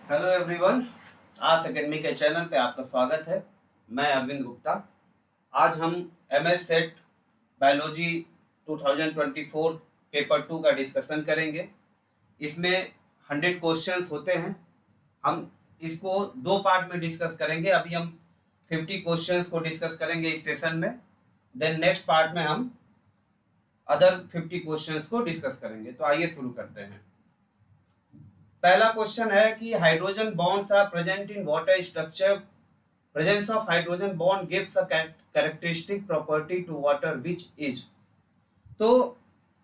Hello everyone. आज academy के channel पे आपका स्वागत है। मैं अरविंद गुप्ता। आज हम एमएस सेट बायोलॉजी 2024 पेपर 2 का डिस्कशन करेंगे। इसमें 100 क्वेश्चंस होते हैं। हम इसको दो पार्ट में डिस्कस करेंगे। अभी हम 50 क्वेश्चंस को डिस्कस करेंगे इस सेशन में। देन नेक्स्ट पार्ट में हम अदर 50 क्वेश्चंस को डिस्कस करेंगे। तो आइए शुरू करते हैं। पहला क्वेश्चन है कि hydrogen bonds are present in water structure. Presence of hydrogen bond gives a characteristic property to water which is. तो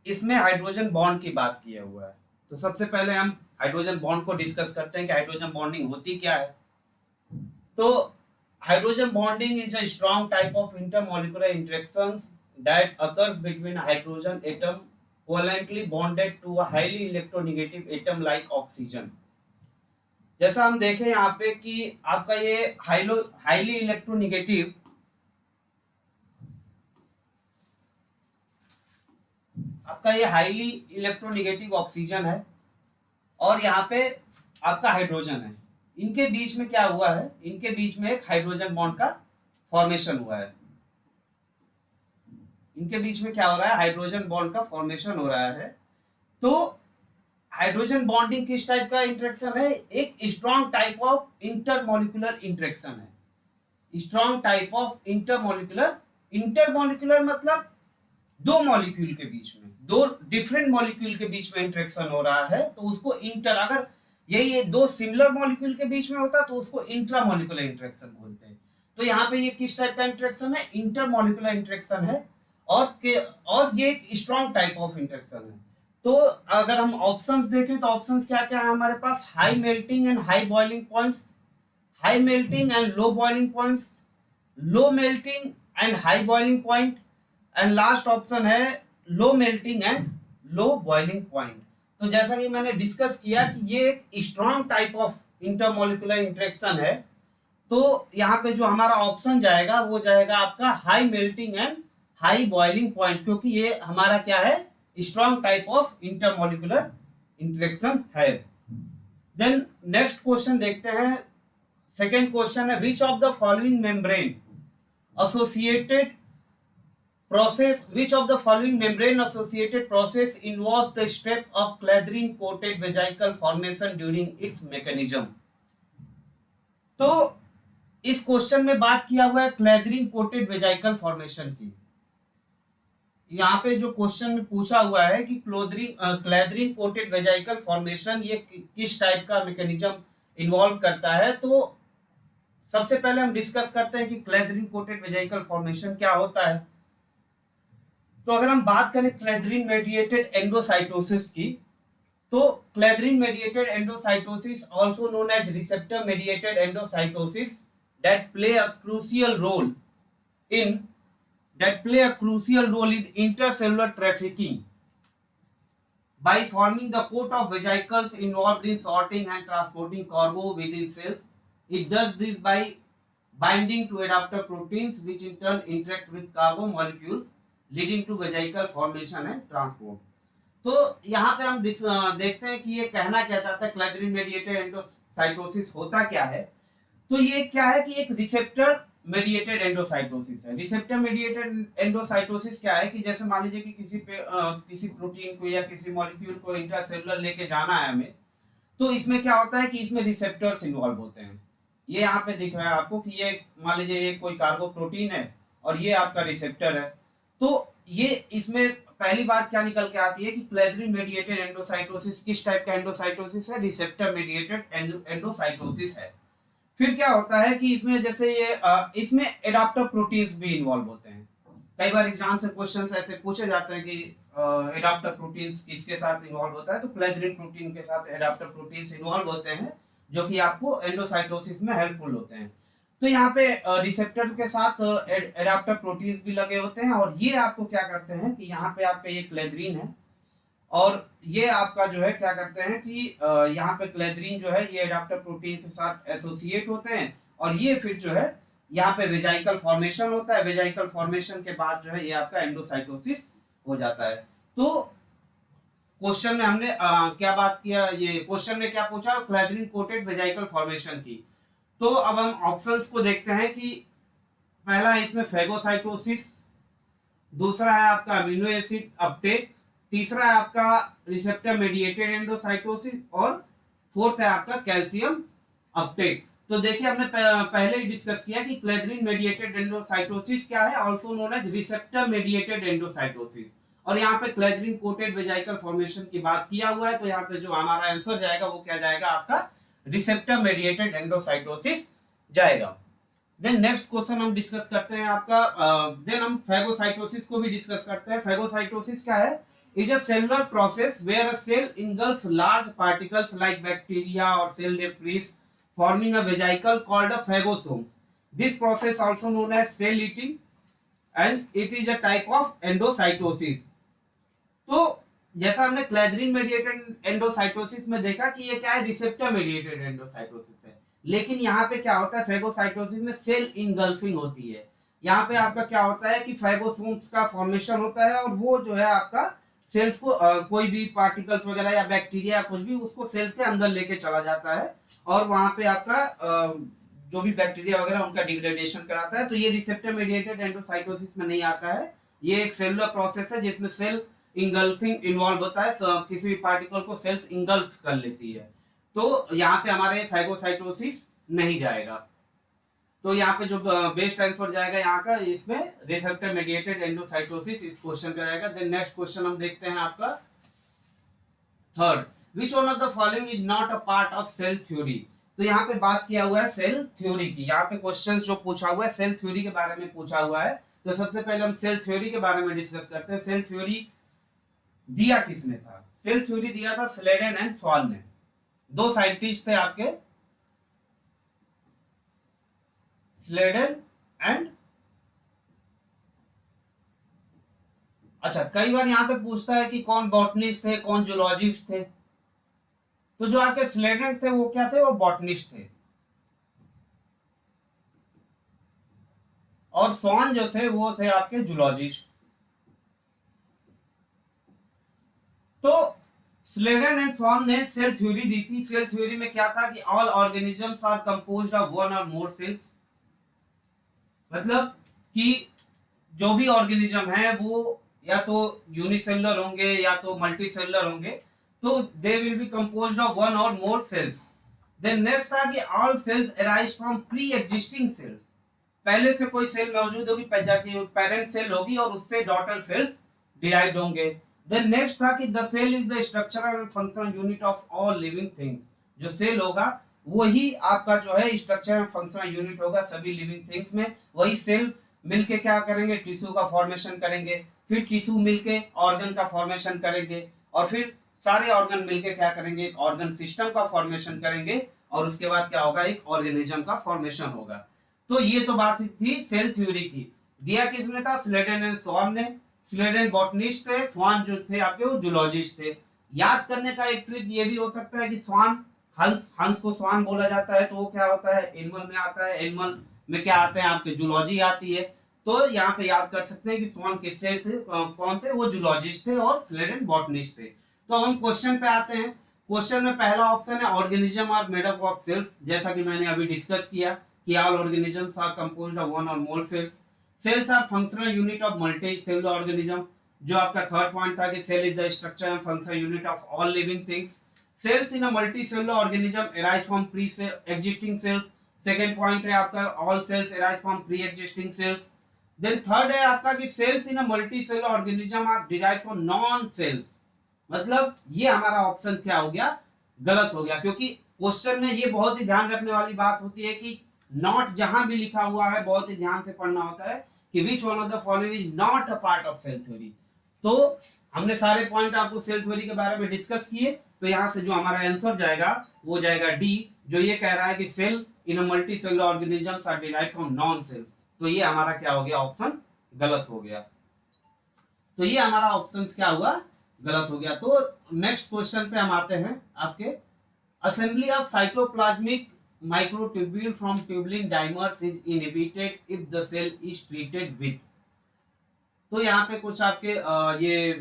इसमें हाइड्रोजन बॉन्ड की बात किया हुआ है। तो सबसे पहले हम हाइड्रोजन बॉन्ड को डिस्कस करते हैं कि हाइड्रोजन बॉन्डिंग होती क्या है। तो hydrogen bonding is a strong type of intermolecular interactions that occurs between hydrogen atom covalently bonded to a highly electronegative atom like oxygen। जैसा हम देखें यहाँ पे कि आपका ये हाईली इलेक्ट्रोनिगेटिव ऑक्सीजन है और यहाँ पे आपका हाइड्रोजन है। इनके बीच में क्या हुआ है, इनके बीच में एक हाइड्रोजन बॉन्ड का फॉर्मेशन हुआ है। इनके बीच में क्या हो रहा है, हाइड्रोजन बॉन्ड का फॉर्मेशन हो रहा है। तो हाइड्रोजन बॉन्डिंग किस टाइप का इंटरेक्शन है, एक strong type of intermolecular interaction है। स्ट्रॉन्ग टाइप ऑफ इंटरमॉलिक्यूलर मतलब दो मॉलिक्यूल के बीच में, दो डिफरेंट मॉलिक्यूल के बीच में इंटरेक्शन हो रहा है तो उसको इंटर, अगर ये दो सिमिलर मॉलिक्यूल के बीच में होता तो उसको इंट्रामॉलिक्यूलर इंटरेक्शन बोलते हैं। तो यहाँ पे ये किस टाइप का इंटरेक्शन है, इंटरमॉलिक्यूलर इंटरेक्शन है और ये एक स्ट्रॉन्ग टाइप ऑफ इंटरेक्शन है। तो अगर हम ऑप्शंस देखें तो ऑप्शंस क्या क्या है हमारे पास, high melting and high boiling points, high melting and low boiling points, low melting and high boiling point, and last option है low melting and low boiling point. तो जैसा कि मैंने डिस्कस किया कि ये एक strong type of intermolecular interaction है। तो यहाँ पे जो हमारा ऑप्शन जाएगा वो जाएगा आपका high melting and high boiling point, क्योंकि ये हमारा क्या है, strong type of intermolecular interaction है। देन नेक्स्ट क्वेश्चन देखते हैं। सेकेंड क्वेश्चन है, विच of the following membrane associated which of the following membrane associated process involves the steps of clathrin coated vesicle formation during its mechanism। तो इस question में बात किया हुआ है क्लैथरिन कोटेड वेजाइकल फॉर्मेशन की। यहाँ पे जो क्वेश्चन में पूछा हुआ है कि क्लैथरिन कोटेड वेजाइकल फॉर्मेशन ये किस टाइप का मैकेनिज्म इन्वॉल्व करता है। तो सबसे पहले हम डिस्कस करते हैं कि क्लैथरिन कोटेड वेजाइकल फॉर्मेशन क्या होता है। तो अगर हम बात करें क्लैथरिन मेडिएटेड एंडोसाइटोसिस की, तो clathrin mediated endocytosis also known as receptor mediated endocytosis that play a crucial role in intercellular trafficking by forming the coat of vesicles involved in sorting and transporting cargo within cells। It does this by binding to adapter proteins which in turn interact with cargo molecules leading to vesicle formation and transport। तो यहाँ पे हम देखते हैं कि ये कहना क्या चाहता है, क्लैथरिन मेडिएटेड एंडोसाइटोसिस होता क्या है। तो ये क्या है कि एक रिसेप्टर मेडिएटेड एंडोसाइटोसिस है। रिसेप्टर मेडिएटेड एंडोसाइटोसिस क्या है कि जैसे मान लीजिए कि किसी प्रोटीन को या किसी मॉलिक्यूल को इंट्रासेलुलर लेके जाना है हमें, तो इसमें क्या होता है कि इसमें रिसेप्टर्स इन्वॉल्व होते हैं। ये यहाँ पे दिख रहा है आपको कि ये मान लीजिए ये कोई कार्गो प्रोटीन है और ये आपका रिसेप्टर है। तो ये इसमें पहली बात क्या निकल के आती है कि क्लैथरिन मेडिएटेड एंडोसाइटोसिस किस टाइप का एंडोसाइटोसिस है, रिसेप्टर मेडिएटेड एंडोसाइटोसिस है। फिर क्या होता है कि इसमें जैसे ये इसमें एडाप्टर प्रोटीन्स भी इन्वॉल्व होते हैं। कई बार एग्जाम से क्वेश्चंस ऐसे पूछे जाते हैं कि एडाप्टर प्रोटीन्स किसके साथ इन्वॉल्व होता है, तो क्लैथरिन प्रोटीन के साथ एडाप्टर प्रोटीन्स इन्वॉल्व होते हैं जो कि आपको एंडोसाइटोसिस में हेल्पफुल होते हैं। तो यहाँ पे रिसेप्टर के साथ एडाप्टर प्रोटीन्स भी लगे होते हैं और ये आपको क्या करते हैं कि यहाँ पे आपका ये क्लैथरिन है और ये आपका जो है क्या करते हैं कि यहाँ पे क्लैथरिन जो है ये एडाप्टर प्रोटीन के साथ एसोसिएट होते हैं और ये फिर जो है यहाँ पे वेजाइकल फॉर्मेशन होता है। वेजाइकल फॉर्मेशन के बाद जो है ये आपका एंडोसाइटोसिस हो जाता है। तो क्वेश्चन में हमने क्या बात किया, ये क्वेश्चन में क्या पूछा, क्लैथरीन कोटेड वेजिकल फॉर्मेशन की। तो अब हम ऑप्शंस को देखते हैं कि पहला है इसमें फेगोसाइटोसिस, दूसरा है आपका अमीनो एसिड अपटेक, तीसरा है आपका रिसेप्टर मेडिएटेड एंडोसाइटोसिस, और फोर्थ है आपका कैल्शियम अपटेक। तो देखिए हमने पहले ही डिस्कस किया कि क्लैथरीन मेडिएटेड एंडोसाइटोसिस क्या है, also known as receptor mediated endocytosis, और यहाँ पे क्लैथरीन कोटेड वेजिकल फॉर्मेशन की बात किया हुआ है, तो यहाँ पे जो हमारा आंसर जाएगा वो क्या जाएगा, आपका रिसेप्टर मेडिएटेड एंडोसाइटोसिस जाएगा। देन नेक्स्ट क्वेश्चन हम डिस्कस करते हैं आपका, देन हम फेगोसाइटोसिस को भी डिस्कस करते हैं। फेगोसाइटोसिस क्या है, is a cellular process where a cell engulfs large particles like bacteria or cell debris forming a vesicle called a phagosomes. This process also known as cell eating and it is a type of endocytosis. तो जैसा हमने क्लैथरीन mediated endocytosis में देखा कि ये क्या है, receptor mediated endocytosis है, लेकिन यहाँ पे क्या होता है, फेगोसाइटोसिस में सेल इनगल्फिंग होती है। यहाँ पे आपका क्या होता है कि फाइगोसोम्स का फॉर्मेशन होता है, और वो जो है आपका सेल्स को कोई भी पार्टिकल्स वगैरह या बैक्टीरिया या कुछ भी उसको सेल्स के अंदर लेके चला जाता है, और वहां पे आपका जो भी बैक्टीरिया वगैरह उनका डिग्रेडेशन कराता है। तो ये रिसेप्टर मेडिएटेड एंडोसाइटोसिस में नहीं आता है, ये एक सेलुलर प्रोसेस है जिसमें सेल इंगल्फिंग इन्वॉल्व होता है, किसी भी पार्टिकल को सेल्स इंगल्फ कर लेती है। तो यहाँ पे हमारे फाइगोसाइटोसिस नहीं जाएगा, तो यहाँ पे जो बेस्ट आंसर जाएगा यहाँ का, इसमें रिसेप्टर मेडिएटेड एंडोसाइटोसिस इस क्वेश्चन का जाएगा। देन नेक्स्ट क्वेश्चन हम देखते हैं आपका third, which one of the following is not a part of cell theory. तो यहाँ पे बात किया हुआ है सेल थ्योरी की, यहाँ पे क्वेश्चन जो पूछा हुआ है सेल थ्योरी के बारे में पूछा हुआ है। तो सबसे पहले हम सेल थ्योरी के बारे में डिस्कस करते हैं। सेल थ्योरी दिया किसने था, सेल थ्योरी दिया था स्लेडन एंड स्वॉन ने, दो साइंटिस्ट थे आपके, स्लेडन एंड, अच्छा कई बार यहाँ पे पूछता है कि कौन बॉटनिस्ट थे कौन जूलॉजिस्ट थे, तो जो आपके स्लेडन थे वो क्या थे, वो बॉटनिस्ट थे, और स्वॉन जो थे वो थे आपके जूलॉजिस्ट। तो स्लेडन एंड स्वॉन ने सेल थ्योरी दी थी। सेल थ्योरी में क्या था कि all organisms are composed of one और मोर सेल्स, मतलब कि जो भी ऑर्गेनिज्म है वो या तो यूनिसेलुलर होंगे या तो मल्टीसेलुलर होंगे, तो they will be composed of one और मोर सेल्स। देन नेक्स्ट था कि all cells arise from pre existing cells, पहले से कोई सेल मौजूद होगी, पेरेंट सेल होगी और उससे डॉटर सेल्स डिराइव्ड होंगे। देन नेक्स्ट था कि the cell is the structural and functional unit of all living things, जो सेल होगा वही आपका जो है स्ट्रक्चर एंड फंक्शनल यूनिट होगा सभी लिविंग थिंग्स में। वही सेल मिलके क्या करेंगे, टिश्यू का फॉर्मेशन करेंगे, फिर टिश्यू मिलके ऑर्गन का फॉर्मेशन करेंगे, और फिर सारे ऑर्गन मिलके क्या करेंगे, एक ऑर्गन सिस्टम का फॉर्मेशन करेंगे, और उसके बाद क्या होगा, एक ऑर्गेनिज्म का फॉर्मेशन होगा। तो ये तो बात थी सेल थ्योरी की। दिया किसने था, स्लेडन एंड स्वॉन ने। स्लेडन बॉटनिस्ट थे, स्वॉन जो थे आपके वो जूलॉजिस्ट थे। याद करने का एक ट्रिक ये भी हो सकता है कि स्वॉन, हंस, हंस को स्वान बोला जाता है, तो वो क्या होता है, एनिमल में आता है, एनिमल में क्या आते हैं आपके, जूलॉजी आती है। तो यहाँ पे याद कर सकते हैं कि स्वॉन किससे थे, कौन थे, वो जूलॉजिस्ट थे, और स्लेडन बॉटनिस्ट थे। तो हम क्वेश्चन पे आते हैं। क्वेश्चन में पहला ऑप्शन है organism are made up of cells, जैसा कि मैंने अभी डिस्कस किया कि all organisms are composed of one और more cells. Cells are functional unit of multi cellular organism, जो आपका थर्ड पॉइंट था कि cell is the structure and functional unit of all living things. Cells in a multicellular organism arise from pre-existing cells. Second point है आपका all cells arise from pre-existing cells. Then third है आपका कि cells in a multicellular organism are derived from non-cells. मतलब ये हमारा option क्या हो गया, गलत हो गया, क्योंकि क्वेश्चन में ये बहुत ही ध्यान रखने वाली बात होती है कि नॉट जहां भी लिखा हुआ है बहुत ही ध्यान से पढ़ना होता है कि which one of the following is not a part of cell theory. तो हमने सारे पॉइंट आपको सेल थ्योरी के बारे में डिस्कस किए, तो यहाँ से जो हमारा आंसर जाएगा वो जाएगा डी, जो ये कह रहा है कि cell in a multicellular organisms are derived from non cells. तो ये हमारा क्या हो गया, ऑप्शन गलत हो गया। तो ये हमारा ऑप्शन क्या हुआ, गलत हो गया। तो नेक्स्ट क्वेश्चन पे हम आते हैं आपके, assembly of cytoplasmic microtubule from tubulin dimers is inhibited if the cell is treated with. तो यहाँ पे कुछ आपके ये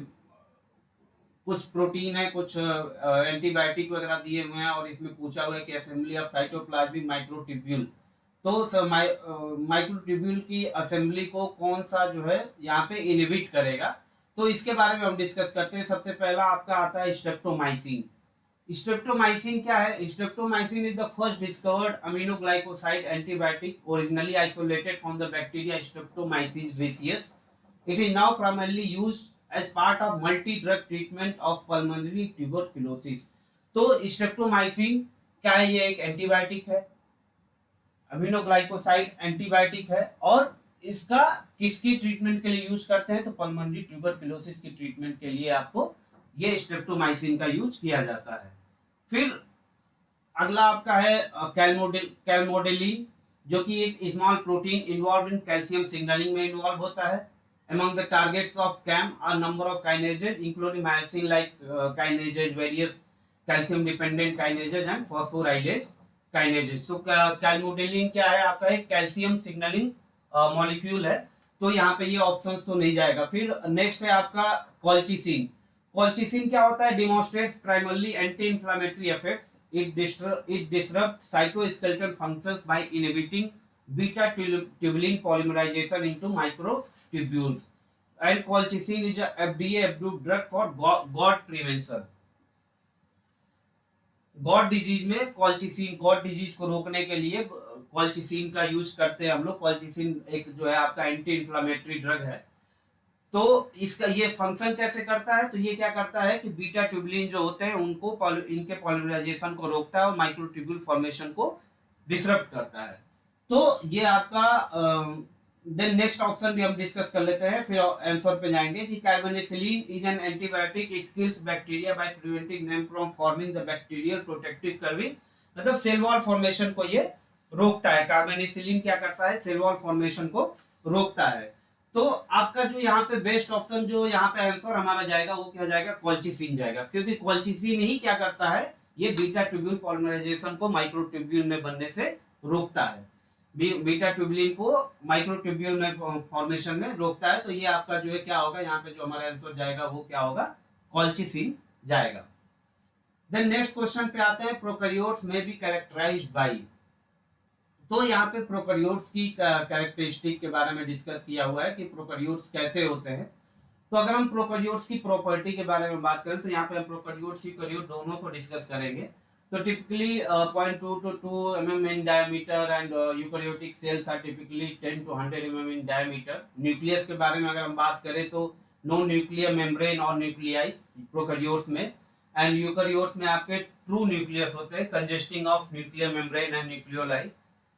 कुछ प्रोटीन है, कुछ एंटीबायोटिक वगैरह दिए हुए हैं, और इसमें पूछा हुआ है कि असेंबली ऑफ साइटोप्लाज्मिक माइक्रोट्यूब्यूल। तो माइक्रोट्यूब्यूल की असेंबली को कौन सा जो है यहाँ पे इनहिबिट करेगा, तो इसके बारे में हम डिस्कस करते हैं। सबसे पहला आपका आता है स्ट्रेप्टोमाइसिन। स्ट्रेप्टोमाइसिन क्या है? Streptomycin is the first discovered aminoglycoside antibiotic originally isolated from the bacteria streptomyces griseus. It is now primarily used as part of multi-drug treatment of pulmonary tuberculosis। तो स्ट्रेप्टोमाइसिन क्या है? ये एक एंटीबायोटिक है, aminoglycoside antibiotic है, और इसका किसकी ट्रीटमेंट के लिए यूज करते हैं? तो पल्मोनरी ट्यूबरकुलोसिस की ट्रीटमेंट के लिए आपको ये स्ट्रेप्टोमाइसिन का यूज किया जाता है। फिर अगला आपका है कैलमोडेलिन, जो कि एक small protein involve in calcium signalling में इन्वॉल्व होता है। Among the targets of CAM are number of kinases including myosin-like kinases, various calcium-dependent kinases and phosphorylase kinases। तो कैलमोडेलिन क्या है? आपका एक कैल्शियम सिग्नलिंग मॉलिक्यूल है, तो यहाँ पे ये ऑप्शंस तो नहीं जाएगा। फिर नेक्स्ट है आपका कॉल्चिसिन। कॉल्चिसिन क्या होता है? Demonstrates primarily anti inflammatory effects. It disrupt cytoskeletal functions by inhibiting beta tubulin polymerization into microtubules, and colchicine is a FDA approved drug for GOT prevention। Got disease में colchicine, got disease को रोकने के लिए colchicine का use करते हैं हम लोग। कॉल्चिसिन एक जो है आपका एंटी इंफ्लेमेटरी ड्रग है। तो इसका ये फंक्शन कैसे करता है? तो ये क्या करता है कि बीटा ट्यूबुलिन जो होते हैं उनको इनके पॉलिमराइजेशन को रोकता है और माइक्रोट्यूब्यूल फॉर्मेशन को डिसरप्ट करता है। तो ये आपका देन नेक्स्ट ऑप्शन भी हम डिस्कस कर लेते हैं, फिर आंसर पे जाएंगे कि carbenicillin is an antibiotic. It kills bacteria by preventing them from forming the bacterial protective covering. मतलब सेल वॉल फॉर्मेशन को ये रोकता है। कार्बोनेसिलिन क्या करता है? सेल वॉल फॉर्मेशन को रोकता है। तो आपका जो यहाँ पे बेस्ट ऑप्शन जो यहाँ पे आंसर हमारा जाएगा वो क्या जाएगा? कॉल्चिसिन जाएगा, क्योंकि कॉल्चिसिन ही क्या करता है? ये बीटा ट्यूब्यूल पॉलिमराइजेशन को माइक्रोट्यूब्यूल में बनने से रोकता है, बीटा ट्यूबुलिन को माइक्रोट्यूब्यूल में फॉर्मेशन में रोकता है। तो ये आपका जो है क्या होगा? यहाँ पे जो हमारा आंसर जाएगा वो क्या होगा? कॉल्चिसिन जाएगा। देन नेक्स्ट क्वेश्चन पे आते हैं, प्रोकैरियोट्स में बी कैरेक्टराइज्ड बाय। तो यहाँ पे प्रोकैरियोट्स की कैरेक्टरिस्टिक के बारे में डिस्कस किया हुआ है कि प्रोकैरियोट्स कैसे होते हैं। तो अगर हम प्रोकैरियोट्स की प्रॉपर्टी के बारे में बात करें तो यहाँ पे हम प्रोकैरियोट्स यूकैरियोट दोनों को डिस्कस करेंगे। तो typically 0.2 to 2 mm in diameter and eukaryotic cells are typically 10 to 100 mm in diameter। Nucleus के बारे में अगर हम बात करें तो नो न्यूक्लियर मेम्ब्रेन और न्यूक्लियाई प्रोकैरियोट्स में, एंड यूकैरियोट्स में आपके ट्रू न्यूक्लियस होते हैं consisting of nuclear membrane and nucleoli.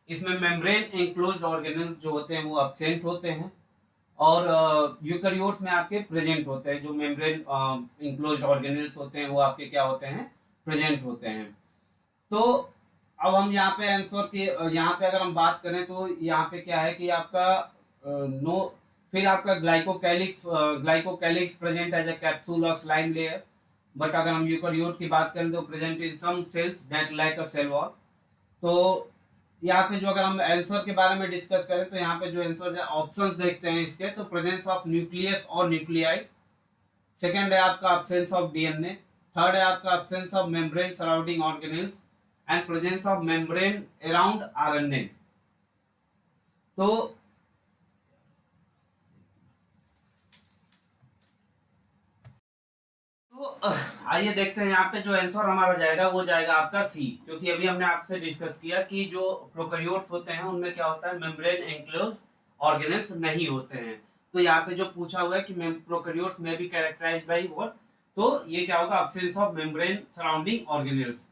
इसमें मेम्ब्रेन एंक्लोज्ड ऑर्गेनेल्स जो होते हैं वो एब्सेंट होते हैं, और यूकैरियोट्स में आपके प्रेजेंट होते हैं। जो मेम्ब्रेन एंक्लोज्ड ऑर्गेनेल्स होते हैं वो आपके क्या होते हैं? प्रेजेंट होते हैं। तो अब हम यहाँ पे आंसर के यहाँ पे अगर हम बात करें तो यहाँ पे क्या है कि आपका नो, फिर आपका glycocalyx present as a capsule or slime layer. But अगर हम यूकैरियोट की बात करें तो present in some cells that like a cell wall. तो यहाँ पे जो अगर हम आंसर के बारे में डिस्कस करें तो यहाँ पे जो आंसर ऑप्शंस देखते हैं इसके, तो प्रेजेंस ऑफ न्यूक्लियस और न्यूक्लियाई, सेकेंड है आपका एब्सेंस ऑफ डीएनए, थर्ड है आपका absence of membrane surrounding organelles and presence of membrane around RNA। तो आइए देखते हैं यहाँ पे जो आंसर हमारा जाएगा वो जाएगा आपका सी, क्योंकि अभी हमने आपसे डिस्कस किया कि जो प्रोकैरियोट्स होते हैं उनमें क्या होता है? मेम्ब्रेन एंक्लोज्ड ऑर्गेनेल्स नहीं होते हैं। तो यहाँ पे जो पूछा हुआ है कि प्रोकैरियोट्स में भी कैरेक्टराइज्ड बाय व्हाट, तो ये क्या होगा? Absence of membrane surrounding organelles.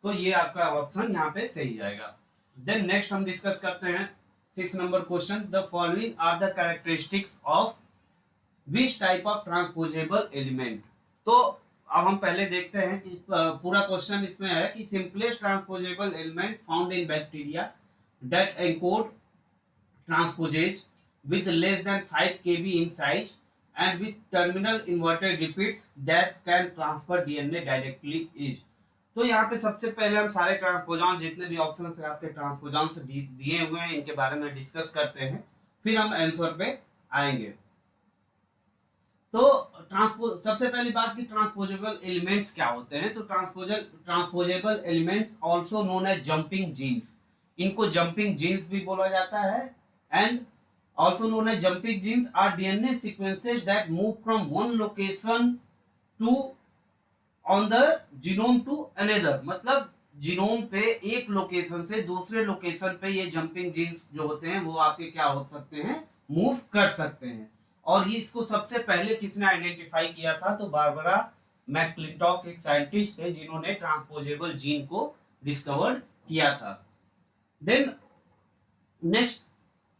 तो ये आपका ऑप्शन यहाँ पे सही जाएगा। देन नेक्स्ट हम डिस्कस करते हैं 6 नंबर question, the following are the characteristics of which type of transposable element. तो अब हम पहले देखते हैं कि पूरा क्वेश्चन इसमें है कि simplest transposable element found in bacteria that encodes transposase with less than 5 kb in size and with terminal inverted repeats that can transfer DNA directly is। तो यहाँ पे सबसे पहले हम सारे ट्रांसपोजॉन जितने भी ऑप्शंस आपके ट्रांसपोजॉन से दिए हुए हैं इनके बारे में डिस्कस करते हैं, फिर हम आंसर पे आएंगे। तो सबसे पहली बात कि ट्रांसपोजेबल एलिमेंट्स क्या होते हैं। तो transposable elements also known as jumping genes, इनको जंपिंग जीन्स भी बोला जाता है। And also known as jumping genes are DNA sequences that move from one location to on the genome to another, मतलब जीनोम पे एक लोकेशन से दूसरे लोकेशन पे ये जंपिंग जीन्स जो होते हैं वो आपके क्या हो सकते हैं, मूव कर सकते हैं। और ये इसको सबसे पहले किसने आइडेंटिफाई किया था, तो बारबरा मैकक्लिंटॉक एक साइंटिस्ट थे जिन्होंने ट्रांसपोजेबल जीन को डिस्कवर किया था। देन नेक्स्ट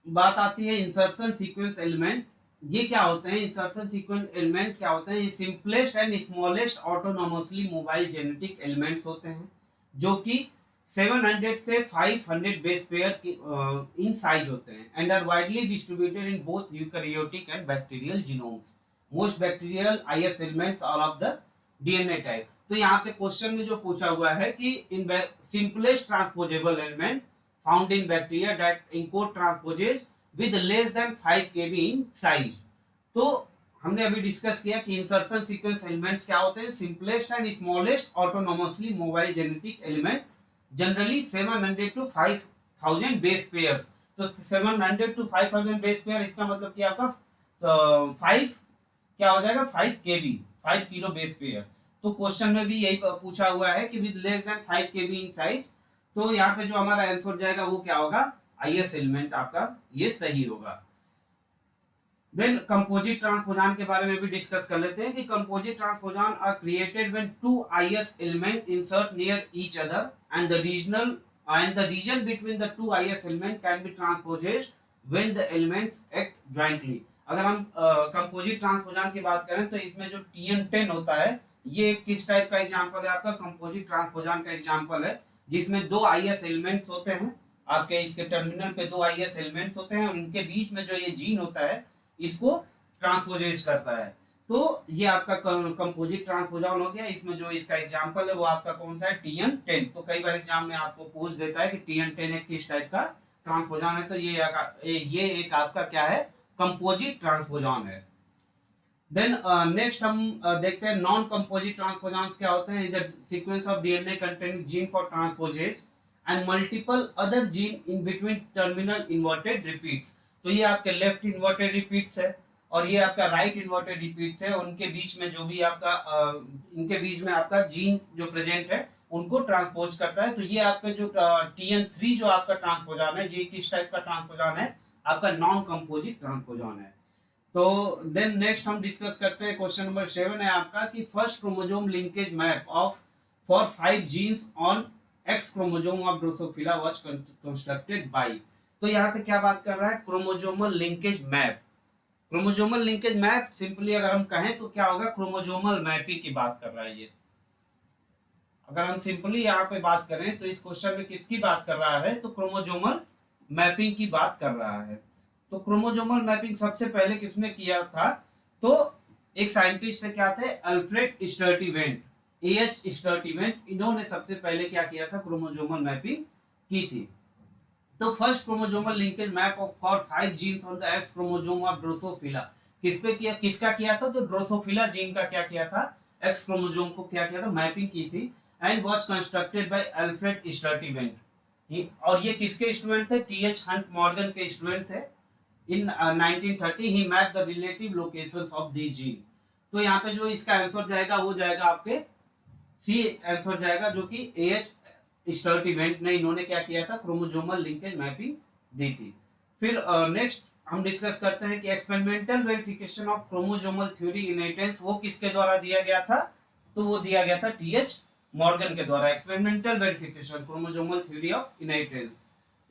बात आती है इंसर्शन सीक्वेंस एलिमेंट। ये क्या होते हैं, इंसर्शन सीक्वेंस एलिमेंट क्या होते हैं, ये simplest and smallest autonomously mobile genetic elements होते हैं जो कि 700 से 500 बेस पेयर इन साइज होते हैं and are widely distributed in both eukaryotic and bacterial genomes. Most bacterial IS elements are of the DNA type. तो यहाँ पे क्वेश्चन में जो पूछा हुआ है कि in simplest transposable element found in bacteria that encode transposase with less than 5 kb in size। तो हमने अभी डिस्कस किया कि इंसर्शन सीक्वेंस एलिमेंट्स क्या होते हैं, simplest and smallest autonomously mobile genetic element, generally 700 to 5000 base pairs. तो 700 to 5000 base pair, इसका मतलब कि आपका 5 क्या हो जाएगा, 5 kb, 5 किलो बेस पेयर। तो क्वेश्चन में भी यही पूछा हुआ है कि with less than 5 kb in size. तो यहाँ पे जो हमारा आंसर जाएगा वो क्या होगा, आईएस एलिमेंट आपका ये सही होगा। देन कंपोजिट ट्रांसपोजान के बारे में भी डिस्कस कर लेते हैं कि composite transposon are created when two IS element insert near each other and the region between the two IS element can be transposed when the elements act jointly. अगर हम कंपोजिट ट्रांसपोजान की बात करें तो इसमें जो TN10 होता है ये किस टाइप का एग्जांपल है, आपका कंपोजिट ट्रांसपोजान का एग्जांपल है जिसमें दो आईएस एलिमेंट्स होते हैं, आपके इसके टर्मिनल पे दो आईएस एलिमेंट्स होते हैं और इनके बीच में जो ये जीन होता है इसको ट्रांसपोजेज करता है। तो ये आपका कंपोजिट ट्रांसपोजान हो गया। इसमें जो इसका एग्जांपल है वो आपका कौन सा है, TN10। तो कई बार एग्जाम में आपको पूछ देता है कि TN10 एक किस टाइप का ट्रांसपोजान है, तो ये एक आपका क्या है, कंपोजिट ट्रांसपोजान है। देन नेक्स्ट हम देखते हैं नॉन कंपोजिट ट्रांसपोजान्स क्या होते हैं। इधर sequence of DNA containing gene for transposase and multiple other gene in between terminal inverted repeats. तो ये आपके लेफ्ट इन्वर्टेड रिपीट्स है और ये आपका राइट इन्वर्टेड रिपीट्स है, उनके बीच में जो भी आपका इनके बीच में आपका जीन जो प्रेजेंट है उनको ट्रांसपोज करता है। तो ये आपका जो TN3 जो आपका ट्रांसपोजान है ये किस टाइप का ट्रांसपोजान है, आपका नॉन कंपोजिट ट्रांसपोजान है। तो देन नेक्स्ट हम डिस्कस करते हैं क्वेश्चन नंबर 7 है आपका कि first chromosome linkage map of for 5 genes on X chromosome of Drosophila was constructed by. तो यहाँ पे क्या बात कर रहा है, chromosomal linkage map. Chromosomal linkage map simply अगर हम कहें तो क्या होगा, क्रोमोसोमल मैपिंग की बात कर रहा है ये। अगर हम सिंपली यहाँ पे बात करें तो इस क्वेश्चन में किसकी बात कर रहा है, तो क्रोमोसोमल मैपिंग की बात कर रहा है। तो क्रोमोसोमल मैपिंग सबसे पहले किसने किया था, तो एक साइंटिस्ट से क्या थे, अल्फ्रेड स्टर्टीवेंट, AH स्टर्टीवेंट, इन्होंने सबसे पहले क्या किया था, क्रोमोसोमल मैपिंग की थी। तो first chromosomal linkage map of for 5 genes on the X chromosome of Drosophila किस पे किया, किसका किया था, तो ड्रोसोफिला जीन का क्या किया था, एक्स क्रोमोसोम को क्या किया था, मैपिंग की थी and was constructed by Alfred Sturtevant. और ये किसके स्टूडेंट थे, TH हंट मॉर्गन के स्टूडेंट थे। In 1930 he mapped the relative locations of these gene। तो यहाँ पे जो इसका आंसर जाएगा वो जाएगा आपके C आंसर जाएगा, जो कि AH स्टर्टीवेंट ने इन्होंने क्या किया था, क्रोमोसोमल लिंकेज मैपिंग दी थी। फिर नेक्स्ट हम डिस्कस करते हैं कि experimental verification of chromosomal theory inheritance वो किसके द्वारा दिया गया था, तो वो दिया गया था TH मॉर्गन के द्वारा। Experimental verification chromosomal theory of inheritance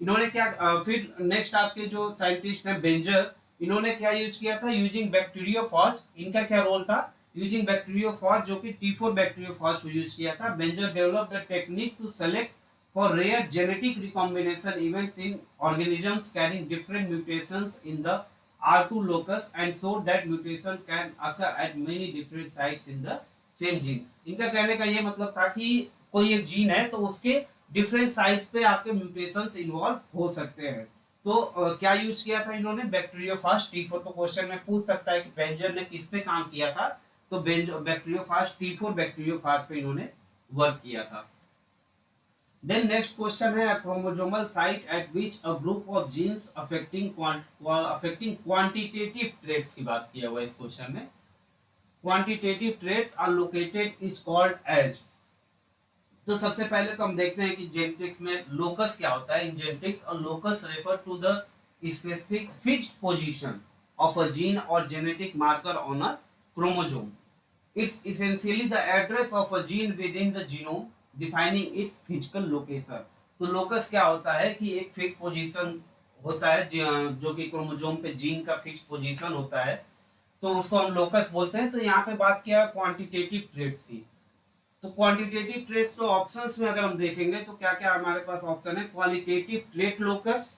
इन्होंने क्या फिर नेक्स्ट आपके जो साइंटिस्ट हैं बेंजर, इन्होंने क्या यूज किया था, यूजिंग बैक्टीरियोफाज। इनका क्या रोल था, यूजिंग बैक्टीरियोफाज जो कि T4 बैक्टीरियोफाज को यूज किया था। Benzer developed a technique to select for rare genetic recombination events in organisms carrying different mutations in the R2 locus and so that mutation can occur at many different sites in the same gene। इनका कहने का ये मतलब था कि कोई एक gene है तो उसके डिफरेंट साइट्स पे आपके म्यूटेशंस इन्वॉल्व हो सकते हैं। तो क्या यूज किया था इन्होंने, बैक्टीरियोफाज T4। तो क्वेश्चन में पूछ सकता है कि बेंजर ने किस पे काम किया था, तो बैक्टीरियोफाज T4 बैक्टीरियोफाज पे इन्होंने वर्क किया था। देन नेक्स्ट क्वेश्चन है, chromosomal site at which a group of genes affecting quantitative traits की बात किया हुआ है इस क्वेश्चन में। Quantitative traits are located is called as. तो सबसे पहले तो हम देखते हैं कि जेनेटिक्स में लोकस क्या होता है। In genetics a locus refer to the specific fixed position of a gene और genetic marker on a chromosome. It's essentially the address of a gene within the genome, defining its physical location. तो locus क्या होता है कि एक fix position होता है जो कि क्रोमोसोम पे जीन का फिक्स पोजीशन होता है, तो उसको हम लोकस बोलते हैं। तो यहाँ पे बात किया क्वांटिटेटिव ट्रेट्स की। तो क्वांटिटेटिव ट्रेट्स तो ऑप्शंस में अगर हम देखेंगे तो क्या क्या हमारे पास ऑप्शन है, qualitative trait locus,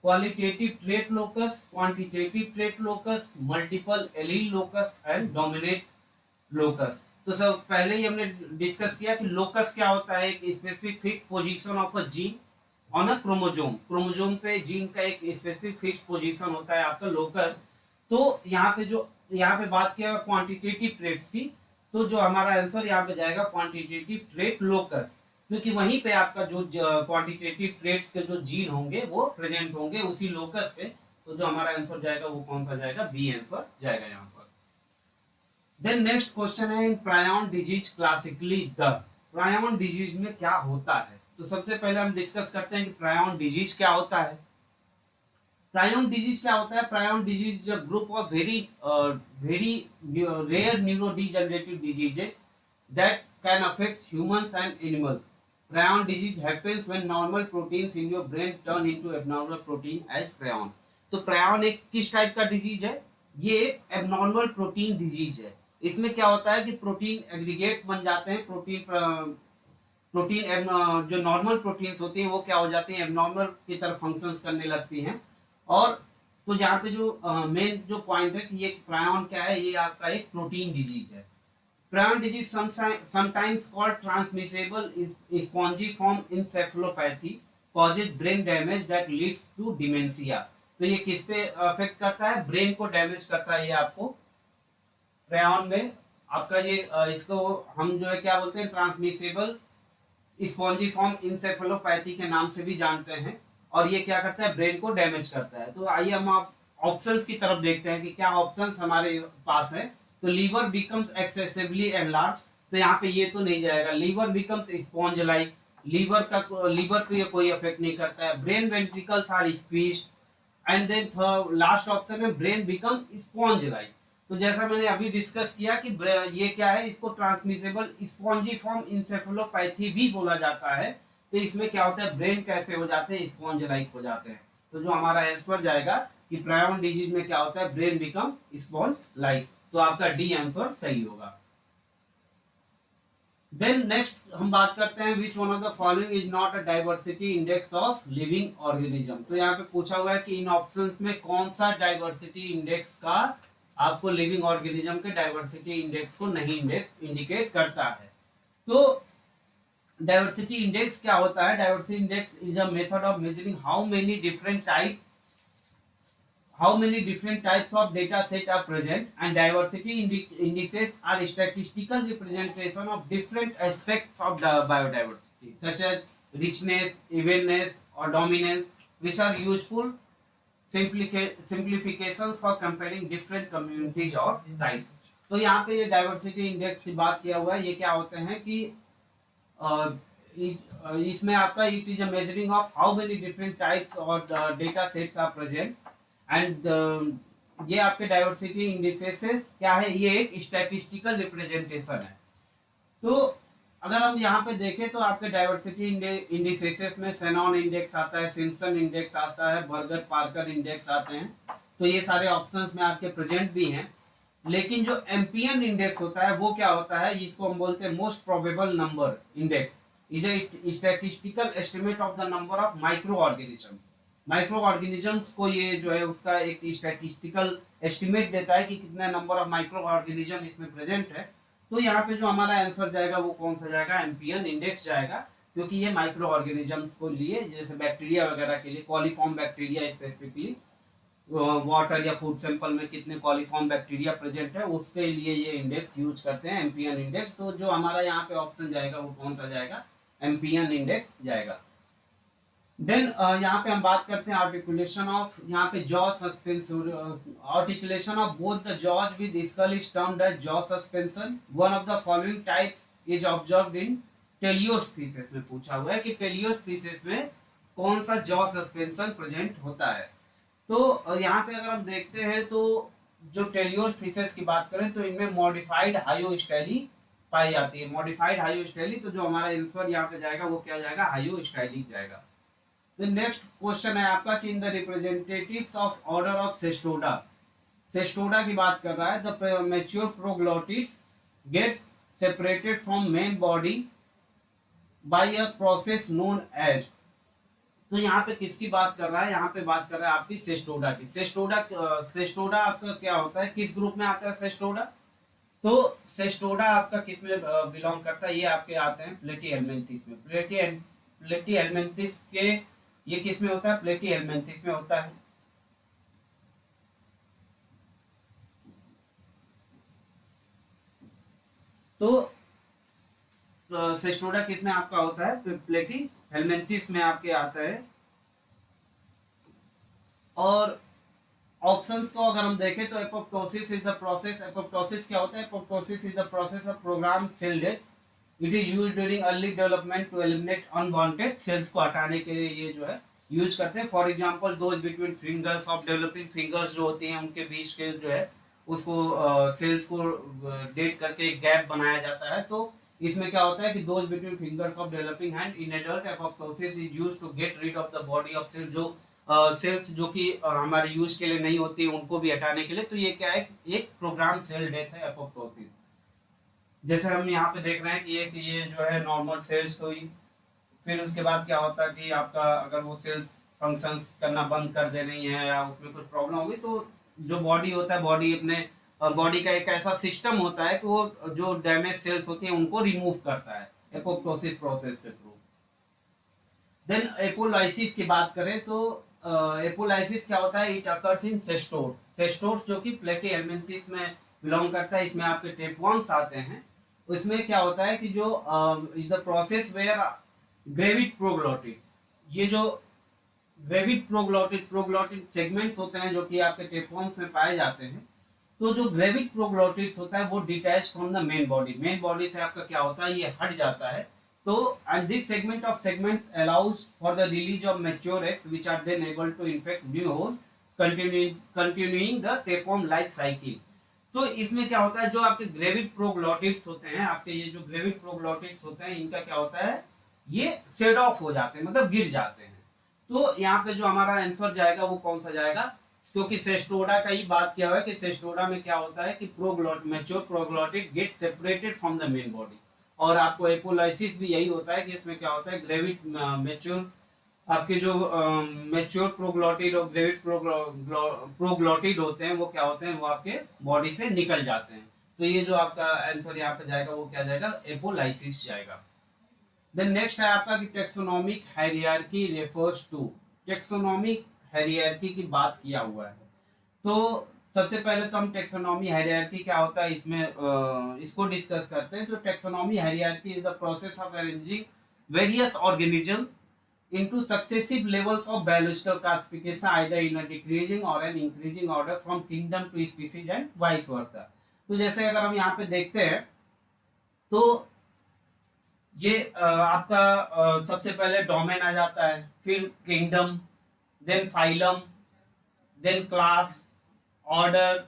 qualitative trait locus, quantitative trait locus, multiple allele locus and dominate locus. तो सब पहले ही हमने डिस्कस किया कि लोकस क्या होता है, एक specific fix position of a gene on a chromosome. Chromosome पे जीन का एक स्पेसिफिक फिक्स पोजीशन होता है आपका लोकस। तो यहाँ पे बात किया क्वांटिटेटिव ट्रेट्स की, तो जो हमारा आंसर यहाँ पे जाएगा क्वांटिटेटिव ट्रेट लोकस, क्योंकि वहीं पे आपका जो क्वांटिटेटिव ट्रेट्स के जो जीन होंगे वो प्रेजेंट होंगे उसी लोकस पे। तो जो हमारा आंसर जाएगा वो कौन सा जाएगा, बी आंसर जाएगा यहाँ पर। देन नेक्स्ट क्वेश्चन है, in prion disease classically the. Prion disease में क्या होता है, तो सबसे पहले हम डिस्कस करते हैं कि प्रायन डिजीज क्या होता है। प्रायन डिजीज क्या होता है, prion disease is a group of very rare neurodegenerative disease that can affect humans and animals. Prion disease happens when normal proteins in your brain turn into abnormal protein as prion. तो प्रायन एक किस type का disease है, ये एक abnormal protein disease है। इसमें क्या होता है कि प्रोटीन एग्रीगेट्स बन जाते हैं, प्रोटीन जो नॉर्मल प्रोटीन्स होती हैं वो क्या हो जाती हैं, एबनॉर्मल की तरफ फंक्शंस करने लगती हैं। और तो यहाँ पे जो मेन जो पॉइंट है कि ये प्रायन क्या है, ये आपका एक प्रोटीन डिजीज है। Prion disease, sometimes called transmissible spongiform encephalopathy, causes brain damage that leads to dementia. तो ये किस पे अफेक्ट करता है, ब्रेन को डैमेज करता है ये आपको प्रायन में आपका ये इसको हम जो है क्या बोलते हैं, ट्रांसमिसेबल स्पॉन्जिफॉर्म इंसेफेलोपैथी के नाम से भी जानते हैं। और ये क्या करता है, ब्रेन को डैमेज करता है। तो आइए हम आप ऑप्शंस की तरफ देखते हैं कि क्या ऑप्शंस हमारे पास है। तो लीवर बिकम्स एक्सेसिवली एनलार्ज, तो यहाँ पे ये तो नहीं जाएगा। Liver becomes sponge like, liver पे ये कोई इफेक्ट नहीं करता है। Brain ventricles are squeezed and then last option है ब्रेन बिकम स्पॉन्ज लाइक। तो जैसा मैंने अभी डिस्कस किया कि ये क्या है, इसको ट्रांसमिसेबल स्पॉन्जिफॉर्म इंसेफेलोपैथी भी बोला जाता है। तो इसमें क्या होता है, ब्रेन कैसे हो जाते हैं, स्पॉन्ज लाइक हो जाते हैं। तो जो हमारा आंसर जाएगा कि प्रायन डिजीज में क्या होता है, ब्रेन बिकम स्पॉन्ज लाइक। तो आपका डी आंसर सही होगा। देन नेक्स्ट हम बात करते हैं, विच one of the following is not a diversity index of living organism. तो यहाँ पे पूछा हुआ है कि इन ऑप्शंस में कौन सा डाइवर्सिटी इंडेक्स का आपको लिविंग ऑर्गेनिज्म के डाइवर्सिटी इंडेक्स को नहीं इंडिकेट करता है। तो डाइवर्सिटी इंडेक्स क्या होता है, diversity index is a method of measuring how many different types of data set are present, and diversity indices are statistical representation of different aspects of the biodiversity such as richness, evenness or dominance, which are useful simplifications for comparing different communities or sites. तो यहाँ पे ये diversity index की बात किया हुआ है। ये क्या होते हैं कि इसमें आपका it is a measuring of how many different types और data sets are present and ये आपके डाइवर्सिटी इंडिसेस क्या है, ये एक स्टैटिस्टिकल रिप्रेजेंटेशन है। तो अगर हम यहाँ पे देखें तो आपके डाइवर्सिटी इंडिसेस में शेनॉन इंडेक्स आता है, सिम्पसन इंडेक्स आता है, बर्गर पार्कर इंडेक्स आते हैं। तो ये सारे ऑप्शंस में आपके प्रेजेंट भी हैं। लेकिन जो एम्पियन इंडेक्स होता है वो क्या होता है, इसको हम बोलते हैं most probable number index, is a statistical estimate of the number of micro organism. Micro organisms को ये जो है उसका एक स्टैटिस्टिकल एस्टिमेट देता है कि कितने नंबर ऑफ माइक्रो ऑर्गेनिज्म इसमें प्रेजेंट है। तो यहाँ पे जो हमारा आंसर जाएगा वो कौन सा जाएगा, एम्पियन इंडेक्स जाएगा, क्योंकि ये माइक्रो ऑर्गेनिजम्स को लिए, जैसे बैक्टीरिया वगैरह के लिए, कॉलीफॉर्म बैक्टीरिया स्पेसिफिकली, वाटर या फूड सैंपल में कितने कॉलीफॉर्म बैक्टीरिया प्रेजेंट है उसके लिए ये इंडेक्स यूज करते हैं, एम्पियन इंडेक्स। तो जो हमारा यहाँ पे ऑप्शन जाएगा वो कौन सा जाएगा, एम्पियन इंडेक्स जाएगा। देन यहाँ पे हम बात करते हैं आर्टिकुलेशन ऑफ, यहाँ पे jaw suspension, articulation of both the jaws with skull is termed as jaw suspension. One of the following types is observed in teleost fishes में पूछा हुआ है कि टेलियोस्ट फिशेस में कौन सा जॉ सस्पेंशन प्रेजेंट होता है। तो यहाँ पे अगर हम देखते हैं तो जो टेलियोस्ट फिशेस की बात करें तो इनमें मॉडिफाइड हाइयोस्टाइली पाई जाती है, मॉडिफाइड हाइयोस्टाइली। तो जो हमारा आंसर यहाँ पे जाएगा वो क्या जाएगा, हाइयोस्टाइली जाएगा। तो नेक्स्ट क्वेश्चन है आपका कि in the representatives of order of Cestoda, Cestoda की बात कर रहा है, the mature proglottids gets separated from main body by a process known as. तो यहाँ पे किसकी बात कर रहा है, यहाँ पे बात कर रहा है आपकी सेस्टोडा की। सेस्टोडा आपका क्या होता है, किस ग्रुप में आता है सेस्टोडा, तो सेस्टोडा आपका किस में बिलोंग करता है, ये आपके आते हैं प्लेटीहेल्मिन्थेस में। प्लेटीहेल्मिन्थेस के ये किस में होता है, प्लेटीहेल्मिन्थेस में होता है। तो सेस्टोडा किस में आपका होता है, प्लेटीहेल्मिन्थेस में आपके आता है। और ऑप्शंस को अगर हम देखें तो apoptosis is the process, apoptosis क्या होता है, apoptosis is the process of program cell death. It is used during early development to eliminate unwanted cells को हटाने के लिए ये जो है यूज करते हैं। For example those between fingers of developing fingers जो होती हैं उनके बीच के जो है उसको सेल्स को डेट करके एक गैप बनाया जाता है। तो इसमें क्या होता है कि those between fingers of developing hand in adult apoptosis is used to get rid of the body of cell, जो सेल्स जो कि हमारे यूज के लिए नहीं होती उनको भी हटाने के लिए। तो ये क्या है, एक प्रोग्राम सेल डेथ है एपोप्टोसिस। जैसे हम यहाँ पे देख रहे हैं कि ये जो है नॉर्मल सेल्स हुई, फिर उसके बाद क्या होता है कि आपका अगर वो सेल्स फंक्शंस करना बंद कर दे रही है या उसमें कुछ प्रॉब्लम होगी तो जो बॉडी होता है, बॉडी अपने बॉडी का एक ऐसा सिस्टम होता है कि वो जो डैमेज सेल्स होती हैं उनको रिमूव करता है एपोप्टोसिस प्रोसेस के थ्रू। देन एपोलाइसिस की बात करें तो एपोलाइसिस क्या होता है, इट अकर्स इन सेस्टोर्स। सेस्टोर्स जो कि प्लेटीहेल्मिन्थेस में बिलोंग करता है, इसमें आपके टेपवर्म्स आते हैं। उसमें क्या होता है कि जो is the process where gravid proglottids, ये जो ग्रेविड प्रोग्लोटिड सेगमेंट्स होते हैं जो कि आपके टेपवर्म्स में पाए जाते हैं। तो जो ग्रेविड प्रोग्लोटिड्स होता है वो detach from the main body, main body से आपका क्या होता है ये हट जाता है। तो and this segment of segments allows for the release of mature eggs which are then able to infect new hosts, continuing the tapeworm life cycle। तो इसमें क्या होता है, जो आपके ग्रेविड प्रोग्लोटिड्स होते हैं, आपके ये जो ग्रेविड प्रोग्लोटिड्स होते हैं इनका क्या होता है, ये सेड ऑफ हो जाते हैं, मतलब गिर जाते हैं। तो यहाँ पे जो हमारा आंसर जाएगा वो कौन सा जाएगा, क्योंकि सेस्टोडा का ही बात किया हुआ है कि सेस्टोडा में क्या होता है कि mature proglottid get separated from the main body. और आपको एपोलाइसिस भी यही होता है कि इसमें क्या होता है, ग्रेविड मैच्योर आपके जो मैच्योर प्रोग्लोटिड और ग्रेविड प्रोग्लोटिड होते हैं वो क्या होते हैं, वो आपके बॉडी से निकल जाते हैं। तो ये जो आपका आंसर यहाँ पे जाएगा वो क्या जाएगा, एपोलाइसिस जाएगा। देन नेक्स्ट है आपका कि taxonomic hierarchy refers to, taxonomic hierarchy की बात किया हुआ है। तो सबसे पहले तो हम टेक्सोनॉमी हायरार्की क्या होता है इसको डिस्कस करते हैं। तो taxonomy hierarchy is the process of arranging various organisms into successive levels of biological classification either in a decreasing or an increasing order from kingdom to species and vice versa। तो जैसे अगर हम यहाँ पे देखते हैं तो ये आपका सबसे पहले डोमेन आ जाता है, फिर kingdom, then phylum, then class, order,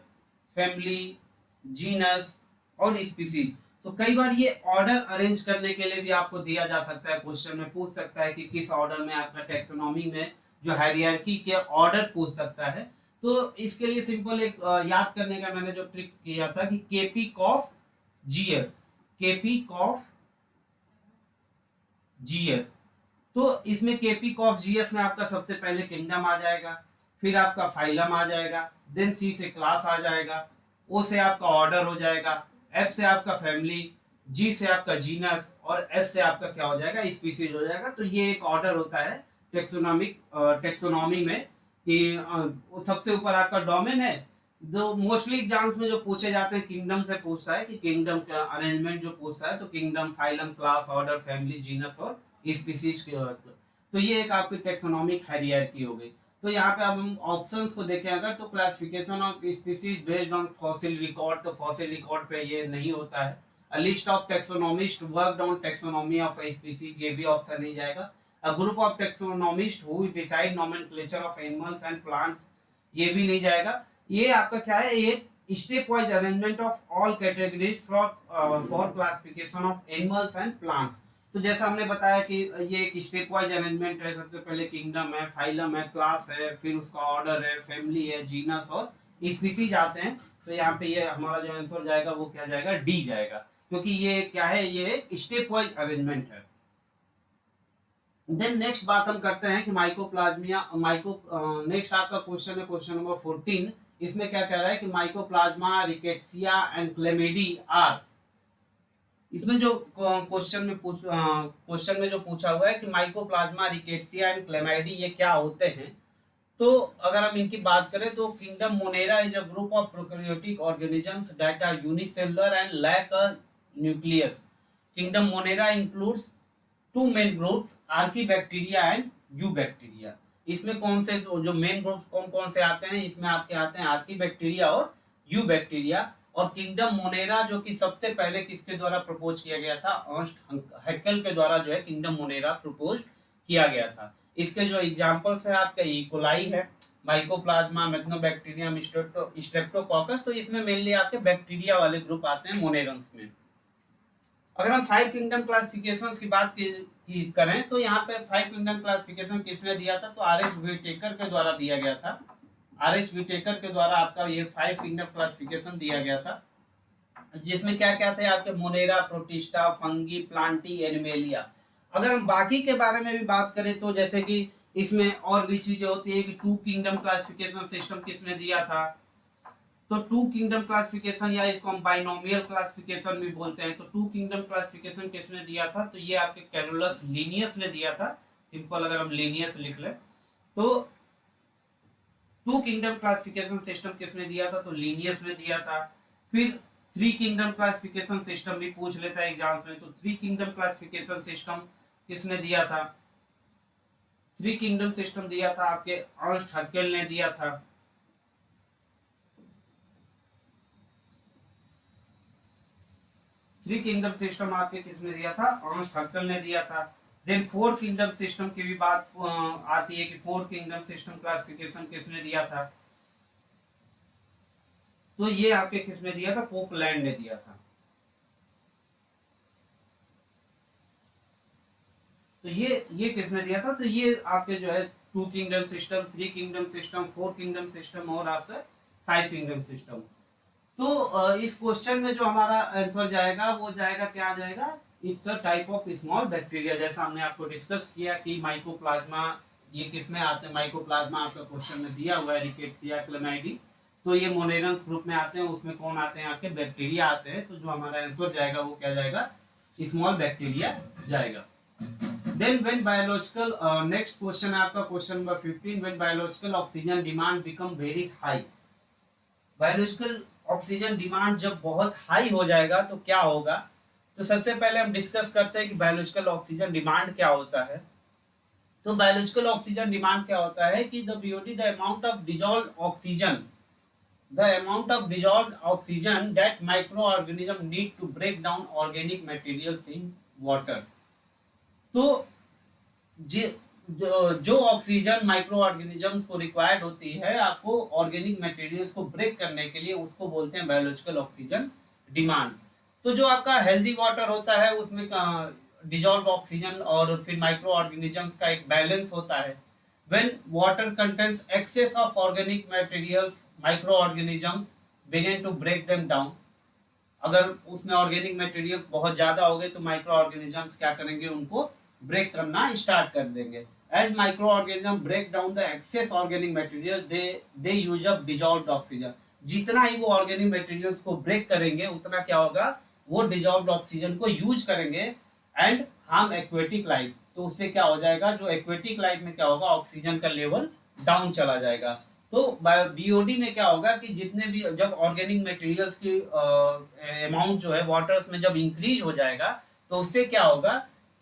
family, genus और स्पीसीज। तो कई बार ये ऑर्डर अरेंज करने के लिए भी आपको दिया जा सकता है, क्वेश्चन में पूछ सकता है कि किस ऑर्डर में आपका टेक्सोनॉमी में जो हायरार्की के ऑर्डर पूछ सकता है। तो इसके लिए सिंपल एक याद करने का मैंने जो ट्रिक किया था कि केपी कॉफ जीएस, केपी कॉफ जीएस। तो इसमें केपी कॉफ जीएस में आपका सबसे पहले किंगडम आ जाएगा, फिर आपका फाइलम आ जाएगा, देन सी से क्लास आ जाएगा, ओ से आपका ऑर्डर हो जाएगा, एफ से आपका फैमिली, जी से आपका जीनस और एस से आपका क्या हो जाएगा, स्पीसीज हो जाएगा। तो ये एक ऑर्डर होता है टेक्सोनॉमी में कि सबसे ऊपर आपका डोमेन है। जो मोस्टली एग्जाम्स में जो पूछे जाते हैं किंगडम से पूछता है कि किंगडम का अरेंजमेंट जो पूछता है, तो kingdom, phylum, class, order, family, genus और स्पीसीज की। तो ये एक आपकी टेक्सोनॉमिक हायरार्की हो गई। तो यहाँ पे अब हम ऑप्शंस को देखें अगर, तो classification of species based on fossil record, तो फॉसिल रिकॉर्ड पे ये नहीं होता है। A list of taxonomists worked on taxonomy of a species, ये भी ऑप्शन नहीं जाएगा। A group of taxonomists who decide nomenclature of animals and plants, ये भी नहीं जाएगा। ये आपका क्या है, ये step wise arrangement of all categories for classification of animals and plants. तो जैसा हमने बताया कि ये एक स्टेप वाइज अरेंजमेंट है। सबसे पहले किंगडम है, फाइलम है, क्लास है, फिर उसका ऑर्डर है, फैमिली है, जीनस और स्पीसीज आते हैं। तो यहाँ पे ये हमारा जो आंसर जाएगा वो क्या जाएगा, डी जाएगा, क्योंकि ये क्या है, ये स्टेप वाइज अरेंजमेंट है। देन नेक्स्ट बात हम करते हैं कि माइकोप्लाज्मिया नेक्स्ट आपका क्वेश्चन है, क्वेश्चन नंबर 14। इसमें क्या कह रहा है कि माइकोप्लाज्मा, रिकेट्सिया एंड क्लेमिडी आर, इसमें जो क्वेश्चन में जो पूछा हुआ है कि माइकोप्लाज्मा, रिकेट्सिया एंड क्लेमाइडी ये क्या होते हैं। तो अगर हम इनकी बात करें तो kingdom Monera is a group of prokaryotic organisms that are unicellular and lack a nucleus. Kingdom Monera includes two main groups, archaebacteria and eubacteria. इसमें कौन से जो मेन ग्रुप्स कौन कौन से आते हैं, इसमें आपके आते हैं आर्कीबैक्टीरिया और यूबैक्टीरिया। और किंगडम मोनेरा जो कि सबसे पहले किसके द्वारा प्रपोज किया गया था, अर्नस्ट हैकेल के द्वारा जो है किंगडम मोनेरा प्रपोज किया गया था। इसके जो एग्जांपल्स है आपका इकोलाई है, माइकोप्लाज्मा, मैग्नोबैक्टीरियम, स्ट्रेप्टोकोकस। तो इसमें मेनली आपके बैक्टीरिया वाले ग्रुप आते हैं मोनेरंस में। अगर हम 5 किंगडम क्लासिफिकेशंस की बात की करें तो यहाँ पे 5 किंगडम क्लासिफिकेशन किसने दिया था, तो आर एच विटेकर के द्वारा दिया गया था। आर एच विटेकर के द्वारा आपका ये 5 किंगडम क्लासिफिकेशन दिया गया था, जिसमें क्या क्या थे आपके, Monera, protista, fungi, Plantae, animalia. अगर हम बाकी के बारे में भी बात करें तो जैसे कि इसमें और भी चीजें होती है कि 2 किंगडम क्लासिफिकेशन सिस्टम किसने दिया था, तो 2 किंगडम क्लासिफिकेशन या इसको हम बाइनोमियल क्लासिफिकेशन भी बोलते हैं। तो 2 किंगडम क्लासिफिकेशन किसने दिया था, तो ये आपके कैरोलस लीनियस ने दिया था। सिंपल अगर हम लीनियस लिख ले तो 2 किंगडम क्लासिफिकेशन सिस्टम किसने दिया था, तो लीनियस ने दिया था। फिर 3 किंगडम क्लासिफिकेशन सिस्टम भी पूछ लेता है एग्जाम्स में, तो 3 किंगडम क्लासिफिकेशन सिस्टम किसने दिया था, 3 किंगडम सिस्टम दिया था आपके अर्नस्ट हैकेल ने दिया था। 3 किंगडम सिस्टम आपके किसने दिया था, अर्नस्ट हैकेल ने दिया था। देन 4 किंगडम सिस्टम की भी बात आती है कि 4 किंगडम सिस्टम क्लासिफिकेशन किसने दिया था, तो ये आपके किसने दिया था, पोपलैंड ने दिया था। तो ये किसने दिया था, तो ये आपके जो है 2 kingdom system, 3 kingdom system, 4 kingdom system और आपका 5 किंगडम सिस्टम। तो इस क्वेश्चन में जो हमारा आंसर जाएगा वो जाएगा, क्या जाएगा, it's a type of small bacteria. जैसा हमने आपको डिस्कस किया कि माइकोप्लाज्मा ये किसमें आते हैं, माइकोप्लाज्मा आपका क्वेश्चन में दिया हुआ है, रिकेट्सिया, क्लेमाइडी। तो ये मोनेरंस ग्रुप में आते हैं, उसमें कौन आते हैं आपके, बैक्टीरिया आते हैं। तो जो हमारा आंसर जाएगा वो क्या जाएगा, स्मॉल बैक्टीरिया जाएगा। Then when biological next question है आपका question number 15, when biological oxygen demand become very high। Biological oxygen demand जब बहुत हाई हो जाएगा तो क्या होगा। तो सबसे पहले हम डिस्कस करते हैं कि बायोलॉजिकल ऑक्सीजन डिमांड क्या होता है। तो बायोलॉजिकल ऑक्सीजन डिमांड क्या होता है कि the BOT the amount of dissolved oxygen, the amount of dissolved oxygen that microorganism need to break down organic materials in water। तो जो ऑक्सीजन माइक्रो ऑर्गेनिजम्स को रिक्वायर्ड होती है आपको ऑर्गेनिक मटेरियल्स को ब्रेक करने के लिए, उसको बोलते हैं बायोलॉजिकल ऑक्सीजन डिमांड। तो जो आपका हेल्दी वाटर होता है उसमें डिजॉल्व ऑक्सीजन और फिर माइक्रो ऑर्गेनिजम्स का एक बैलेंस होता है। When water contains excess of organic materials, microorganisms begin to break them down। अगर उसमें ऑर्गेनिक मटेरियल्स बहुत ज्यादा हो गए तो माइक्रो ऑर्गेनिजम्स क्या करेंगे, उनको ब्रेक करना स्टार्ट कर देंगे। As microorganism break down the excess organic material they use up dissolved oxygen. जितना ही वो ऑर्गेनिक मटेरियल्स को ब्रेक करेंगे उतना क्या होगा, वो डिजॉल्व्ड ऑक्सीजन को यूज करेंगे एंड हार्म एक्वेटिक लाइफ। तो उससे क्या हो जाएगा, जो एक्वेटिक लाइफ में क्या होगा, ऑक्सीजन का लेवल डाउन चला जाएगा। तो बीओडी में क्या होगा कि जितने भी जब ऑर्गेनिक मटेरियल्स की अमाउंट जो है वाटर्स में जब इंक्रीज हो जाएगा, तो उससे क्या होगा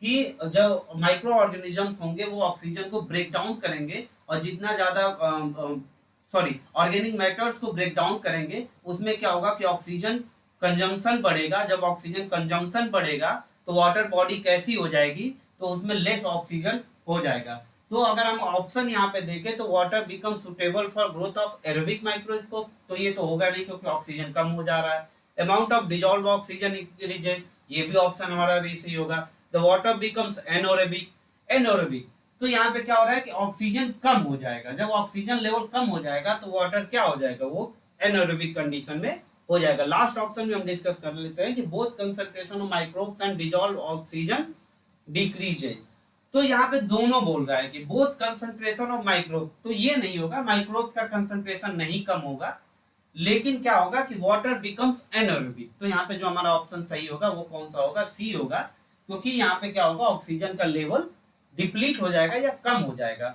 कि जो माइक्रो ऑर्गेनिजम्स होंगे वो ऑक्सीजन को ब्रेक डाउन करेंगे, और जितना ज्यादा सॉरी ऑर्गेनिक मैटर्स को ब्रेक डाउन करेंगे, उसमें क्या होगा कि ऑक्सीजन कंजम्पशन बढ़ेगा। जब ऑक्सीजन कंजम्पशन बढ़ेगा तो वाटर बॉडी कैसी हो जाएगी, तो उसमें लेस ऑक्सीजन हो जाएगा। तो अगर हम ऑप्शन यहाँ पे देखें तो water become suitable for growth of aerobic microscope, तो ये तो होगा नहीं क्योंकि ऑक्सीजन कम हो जा रहा है। Amount of dissolve oxygen increase, ये भी ऑप्शन हमारा सही होगा। द वाटर बिकम्स एनोरेबिक, एनोरेबिक तो यहाँ पे क्या हो रहा है कि ऑक्सीजन कम हो जाएगा। जब ऑक्सीजन लेवल कम हो जाएगा तो वाटर क्या हो जाएगा, वो एनोरेबिक कंडीशन में हो जाएगा। लास्ट ऑप्शन में हम डिस्कस कर लेते हैं कि both concentration of microbes and dissolve oxygen decrease है। तो यहाँ पे दोनों बोल रहा है कि बोथ कंसंट्रेशन ऑफ माइक्रोब्स, तो ये नहीं होगा, माइक्रोब्स का कंसंट्रेशन नहीं कम होगा, लेकिन क्या होगा कि वाटर बिकम्स एनोरेबिक। तो यहाँ पे जो हमारा ऑप्शन सही होगा वो कौन सा होगा, सी होगा, क्योंकि यहाँ पे क्या होगा, ऑक्सीजन का लेवल डिप्लीट हो जाएगा या कम हो जाएगा।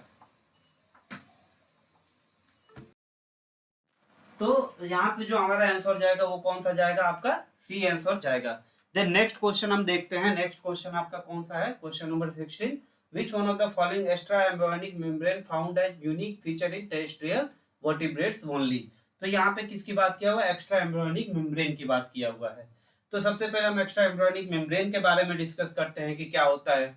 तो यहाँ पे जो हमारा आंसर जाएगा वो कौन सा जाएगा, आपका सी आंसर जाएगा। देन नेक्स्ट क्वेश्चन हम देखते हैं। नेक्स्ट क्वेश्चन आपका कौन सा है, question number 16, which one of the following extra embryonic membrane found as unique feature in terrestrial vertebrates only। तो यहाँ पे किसकी बात किया हुआ है, एक्स्ट्रा एम्ब्रियोनिक मेम्ब्रेन की बात किया हुआ है। तो सबसे पहले हम एक्स्ट्रा एम्ब्रियोनिक मेम्ब्रेन के बारे में डिस्कस करते हैं कि क्या होता है।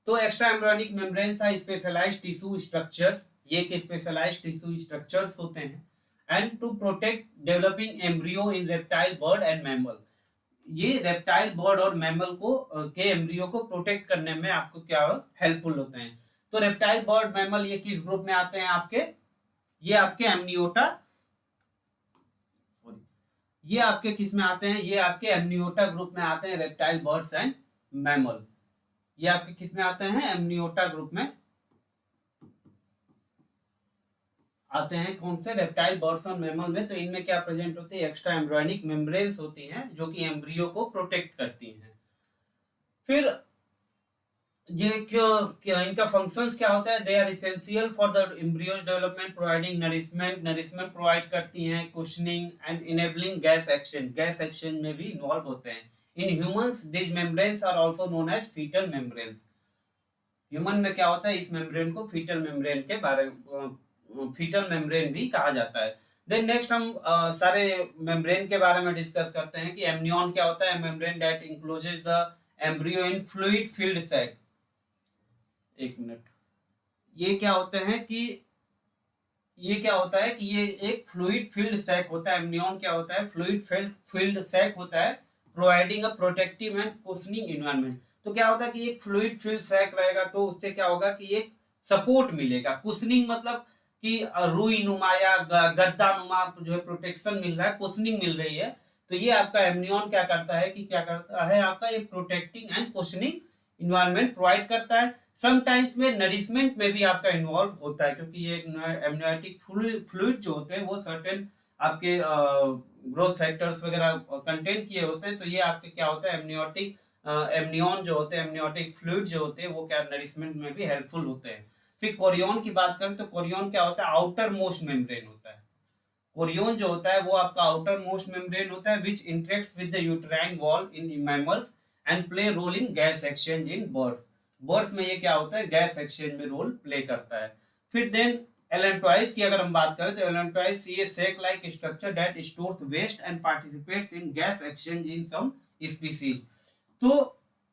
तो extra embryonic membranes are specialised tissue structures, ये के स्पेशलाइज्ड टिश्यू स्ट्रक्चर्स होते हैं, and to protect developing embryo in reptile, bird and mammal. ये रेप्टाइल, बर्ड और मैमल को के एम्ब्रियो को प्रोटेक्ट करने में आपको क्या हेल्पफुल होते हैं। तो रेप्टाइल, बर्ड, मैमल ये किस ग्रुप में आते हैं आपके, ये आपके एमनियोटा, ये आपके किस में आते हैं, ये आपके एमनियोटा ग्रुप में आते हैं, रेप्टाइल, बर्ड्स एंड मैमल। ये आपके किस में आते हैं, एमनियोटा ग्रुप में आते हैं। कौन से, रेप्टाइल, बर्ड्स और मैमल में। तो इनमें क्या प्रेजेंट होती है, एक्स्ट्रा एम्ब्रियोनिक मेम्ब्रेन्स होती हैं जो कि एम्ब्रियो को प्रोटेक्ट करती हैं। फिर ये क्या इनका फंक्शंस क्या होता है, they are essential for the embryo's development, providing nourishment, nourishment provide करती हैं, cushioning and enabling gas exchange, gas exchange में भी इन्वॉल्व होते हैं। In humans this membranes are also known as fetal membranes. Human में क्या होता है, इस मेम्ब्रेन को फीटल मेम्ब्रेन के बारे में, फीटल मेम्ब्रेन भी कहा जाता है। देन नेक्स्ट हम सारे मेम्ब्रेन के बारे में डिस्कस करते हैं कि एमनियन क्या होता है, membrane that encloses the embryo in fluid filled sac. एक मिनट, ये क्या होते हैं कि ये क्या होता है कि ये एक फ्लूइड फिल्ड सैक होता है। एमनियन क्या होता है, फ्लूइड फिल्ड सैक होता है, providing a protective and cushioning environment. तो क्या होता है कि एक फ्लूइड फिल्ड सैक रहेगा, तो उससे क्या होगा कि एक सपोर्ट मिलेगा। कुशनिंग मतलब कि रुई नुमा या गद्दा नुमा जो है प्रोटेक्शन मिल रहा है, कुशनिंग मिल रही है। तो ये आपका एमनियन क्या करता है कि क्या करता है, आपका ये protecting and cushioning environment provide करता है। समटाइम्स में नरिशमेंट में भी आपका इन्वॉल्व होता है, क्योंकि ये एमनियोटिक फ्लूइड जो होते हैं वो सर्टेन आपके ग्रोथ फैक्टर्स वगैरह कंटेन किए होते हैं। तो ये आपके क्या होता है, एमनियोटिक एमनियन जो होते हैं, एमनियोटिक फ्लूइड जो होते हैं वो क्या नरिशमेंट में भी हेल्पफुल होते हैं। फिर कोरियन की बात करें तो कोरियन क्या होता है, आउटर मोस्ट मेम्ब्रेन होता है। कोरियन जो होता है वो आपका आउटर मोस्ट मेम्ब्रेन होता है, which interacts with the uterine wall in mammals and play role in gas exchange in birds. Birds में ये क्या होता है, गैस एक्सचेंज में रोल प्ले करता है। फिर देन एलेंटॉइस की अगर हम बात करें तो एलेंटॉइस ये sac like structure that stores waste and participates in gas exchange in some species. तो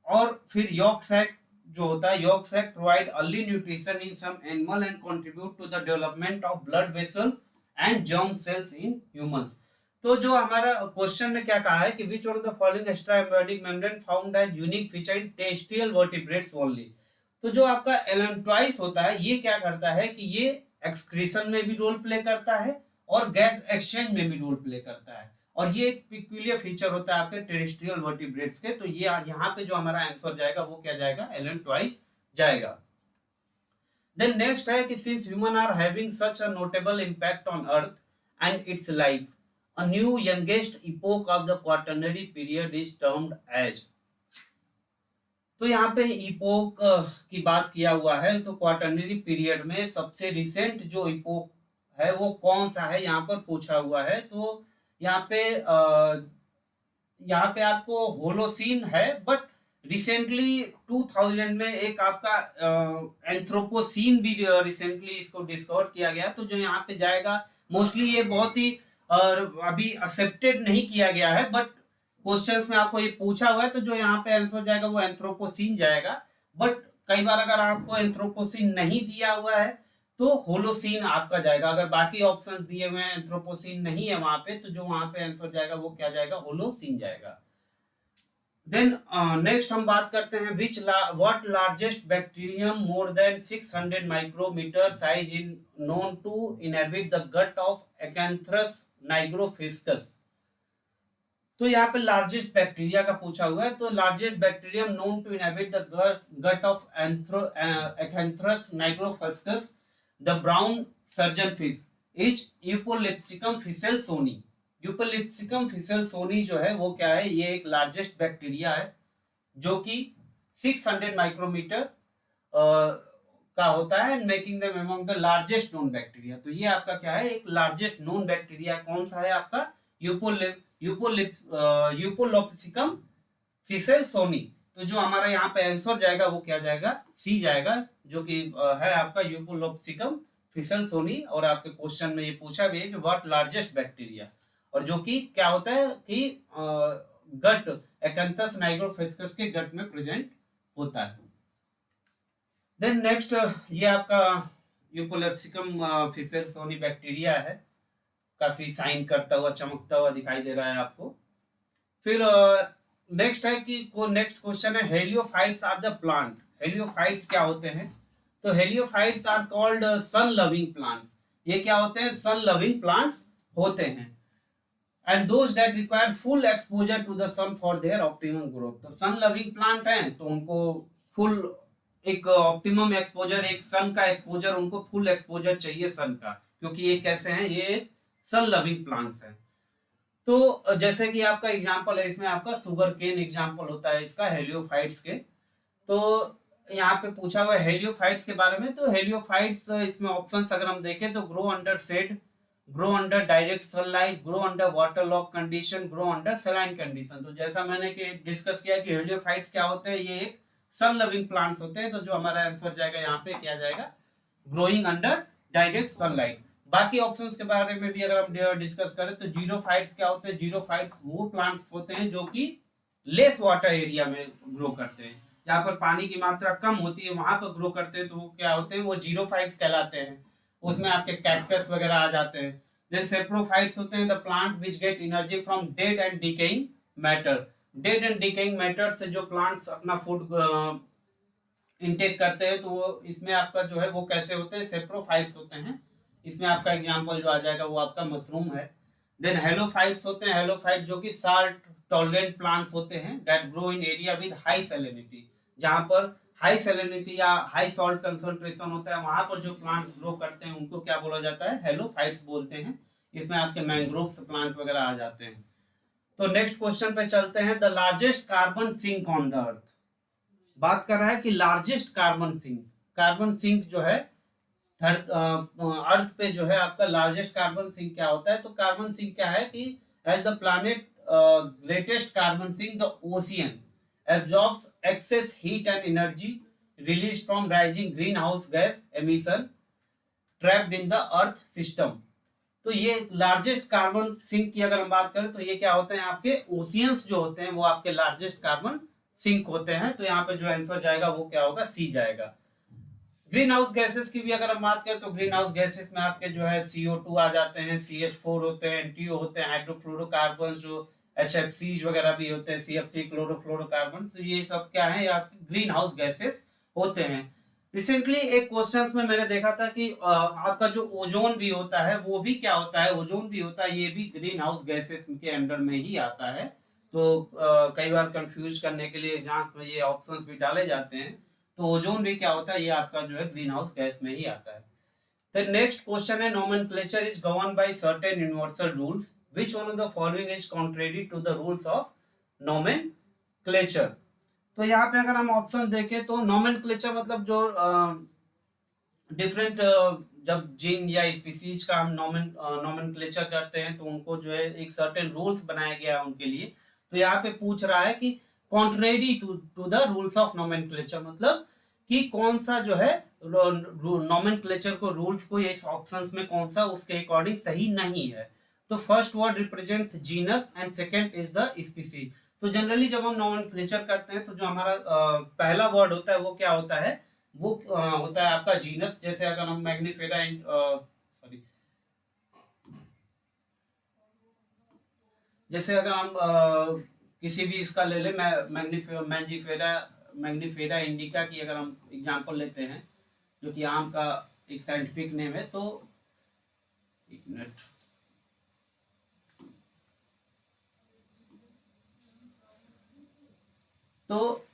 और फिर यॉक सैक जो होता है, yolk sac provide early nutrition in some animal and contribute to the development of blood vessels and germ cells in humans. तो जो हमारा question ने क्या कहा है कि which one of the following extra embryonic membrane found as unique feature in terrestrial vertebrates only. तो जो आपका एलेंट्रॉइस होता है ये क्या करता है कि ये एक्सक्रीशन में भी रोल प्ले करता है और गैस एक्सचेंज में भी रोल प्ले करता है, और ये एक पिक्यूलियर फीचर होता है आपके टेरेस्ट्रियल वर्टिब्रेट्स के। तो ये यहाँ पे जो हमारा आंसर जाएगा वो क्या जाएगा, एलेंट्रॉइस जाएगा। देन नेक्स्ट है कि since human are having such a notable impact on earth and its life, A new youngest epoch of the quaternary period is termed as। तो यहाँ पे इपोक की बात किया हुआ है, तो क्वाटरनरी पीरियड में सबसे रिसेंट जो इपोक है वो कौन सा है यहाँ पर पूछा हुआ है। तो यहाँ पे आपको होलोसीन है, बट रिसेंटली 2000 में एक आपका एंथ्रोपोसीन भी रिसेंटली इसको डिस्कवर किया गया। तो जो यहाँ पे जाएगा मोस्टली ये बहुत ही अभी एक्सेप्टेड नहीं किया गया है, बट क्वेश्चंस में आपको ये पूछा हुआ है, तो जो यहाँ पे आंसर जाएगा वो एंथ्रोपोसीन जाएगा। बट कई बार अगर आपको एंथ्रोपोसीन नहीं दिया हुआ है तो होलोसीन आपका जाएगा। अगर बाकी ऑप्शंस दिए हुए हैं एंथ्रोपोसीन नहीं है वहां पे, तो जो वहां पे आंसर जाएगा वो क्या जाएगा, होलोसीन जाएगा। देन नेक्स्ट हम बात करते हैं what largest bacterium more than 600 micrometre size in known to inhabit the gut of Acanthurus nigrofuscus. तो यहाँ पे लार्जेस्ट बैक्टीरिया का पूछा हुआ है। तो largest bacterium known to inhabit the gut of Acanthurus nigrofuscus the brown surgeon fish is Epulopiscium fishelsoni. Epulopiscium fishelsoni जो है वो क्या है, ये एक लार्जेस्ट बैक्टीरिया है जो कि 600 माइक्रोमीटर का होता है, making them among the largest known bacteria. तो ये आपका क्या है, एक लार्जेस्ट नोन बैक्टीरिया कौन सा है आपका, यूपोलिप्सिकम फिसेलसोनी। तो जो हमारा यहाँ पे आंसर जाएगा वो क्या जाएगा, सी जाएगा, जो कि है आपका यूपोलिप्सिकम फिसेलसोनी। और आपके क्वेश्चन में ये पूछा भी है कि व्हाट लार्जेस्ट बैक्टीरिया, और जो कि क्या होता है कि गट एकेंथस नाइग्रोफिस्कस के गट में प्रेजेंट होता है। देन नेक्स्ट ये आपका यूपोलिप्सिकम फिसेलसोनी बैक्टीरिया है, काफी साइन करता हुआ चमकता हुआ दिखाई दे रहा है आपको। फिर नेक्स्ट है कि नेक्स्ट क्वेश्चन है heliophytes are the plant. Heliophytes क्या होते हैं, तो heliophytes are called sun loving plants. ये क्या होते हैं, सन लविंग प्लांट्स होते हैं। And those that require full exposure to the sun for their optimum growth. तो सन लविंग प्लांट हैं तो उनको फुल एक ऑप्टिमम एक्सपोजर, एक सन का एक्सपोजर, उनको फुल एक्सपोजर चाहिए सन का, क्योंकि ये कैसे हैं, ये सन लविंग प्लांट्स हैं। तो जैसे कि आपका एग्जांपल है इसमें, आपका शुगर केन एग्जांपल होता है इसका हेलियोफाइट्स के। तो यहाँ पे पूछा हुआ है हेलियोफाइट्स के बारे में। तो हेलियोफाइट्स इसमें ऑप्शंस अगर हम देखें तो grow under shade, grow under direct sunlight, grow under water logged condition, grow under saline condition. तो जैसा मैंने डिस्कस किया कि हेलियोफाइट्स क्या होते हैं, ये एक सन लविंग प्लांट्स होते हैं। तो जो हमारा आंसर जाएगा यहाँ पे क्या जाएगा, ग्रोइंग अंडर डायरेक्ट सनलाइट। बाकी ऑप्शंस के बारे में भी अगर हम डिस्कस करें तो जीरोफाइट्स क्या होते हैं, जीरोफाइट्स वो प्लांट्स होते हैं जो कि लेस वाटर एरिया में ग्रो करते हैं, जहाँ पर पानी की मात्रा कम होती है वहां पर ग्रो करते हैं, तो वो क्या होते हैं, वो जीरोफाइट्स कहलाते हैं। उसमें आपके कैक्टस वगैरह आ जाते हैं। देन सेप्रोफाइट्स होते हैं the plant which get energy from dead and decaying matter. Dead and decaying matter से जो प्लांट्स अपना फूड इनटेक करते हैं, तो वो इसमें आपका जो है वो कैसे होते हैं, सेप्रोफाइट्स होते हैं। इसमें आपका एग्जांपल जो आ जाएगा वो आपका मशरूम है। देन हेलोफाइट्स होते हैं, हेलोफाइट जो कि साल्ट टॉलरेंट प्लांट्स होते हैं that grow in area with high salinity. जहां पर हाई सैलिनिटी या हाई सॉल्ट कंसंट्रेशन होता है वहां पर जो प्लांट्स ग्रो करते हैं उनको क्या बोला जाता है, हेलोफाइट्स बोलते हैं। इसमें आपके मैंग्रोव्स प्लांट वगैरह आ जाते हैं। तो नेक्स्ट क्वेश्चन पे चलते हैं। The largest carbon sink on the earth. बात कर रहा है कि largest carbon sink, carbon sink जो है अर्थ पे जो है आपका लार्जेस्ट कार्बन सिंक क्या होता है। तो कार्बन सिंक क्या है कि as the planet greatest carbon sink the ocean absorbs excess heat and energy released from rising greenhouse gas emission trapped in the earth system। तो ये लार्जेस्ट कार्बन सिंक की अगर हम बात करें तो ये क्या होते हैं, आपके ओशियंस जो होते हैं वो आपके लार्जेस्ट कार्बन सिंक होते हैं। तो यहाँ पे जो आंसर जाएगा वो क्या होगा, सी जाएगा। ग्रीन हाउस गैसेस की भी अगर हम बात करें तो ग्रीन हाउस गैसेस में आपके जो है CO2 आ जाते हैं, CH4 होते हैं, NTO होते हैं, हाइड्रोफ्लोरोकार्बन जो HFCs वगैरह भी होते हैं, CFC क्लोरोफ्लोरोकार्बन। तो ये सब क्या है, आपके ग्रीन हाउस गैसेस होते हैं। रिसेंटली एक क्वेश्चन में मैंने देखा था कि आपका जो ओजोन भी होता है वो भी क्या होता है, ओजोन भी होता है, ये भी ग्रीन हाउस गैसेस के अंडर में ही आता है। तो कई बार कंफ्यूज करने के लिए एग्जाम्स में ये ऑप्शंस भी डाले जाते हैं। तो ओजोन भी क्या होता है, ये आपका जो है ग्रीन हाउस गैस में ही आता है। तो नेक्स्ट क्वेश्चन है nomenclature is govern by certain universal rules. Which one of the following is contrary to the rules of nomenclature. तो यहाँ पे अगर हम ऑप्शन देखें तो नोमेनक्लेचर मतलब जो डिफरेंट जब जीन या स्पीसीज का हम नोमेनक्लेचर करते हैं तो उनको जो है एक सर्टेन रूल्स बनाया गया है उनके लिए। तो यहाँ पे पूछ रहा है कि contrary to the rules of nomenclature मतलब कि कौन सा जो है नोमेनक्लेचर को रूल्स को इस ऑप्शंस में कौन सा उसके अकॉर्डिंग सही नहीं है। तो first word represents genus and second is the species. तो जनरली जब हम नोमेनक्लेचर करते हैं तो जो हमारा पहला वर्ड होता है वो क्या होता है, वो होता है आपका जीनस। जैसे अगर हम मैग्नीफेरा सॉरी जैसे अगर हम किसी भी इसका ले ले मैंजीफेरा मैग्नीफेरा इंडिका की अगर हम एग्जांपल लेते हैं जो कि आम का एक साइंटिफिक नेम है। तो एक मिनट, तो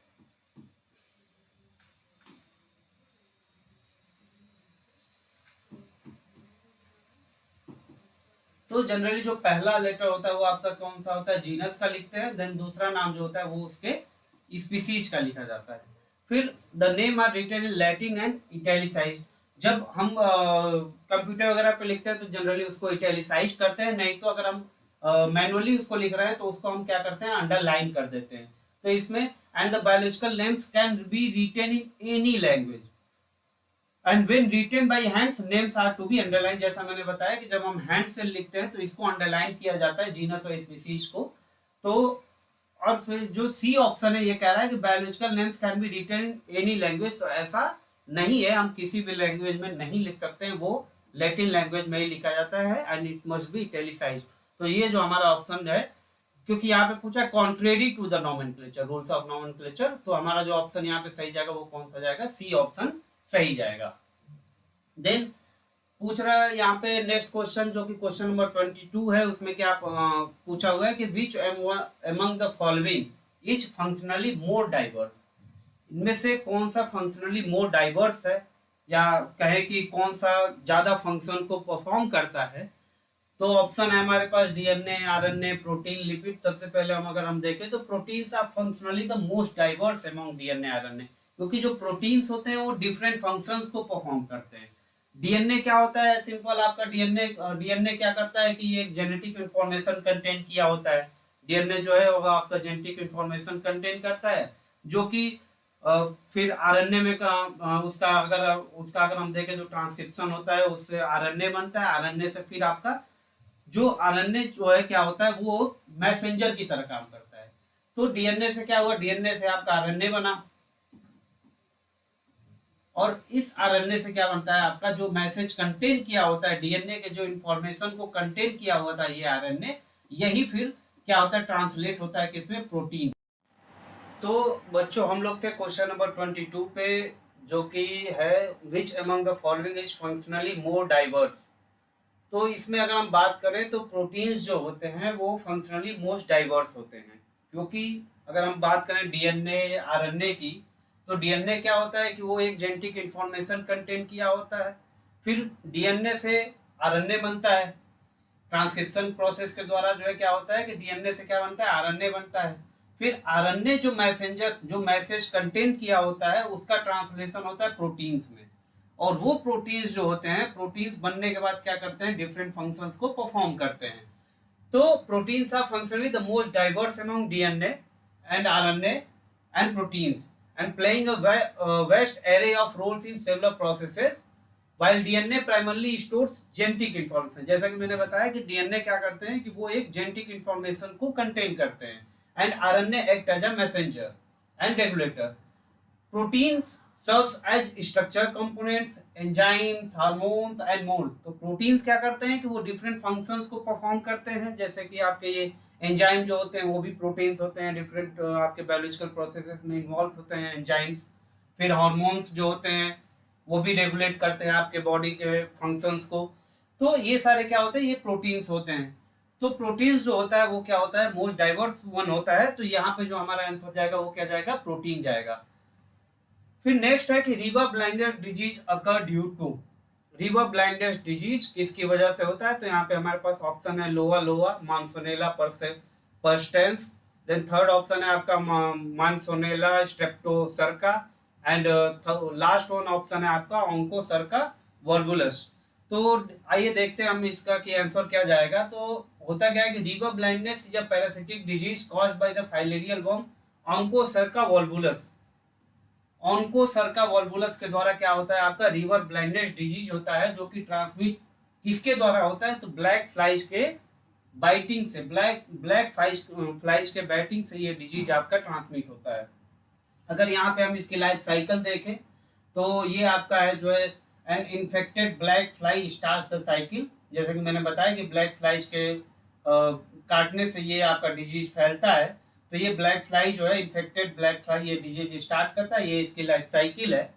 जनरली जो पहला लेटर होता है वो आपका कौन सा होता है, जीनस का लिखते हैं। देन दूसरा नाम जो होता है वो उसके स्पीसीज का लिखा जाता है। फिर the name are written in Latin and italicised. जब हम कंप्यूटर वगैरह पे लिखते हैं तो जनरली उसको इटैलिसाइज करते हैं, नहीं तो अगर हम मैनुअली उसको लिख रहे हैं तो उसको हम क्या करते हैं, अंडरलाइन कर देते हैं। तो इसमें and the biological names can be written in any language and when written by hands names are to be underline. जैसा मैंने बताया कि जब हम हैंड से लिखते हैं तो इसको अंडरलाइन किया जाता है जीनस और स्पीसीज को। तो और फिर जो सी ऑप्शन है ये कह रहा है कि biological names can be written in any language. तो ऐसा नहीं है, हम किसी भी लैंग्वेज में नहीं लिख सकते हैं, वो लैटिन लैंग्वेज में ही लिखा जाता है and it must be italicised. तो ये जो हमारा ऑप्शन है, क्योंकि यहाँ पे पूछा है contrary to the nomenclature rules of nomenclature, तो हमारा जो ऑप्शन यहाँ पे सही जाएगा वो कौन सा जाएगा, सी ऑप्शन सही जाएगा। देन पूछ रहा है यहाँ पे नेक्स्ट क्वेश्चन जो कि क्वेश्चन नंबर 22 है, उसमें क्या पूछा हुआ है कि which among the following is functionally more diverse. इनमें से कौन सा फंक्शनली मोर डाइवर्स है, या कहे कि कौन सा ज्यादा फंक्शन को परफॉर्म करता है। तो ऑप्शन है हमारे पास डीएनए, आरएनए, प्रोटीन, लिपिड। सबसे पहले हम अगर हम देखें तो proteins are functionally the most diverse among DNA, RNA, क्योंकि जो प्रोटीन्स होते हैं वो डिफरेंट फंक्शंस को परफॉर्म करते हैं। डीएनए क्या होता है, सिंपल आपका डीएनए क्या करता है कि ये जेनेटिक इंफॉर्मेशन कंटेन किया होता है। डीएनए जो है वो आपका जेनेटिक इंफॉर्मेशन कंटेन करता है, जो कि फिर आरएनए में उसका अगर हम देखें तो ट्रांसक्रिप्शन होता है, उससे आरएनए बनता है। आरएनए से फिर आपका जो आरएनए जो है क्या होता है वो मैसेंजर की तरह काम करता है। तो डीएनए से क्या हुआ, डीएनए से आपका आरएनए बना, और इस आरएनए से क्या बनता है, आपका जो मैसेज कंटेन किया होता है, डीएनए के जो इंफॉर्मेशन को कंटेन किया हुआ था ये आरएनए, यही फिर क्या होता है, ट्रांसलेट होता है किसमें, प्रोटीन। तो बच्चों हम लोग थे क्वेश्चन नंबर 22 पे, जो कि है which among the following is functionally more diverse. तो इसमें अगर हम बात करें तो प्रोटीन्स जो होते हैं वो फंक्शनली मोस्ट डाइवर्स होते हैं, क्योंकि अगर हम बात करें डीएनए, आरएनए की, तो डीएनए क्या होता है कि वो एक जेनेटिक इंफॉर्मेशन कंटेन किया होता है। फिर डीएनए से आरएनए बनता है, ट्रांसक्रिप्शन प्रोसेस के द्वारा जो है क्या होता है कि डीएनए से क्या बनता है, आरएनए बनता है। फिर आरएनए जो मैसेंजर जो मैसेज कंटेन किया होता है उसका ट्रांसलेशन होता है प्रोटीन्स में, और वो प्रोटीन्स जो होते हैं, प्रोटीन्स बनने के बाद क्या करते हैं, डिफरेंट फंक्शंस को परफॉर्म करते हैं। तो proteins are functionally the most diverse among DNA and RNA and proteins and playing a vast array of roles in cellular processes while DNA primarily stores genetic information. जैसा कि मैंने बताया कि DNA क्या करते हैं कि वो एक जेनेटिक इंफॉर्मेशन को कंटेन करते हैं, and RNA act as a messenger and regulator. Proteins serves as structure components, enzymes, hormones and more. तो प्रोटीन्स क्या करते हैं कि वो डिफरेंट फंक्शंस को परफॉर्म करते हैं, जैसे कि आपके ये एंजाइम जो होते हैं वो भी प्रोटीन्स होते हैं, डिफरेंट आपके बायोलॉजिकल प्रोसेसेस में इन्वॉल्व होते हैं एंजाइम्स। फिर हार्मोन्स जो होते हैं वो भी रेगुलेट करते हैं आपके बॉडी के फंक्शंस को। तो ये सारे क्या होते हैं, ये प्रोटीन्स होते हैं। तो प्रोटीन्स जो होता है वो क्या होता है, मोस्ट डाइवर्स वन होता है। तो यहाँ पे जो हमारा आंसर जाएगा वो क्या जाएगा, प्रोटीन जाएगा। फिर नेक्स्ट है कि river blindness disease occur due to. River blindness disease किसकी वजह से होता है? तो यहाँ पे हमारे पास ऑप्शन है लोआ लोआ, मानसोनेला परस्टेंस। देन थर्ड ऑप्शन है आपका मानसोनेला स्ट्रेप्टोसर्का, एंड लास्ट वन ऑप्शन है आपका ऑन्कोसर्का वॉल्वुलस। तो आइए देखते हैं हम इसका कि आंसर क्या जाएगा। तो होता क्या है कि river blindness is a parasitic disease caused by the filarial worm Onchocerca volvulus. Onchocerca volvulus के द्वारा क्या होता है? आपका रिवर ब्लाइंडनेस डिजीज होता है, जो कि ट्रांसमिट किसके द्वारा होता है? तो ब्लैक फ्लाइज के बाइटिंग से, ब्लैक फ्लाइज के बाइटिंग से ये डिजीज आपका ट्रांसमिट होता है। अगर यहाँ पे हम इसकी लाइफ साइकिल देखें तो ये आपका है जो है an infected black fly starts the cycle. जैसे कि मैंने बताया कि ब्लैक फ्लाइज के काटने से ये आपका डिजीज फैलता है। तो ये ब्लैक फ्लाई जो है, इन्फेक्टेड ब्लैक फ्लाई, ये डिजीज स्टार्ट करता है, ये इसकी लाइफ साइकिल है।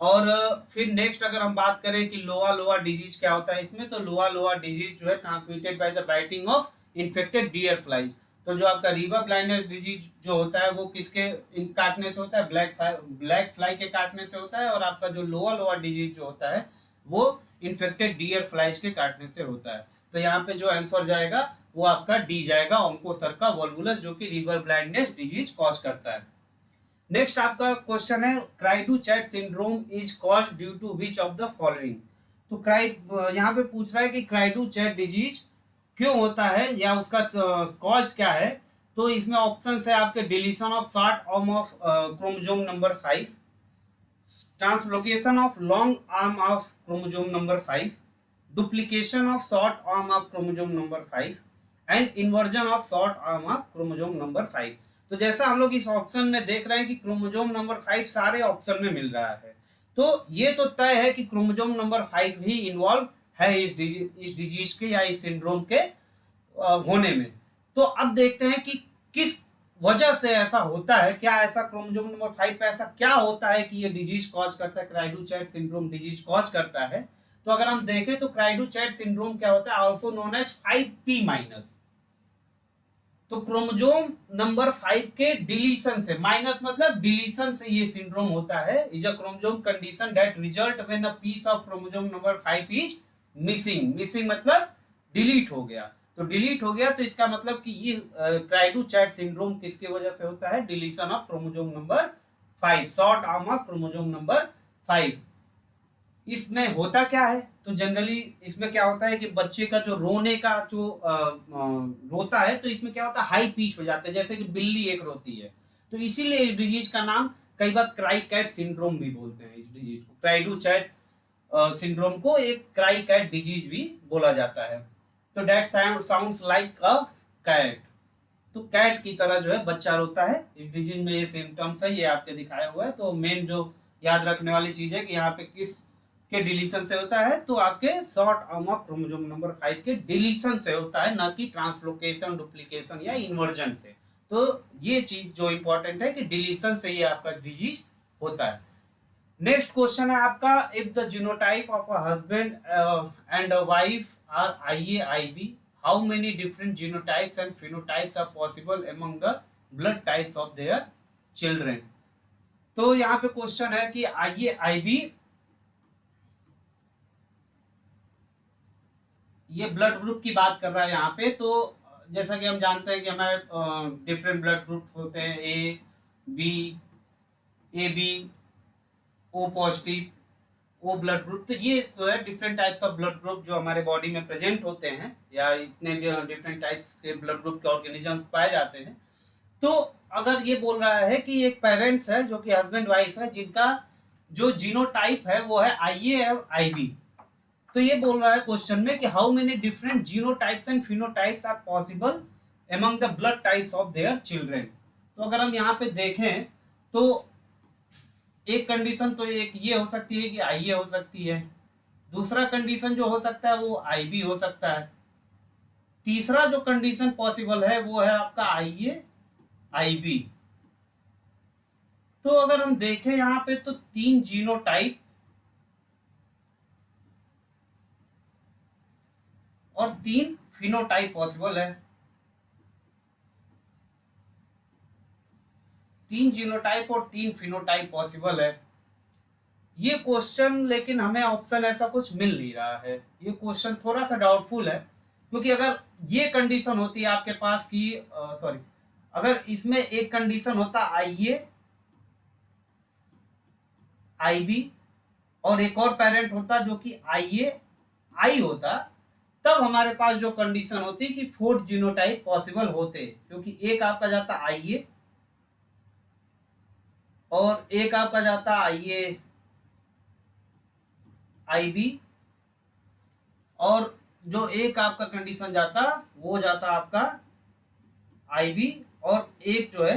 और फिर नेक्स्ट अगर हम बात करें कि लोआ लोआ डिजीज क्या होता है इसमें, तो लोआ लोआ डिजीज जो है transmitted by the biting of infected deer flies. तो जो आपका रिवर ब्लाइंडनेस डिजीज जो होता है वो किसके काटने से होता है? ब्लैक फ्लाई के काटने से होता है। और आपका जो लोआ लोआ डिजीज जो होता है वो इन्फेक्टेड डियर फ्लाइज के काटने से होता है। तो यहाँ पे जो आंसर जाएगा वो आपका डी जाएगा, ऑन्कोसर्का वॉल्वुलस, जो कि रिवर ब्लाइंडनेस डिजीज कॉज करता है। नेक्स्ट आपका क्वेश्चन है cri du chat syndrome is cause due to which of the following. तो यहाँ पे पूछ रहा है कि क्राइडू चैट डिजीज क्यों होता है या उसका कॉज क्या है। तो इसमें ऑप्शन है आपके deletion of short arm of chromosome number 5, translocation of long arm of chromosome number 5, duplication of short arm of chromosome number 5 and inversion of short arm of chromosome number 5। तो जैसा हम लोग इस ऑप्शन में देख रहे हैं कि क्रोमोसोम नंबर 5 सारे ऑप्शन में मिल रहा है, तो ये तो तय है कि क्रोमोसोम नंबर 5 ही इन्वॉल्व है इस डिजीज के या इस सिंड्रोम के होने में। तो अब देखते हैं कि किस वजह से ऐसा होता है, क्या ऐसा क्रोमोसोम नंबर 5 पे ऐसा क्या होता है कि ये डिजीज कॉज करता है, cri du chat syndrome disease cause करता है। तो अगर हम देखें तो क्राइडू चैट सिंड्रोम क्या होता है? Also known as 5p-। तो क्रोमोसोम नंबर 5 के डिलीशन से, माइनस मतलब डिलीशन से ये सिंड्रोम होता है। Is a chromosome condition that result when a piece of chromosome number 5 is missing. Missing मतलब डिलीट हो गया। तो डिलीट हो गया तो इसका मतलब कि ये क्राइडू चैट सिंड्रोम किसकी वजह से होता है? Deletion of chromosome number 5, short arm of chromosome number 5। इसमें होता क्या है? तो जनरली इसमें क्या होता है कि बच्चे का जो रोने का जो रोता है, तो इसमें क्या होता है? हाई पिच हो जाता है, जैसे कि बिल्ली एक रोती है। तो इसीलिए इस डिजीज का नाम कई बार क्राई कैट सिंड्रोम भी बोलते हैं। इस डिजीज को, क्राइडू चैट सिंड्रोम को एक क्राई कैट डिजीज भी बोला जाता है। तो that sounds like a cat. तो कैट की तरह जो है बच्चा रोता है। इस डिजीज में ये सिम्टम्स है, ये आपके दिखाया हुआ है। तो मेन जो याद रखने वाली चीज है कि यहाँ पे किस के डिलीशन से होता है, तो आपके short arm of chromosome number 5 के डिलीशन से होता है, ना कि ट्रांसलोकेशन, डुप्लीकेशन या इन्वर्जन से। तो ये चीज जो इंपॉर्टेंट है कि डिलीशन से ये आपका डिजीज होता है। नेक्स्ट क्वेश्चन है आपका, if the genotype of a husband and a wife are IAIB, how many different genotypes and phenotypes are possible among the blood types of their children। तो यहाँ पे क्वेश्चन है कि IAIB ये ब्लड ग्रुप की बात कर रहा है यहाँ पे। तो जैसा कि हम जानते हैं कि हमारे डिफरेंट ब्लड ग्रुप होते हैं, AB O positive, O blood group. तो ये जो है different types of blood group जो हमारे बॉडी में प्रेजेंट होते हैं, या इतने डिफरेंट टाइप्स के ब्लड ग्रुप के ऑर्गेनिजम्स पाए जाते हैं। तो अगर ये बोल रहा है कि एक पेरेंट्स है जो कि हस्बैंड वाइफ है, जिनका जो जीनोटाइप है वो है IA और IB। तो ये बोल रहा है क्वेश्चन में कि how many different genotypes and phenotypes are possible among the blood types of their children. तो अगर हम यहाँ पे देखें तो एक कंडीशन तो एक ये हो सकती है कि IA हो सकती है, दूसरा कंडीशन जो हो सकता है वो IB हो सकता है, तीसरा जो कंडीशन पॉसिबल है वो है आपका IAIB। तो अगर हम देखें यहाँ पे तो 3 जीनोटाइप और 3 फिनोटाइप पॉसिबल है। 3 जीनोटाइप और 3 फिनोटाइप पॉसिबल है। ये क्वेश्चन लेकिन हमें ऑप्शन ऐसा कुछ मिल नहीं रहा है, ये क्वेश्चन थोड़ा सा डाउटफुल है, क्योंकि अगर ये कंडीशन होती है आपके पास की सॉरी, अगर इसमें एक कंडीशन होता आई ए आई बी और एक और पेरेंट होता जो कि आई ए आई होता, तब हमारे पास जो कंडीशन होती कि फोर्थ जीनोटाइप पॉसिबल होते, क्योंकि एक आपका जाता आई ए और एक आपका जाता आई ए आई बी, और जो एक आपका कंडीशन जाता वो जाता आपका आई बी, और एक जो है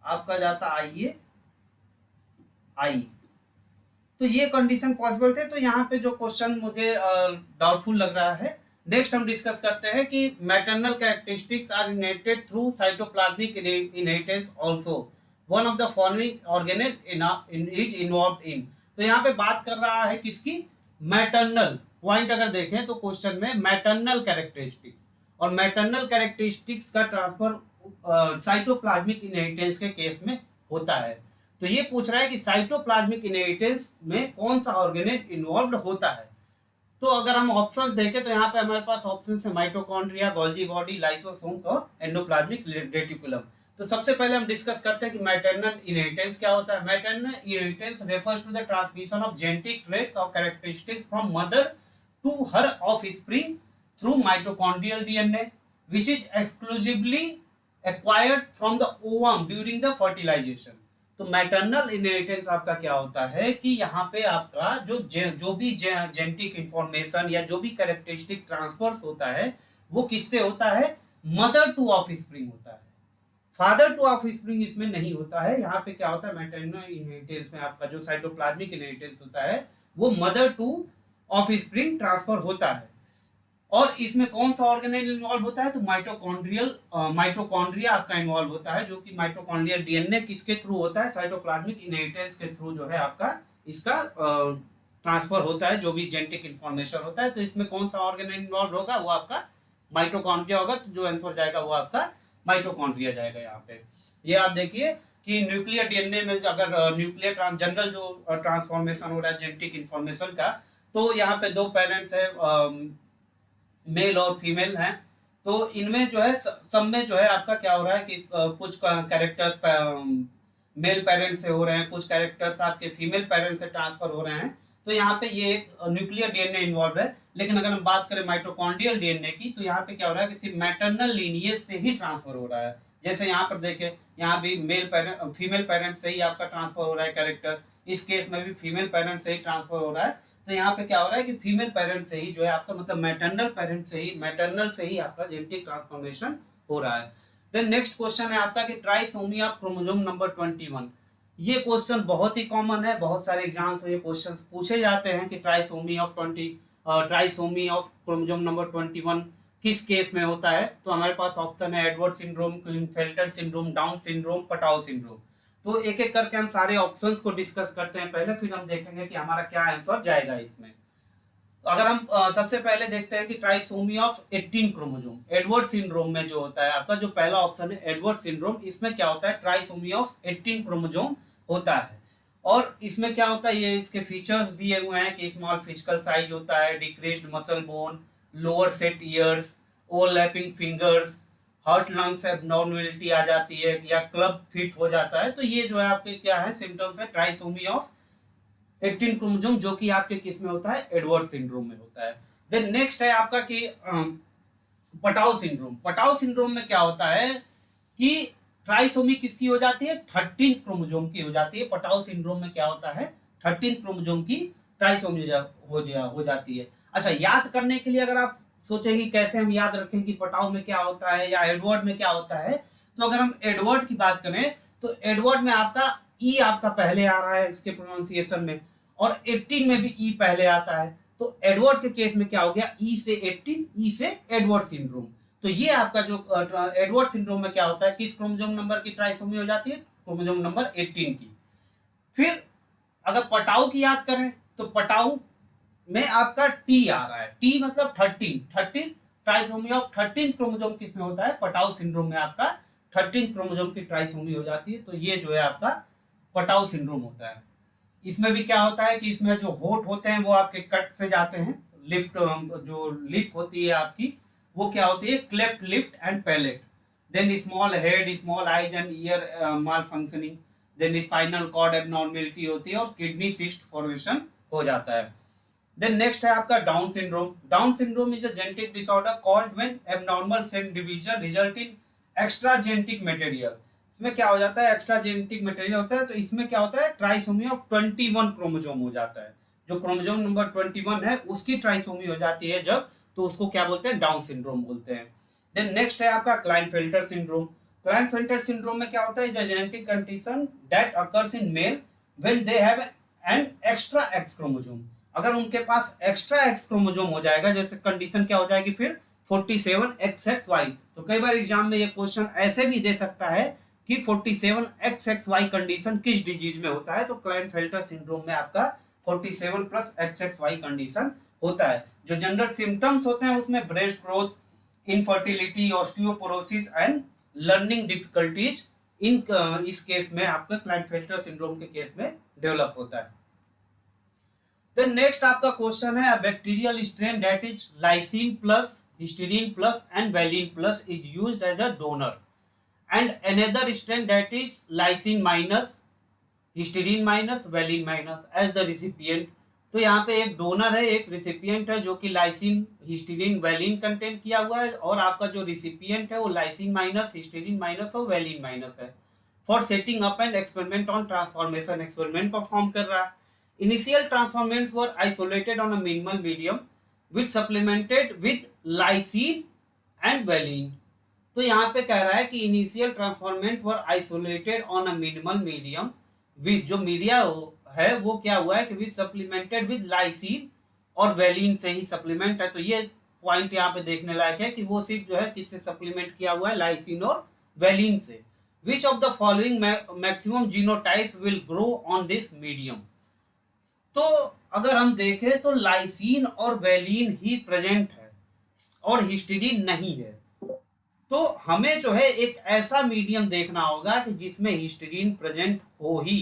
आपका जाता आई ए आई। तो ये कंडीशन पॉसिबल थे, तो यहाँ पे जो क्वेश्चन मुझे डाउटफुल लग रहा है। नेक्स्ट हम डिस्कस करते हैं कि maternal characteristics are inherited through cytoplasmic inheritance also, one of the following organelle is involved in. तो यहाँ पे बात कर रहा है किसकी, मैटरनल पॉइंट अगर देखें तो क्वेश्चन में मैटरनल कैरेक्टरिस्टिक्स, और मैटरनल कैरेक्टरिस्टिक्स का ट्रांसफर साइटोप्लाज्मिक इनहेरिटेंस के केस में होता है। तो ये पूछ रहा है कि साइटोप्लाज्मिक इनहेरिटेंस में कौन सा ऑर्गेनेल इन्वॉल्व होता है। तो अगर हम ऑप्शंस देखें तो यहाँ पे हमारे पास ऑप्शन है माइटोकॉन्ड्रिया, गोल्जी बॉडी, लाइसोसोम्स और एंडोप्लाज्मिक रेटिकुलम। तो सबसे पहले हम डिस्कस करते हैं कि मैटरनल इनहेरिटेंस क्या होता है। Maternal inheritance refers to the transmission of genetic traits और characteristics from mother to her offspring through mitochondrial DNA which is exclusively acquired from the ovum during the fertilization. तो maternal inheritance आपका क्या होता है कि यहाँ पे आपका जो भी जेनेटिक इंफॉर्मेशन या जो भी कैरेक्टरिस्टिक ट्रांसफर होता है वो किससे होता है, मदर टू ऑफस्प्रिंग होता है, फादर टू ऑफस्प्रिंग इसमें नहीं होता है। यहाँ पे क्या होता है, मैटरनल इनहेरिटेंस में आपका जो साइटोप्लाज्मिक इनहेरिटेंस होता है वो मदर टू ऑफस्प्रिंग ट्रांसफर होता है। और इसमें कौन सा ऑर्गेनेल इन्वॉल्व होता है, तो माइटोकॉन्ड्रिया आपका इन्वॉल्व होता है, जो कि माइटोकॉन्ड्रियल डीएनए किसके थ्रू होता है, साइटोप्लाज्मिक इनहेरिटेंस के थ्रू जो है आपका इसका ट्रांसफर होता है, जो भी जेनेटिक इंफॉर्मेशन होता है। तो इसमें कौन सा ऑर्गेनेल इन्वॉल्व होगा, वो आपका माइटोकॉन्ड्रिया होगा। तो जो आंसर जाएगा वो आपका माइटोकॉन्ड्रिया जाएगा। यहाँ पे ये आप देखिए कि न्यूक्लियर डीएनए में अगर न्यूक्लियर जनरल जो ट्रांसफॉर्मेशन हो रहा है जेनेटिक इंफॉर्मेशन का, तो यहाँ पे दो पेरेंट्स है, मेल और फीमेल हैं। तो इनमें जो है सब में जो है आपका क्या हो रहा है कि कुछ कैरेक्टर्स मेल पेरेंट्स से हो रहे हैं, कुछ कैरेक्टर्स आपके फीमेल पेरेंट्स से ट्रांसफर हो रहे हैं। तो यहाँ पे ये एक न्यूक्लियर डीएनए इन्वॉल्व है। लेकिन अगर हम बात करें माइटोकॉन्ड्रियल डीएनए की, तो यहाँ पे क्या हो रहा है कि सिर्फ मैटरनल लीनिएज से ही ट्रांसफर हो रहा है। जैसे यहाँ पर देखें, यहाँ भी मेल पेरेंट फीमेल पेरेंट से ही आपका ट्रांसफर हो रहा है कैरेक्टर, इस केस में भी फीमेल पेरेंट से ही ट्रांसफर हो रहा है। तो यहाँ पे क्या हो रहा है कि फीमेल पेरेंट से ही जो है आपका मतलब मैटरनल पेरेंट से ही, मैटरनल से ही आपका जेनेटिक ट्रांसफॉर्मेशन हो रहा है। देन नेक्स्ट क्वेश्चन है आपका कि ट्राइसोमी ऑफ क्रोमोसोम नंबर 21। ये क्वेश्चन बहुत ही कॉमन है, बहुत सारे एग्जाम्स में ये क्वेश्चन पूछे जाते हैं कि ट्राइसोमी ऑफ क्रोमोसोम नंबर 21 किस केस में होता है। तो हमारे पास ऑप्शन है Edward syndrome, Klinefelter syndrome, Down syndrome, Patau syndrome. तो एक एक करके हम सारे ऑप्शंस को डिस्कस करते हैं पहले, फिर हम देखेंगे कि हमारा क्या आंसर जाएगा इसमें। तो अगर हम सबसे पहले देखते हैं कि trisomy of 18 chromosome Edward syndrome में जो होता है आपका, जो पहला ऑप्शन है एडवर्ड सिंड्रोम, इसमें क्या होता है, ट्राइसोमी ऑफ 18 क्रोमोसोम होता है। और इसमें क्या होता है, ये इसके फीचर्स दिए हुए हैं कि स्मॉल फिजिकल साइज होता है, decreased muscle bone, lower set ears, overlapping fingers, heart lungs abnormality आ जाती है या क्लब फिट हो जाता है। तो ये जो है आपके क्या है सिम्टम्स है ट्राइसोमी ऑफ 18 क्रोमोसोम, जो कि आपके किस में होता है, एडवर्ड सिंड्रोम में होता है। देन नेक्स्ट है आपका कि पटाउ सिंड्रोम। पटाउ सिंड्रोम में क्या होता है कि ट्राइसोमी किसकी हो जाती है, 13th क्रोमोसोम की हो जाती है। पटाउ सिंड्रोम में क्या होता है, 13th क्रोमोसोम की ट्राइसोमी हो जाती है। अच्छा, याद करने के लिए अगर आप सोचेंगे कैसे हम याद रखें कि पटाउ में क्या होता है या एडवर्ड में क्या होता है, तो अगर हम एडवर्ड की बात करें तो एडवर्ड में आपका ई आपका पहले आ रहा है इसके प्रोनाउंसिएशन में, और 18 में भी ई पहले आता है। तो एडवर्ड के केस में क्या हो गया, ई से 18, ई से एडवर्ड सिंड्रोम। तो ये आपका जो एडवर्ड सिंड्रोम में क्या होता है, किस क्रोमोसोम नंबर की ट्राइसोमी हो जाती है, क्रोमोसोम नंबर 18 की। फिर अगर पटाउ की याद करें तो पटाउ में आपका टी आ रहा है, टी मतलब 13 ट्राइसोमी ऑफ 13 क्रोमोसोम किस में होता है, पटाउ सिंड्रोम में आपका 13 क्रोमोसोम की ट्राइसोमी हो जाती है। तो ये जो है आपका पटाउ सिंड्रोम होता है। इसमें भी क्या होता है कि इसमें जो होठ होते हैं वो आपके कट से जाते हैं, लिफ्ट जो लिप होती है आपकी वो क्या होती है, cleft lip and palate. Then small head, small eyes and ear malfunctioning. Then spinal cord abnormality होती है और किडनी सिस्ट फॉर्मेशन हो जाता है। देन नेक्स्ट है आपका Down syndrome. Down syndrome is a genetic disorder caused when abnormal cell division result in extra genetic material. इसमें क्या हो जाता है, एक्स्ट्रा जेनेटिक मटेरियल होता है, तो इसमें क्या होता है, ट्राइसोमी ऑफ 21 क्रोमोसोम हो जाता है। जो क्रोमोसोम नंबर 21 है उसकी ट्राइसोमी हो जाती है जब, तो उसको क्या बोलते हैं, डाउन सिंड्रोम बोलते हैं। देन नेक्स्ट है आपका क्लाइनफेल्टर सिंड्रोम। क्लाइनफेल्टर सिंड्रोम में क्या होता है, genetic condition that occurs in male when they have an extra X chromosome. अगर उनके पास एक्स्ट्रा एक्स क्रोमोसोम हो जाएगा, जैसे कंडीशन क्या हो जाएगी फिर 47XXY। तो कई बार एग्जाम में ये क्वेश्चन ऐसे भी दे सकता है कि 47XXY कंडीशन किस डिजीज में होता है, तो क्लाइनफेल्टर सिंड्रोम में आपका 47+XXY कंडीशन होता है। जो जनरल सिम्टम्स होते हैं उसमें breast growth, infertility, osteoporosis and learning difficulties in इस केस में आपका क्लाइनफेल्टर सिंड्रोम के केस में डेवलप होता है। देन नेक्स्ट आपका क्वेश्चन है, bacterial strain that is lysine plus histidine plus and valine plus is used as a donor and another strain that is lysine minus histidine minus valine minus as the recipient. तो यहाँ पे एक donor है, एक recipient है जो कि lysine histidine valine contain किया हुआ है, और आपका जो रिसिपिएंट है वो लाइसिन माइनस हिस्टीडीन माइनस और वैलिन माइनस है। For setting up and experiment on transformation, experiment perform कर रहा है। Initial transformations were isolated on a minimal medium which supplemented with lysine and valine. तो यहाँ पे कह रहा है कि initial transformant were isolated on a minimal medium with, जो मीडिया है वो क्या हुआ है कि विथ सप्लीमेंटेड विद लाइसिन और वैलिन से ही सप्लीमेंट है। तो ये पॉइंट यहाँ पे देखने लायक है कि वो सिर्फ जो है किससे सप्लीमेंट किया हुआ है, लाइसिन और वैलिन से। विच of the following maximum genotypes will grow on this medium. तो अगर हम देखें तो लाइसिन और वैलिन ही प्रेजेंट है और हिस्टीडीन नहीं है। तो हमें जो है एक ऐसा मीडियम देखना होगा कि जिसमें हिस्टीडीन प्रेजेंट हो ही।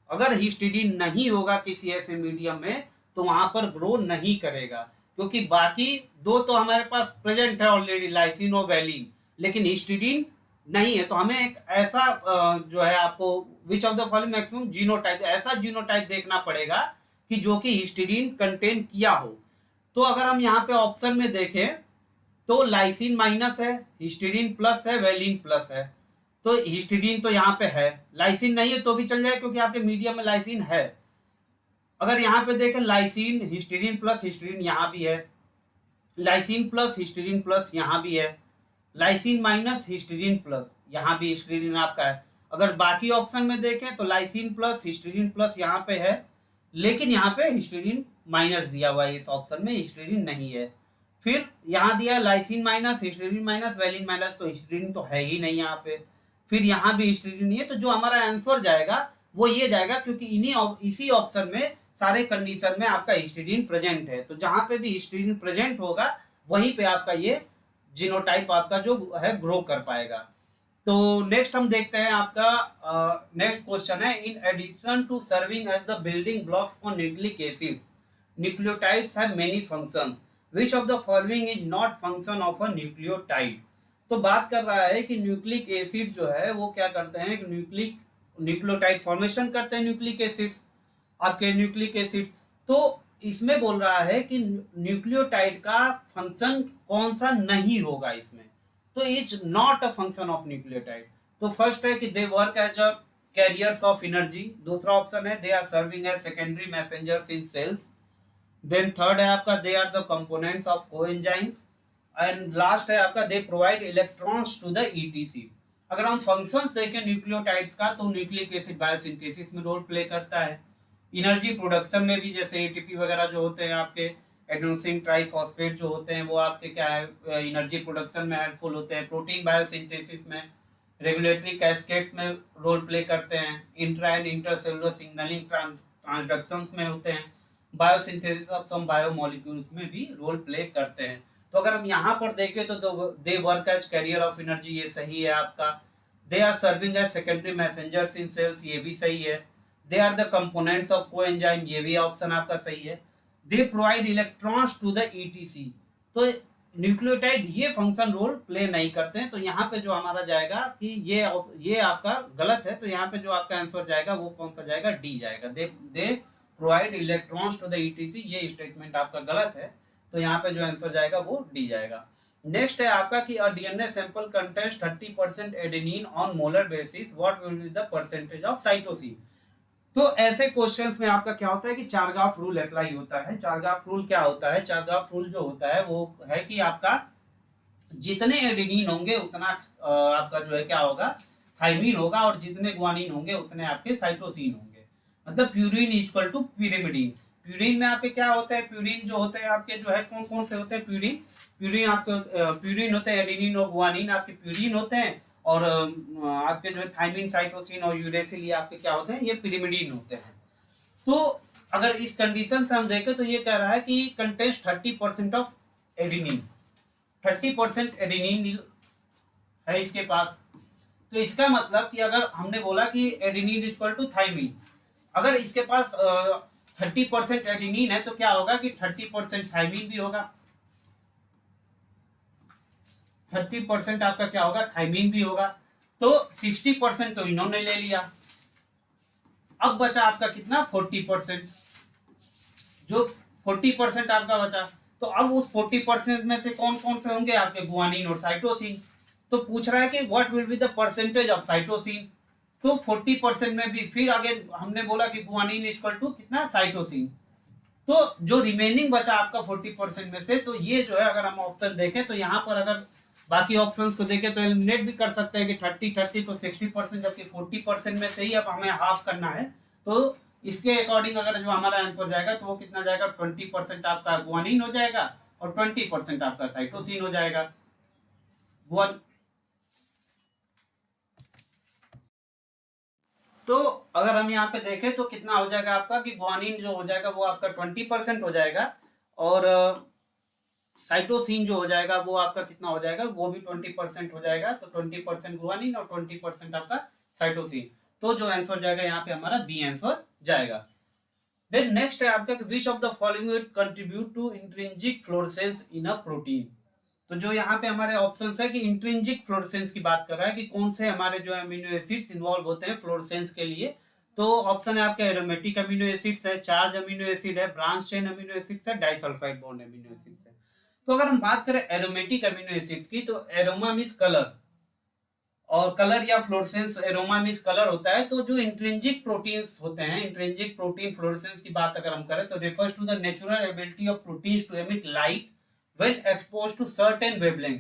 अगर हिस्टीडीन नहीं होगा किसी ऐसे मीडियम में तो वहां पर ग्रो नहीं करेगा, क्योंकि बाकी दो तो हमारे पास प्रेजेंट है ऑलरेडी, लाइसिन और वैलिन, लेकिन हिस्टीडीन नहीं है। तो हमें एक ऐसा जो है आपको विच of the following maximum genotype, ऐसा जीनोटाइप देखना पड़ेगा कि जो कि हिस्टीडीन कंटेन किया हो। तो अगर हम यहाँ पे ऑप्शन में देखें तो लाइसिन माइनस है, हिस्टीडीन प्लस है, वैलिन प्लस है। तो हिस्टीडीन तो यहाँ पे है, लाइसिन नहीं है तो भी चल जाए क्योंकि आपके मीडियम में लाइसिन है। अगर यहाँ पे देखें लाइसिन हिस्टीडीन प्लस, हिस्टीडीन यहाँ भी है, लाइसिन प्लस हिस्टीडीन प्लस यहाँ भी है, लाइसिन माइनस हिस्टीडीन प्लस यहाँ भी हिस्टीडीन आपका है। अगर बाकी ऑप्शन में देखें तो लाइसिन प्लस हिस्टीडीन प्लस यहाँ पे है, लेकिन यहाँ पे हिस्टीडीन माइनस दिया हुआ है, इस ऑप्शन में हिस्टीडीन नहीं है। फिर यहाँ दिया lysine minus histidine minus valine minus, तो हिस्टीडीन तो है ही नहीं यहाँ पे। फिर यहाँ भी हिस्टीडीन नहीं है, तो जो हमारा आंसर जाएगा वो ये जाएगा, क्योंकि इसी ऑप्शन में सारे कंडीशन में आपका हिस्टीडीन प्रेजेंट है। तो जहां पे भी हिस्टीडीन प्रेजेंट होगा वहीं पे आपका ये जीनोटाइप आपका जो है ग्रो कर पाएगा। तो नेक्स्ट हम देखते हैं आपका नेक्स्ट क्वेश्चन है, in addition to serving as the building blocks for nucleic acid, nucleotides have many functions, which of the following is not function of a nucleotide. तो बात कर रहा है कि न्यूक्लिक एसिड जो है वो क्या करते हैं, न्यूक्लियोटाइड फॉर्मेशन करते हैं न्यूक्लिक एसिड्स, आपके न्यूक्लिक एसिड। तो इसमें बोल रहा है कि न्यूक्लियोटाइड का फंक्शन कौन सा नहीं होगा इसमें, तो is not a function of nucleotide. तो फर्स्ट है कि they work as a carriers of energy, दूसरा ऑप्शन है they are serving as secondary messengers in cells, then third है आपका they are the components of coenzymes, and last है आपका they provide electrons to the ETC. अगर हम functions देखें nucleotides का तो न्यूक्लिक एसिड बायोसिंथेसिस में रोल प्ले करता है, एनर्जी प्रोडक्शन में भी, जैसे एटीपी वगैरह जो होते हैं आपके एडेनोसिन ट्राइफॉस्फेट जो होते हैं वो आपके क्या है एनर्जी प्रोडक्शन में हेल्पफुल होते हैं, प्रोटीन बायोसिंथेसिस में, रेगुलेटरी कैस्केड्स में रोल प्ले करते हैं, इंट्रा एंड इंटरसेलुलर सिग्नलिंग ट्रांसडक्शंस में होते हैं, बायोसिंथेसिस ऑफ सम बायोमोलिक्यूल्स में भी रोल प्ले करते हैं। तो अगर हम यहाँ पर देखें तो they work as carrier of energy, ये सही है आपका। They are serving as secondary messengers in cells, ये भी सही है। They are the components of coenzyme, ये भी ऑप्शन आपका सही है। They provide electrons to the ETC, तो न्यूक्लियोटाइड ये फंक्शन रोल प्ले नहीं करते हैं, तो यहाँ पे जो हमारा जाएगा कि ये आपका गलत है, तो यहाँ पे जो आपका आंसर जाएगा वो कौन सा जाएगा, डी जाएगा। They provide electrons to the ETC, ये स्टेटमेंट आपका गलत है, तो यहाँ पे जो आंसर जाएगा वो डी जाएगा। नेक्स्ट है आपका कि a DNA sample contains 30% adenine on molar basis, what will be the percentage of cytosine. तो ऐसे क्वेश्चंस में आपका क्या होता है कि चारगाफ रूल अप्लाई होता है। चारगाफ रूल क्या होता है, चारगाफ रूल जो होता है वो है कि आपका जितने एडेनिन होंगे उतना आपका जो है क्या होगा, थाइमीन होगा, और जितने ग्वानिन होंगे उतने आपके साइटोसिन होंगे। मतलब purine equal to pyrimidine। Purine में आपके क्या होते हैं, प्यूरिन जो होते हैं आपके जो है कौन कौन से होते हैं, प्यूरिन प्यूरिन आपके प्यूरिन होते हैं, एडेनिन और ग्वानिन आपके प्यूरिन होते हैं, और आपके जो है थाइमिन, साइटोसिन और यूरेसिल ये आपके क्या होते हैं, ये pyrimidine होते हैं। तो अगर इस कंडीशन से हम देखें तो ये कह रहा है कि कंटेस्ट 30% ऑफ एडेनिन, 30% एडेनिन है इसके पास। तो इसका मतलब कि अगर हमने बोला कि एडेनिन इक्वल टू थाइमिन, अगर इसके पास 30% एडेनिन है तो क्या होगा कि 30% थाइमिन भी होगा, 30% आपका क्या होगा, थाइमिन भी होगा। तो 60% तो इन्होंने ले लिया, अब बचा आपका कितना, 40%। जो 40% आपका बचा, तो अब उस 40% में से कौन कौन से होंगे आपके, गुआनिन और साइटोसिन। तो पूछ रहा है कि what will be the percentage of cytosine. तो 40% में भी फिर आगे हमने बोला कि गुआनिन इक्वल टू कितना, साइटोसिन। तो जो रिमेनिंग बचा आपका 40% में से, तो ये जो है अगर हम ऑप्शन देखें तो यहाँ पर अगर बाकी ऑप्शंस को देखें तो एलिमिनेट भी कर सकते हैं कि 30-30 तो 60%, जबकि 40% में से ही अब हमें हाफ करना है। तो इसके अकॉर्डिंग अगर जो हमारा आंसर जाएगा तो वो कितना जाएगा, 20% आपका गुआनिन हो जाएगा और 20% आपका साइटोसिन हो जाएगा। तो अगर हम यहाँ पे देखें तो कितना हो जाएगा आपका कि गुआनिन जो हो जाएगा वो आपका 20% हो जाएगा, और साइटोसिन जो हो जाएगा वो आपका कितना हो जाएगा, वो भी 20% हो जाएगा। तो 20% गुआनिन और 20% आपका साइटोसिन, तो जो आंसर जाएगा यहाँ पे हमारा बी आंसर जाएगा। देन नेक्स्ट है आपका कि which of the following will contribute to intrinsic fluorescence in a protein. तो जो यहाँ पे हमारे ऑप्शंस है कि इंट्रिंसिक फ्लोरेसेंस की बात कर रहा है कि कौन से हमारे जो अमीनो एसिड्स इन्वॉल्व होते हैं फ्लोरेसेंस के लिए। तो ऑप्शन है आपके एरोमेटिक अमीनो एसिड्स है, चार्ज अमीनो एसिड है, ब्रांच चेन अमीनो एसिड्स है, डाइसल्फाइड बॉन्ड अमीनो एसिड्स है। तो अगर हम बात करें एरोमेटिक अमीनो एसिड्स की, तो एरोमा मींस कलर, और कलर या फ्लोरेसेंस, एरोमा मींस कलर होता है। तो जो इंट्रिंसिक प्रोटीन्स होते हैं, इंट्रिंसिक प्रोटीन फ्लोरेसेंस की बात अगर हम करें तो refers to the natural ability of proteins to emit light when exposed to certain wavelength.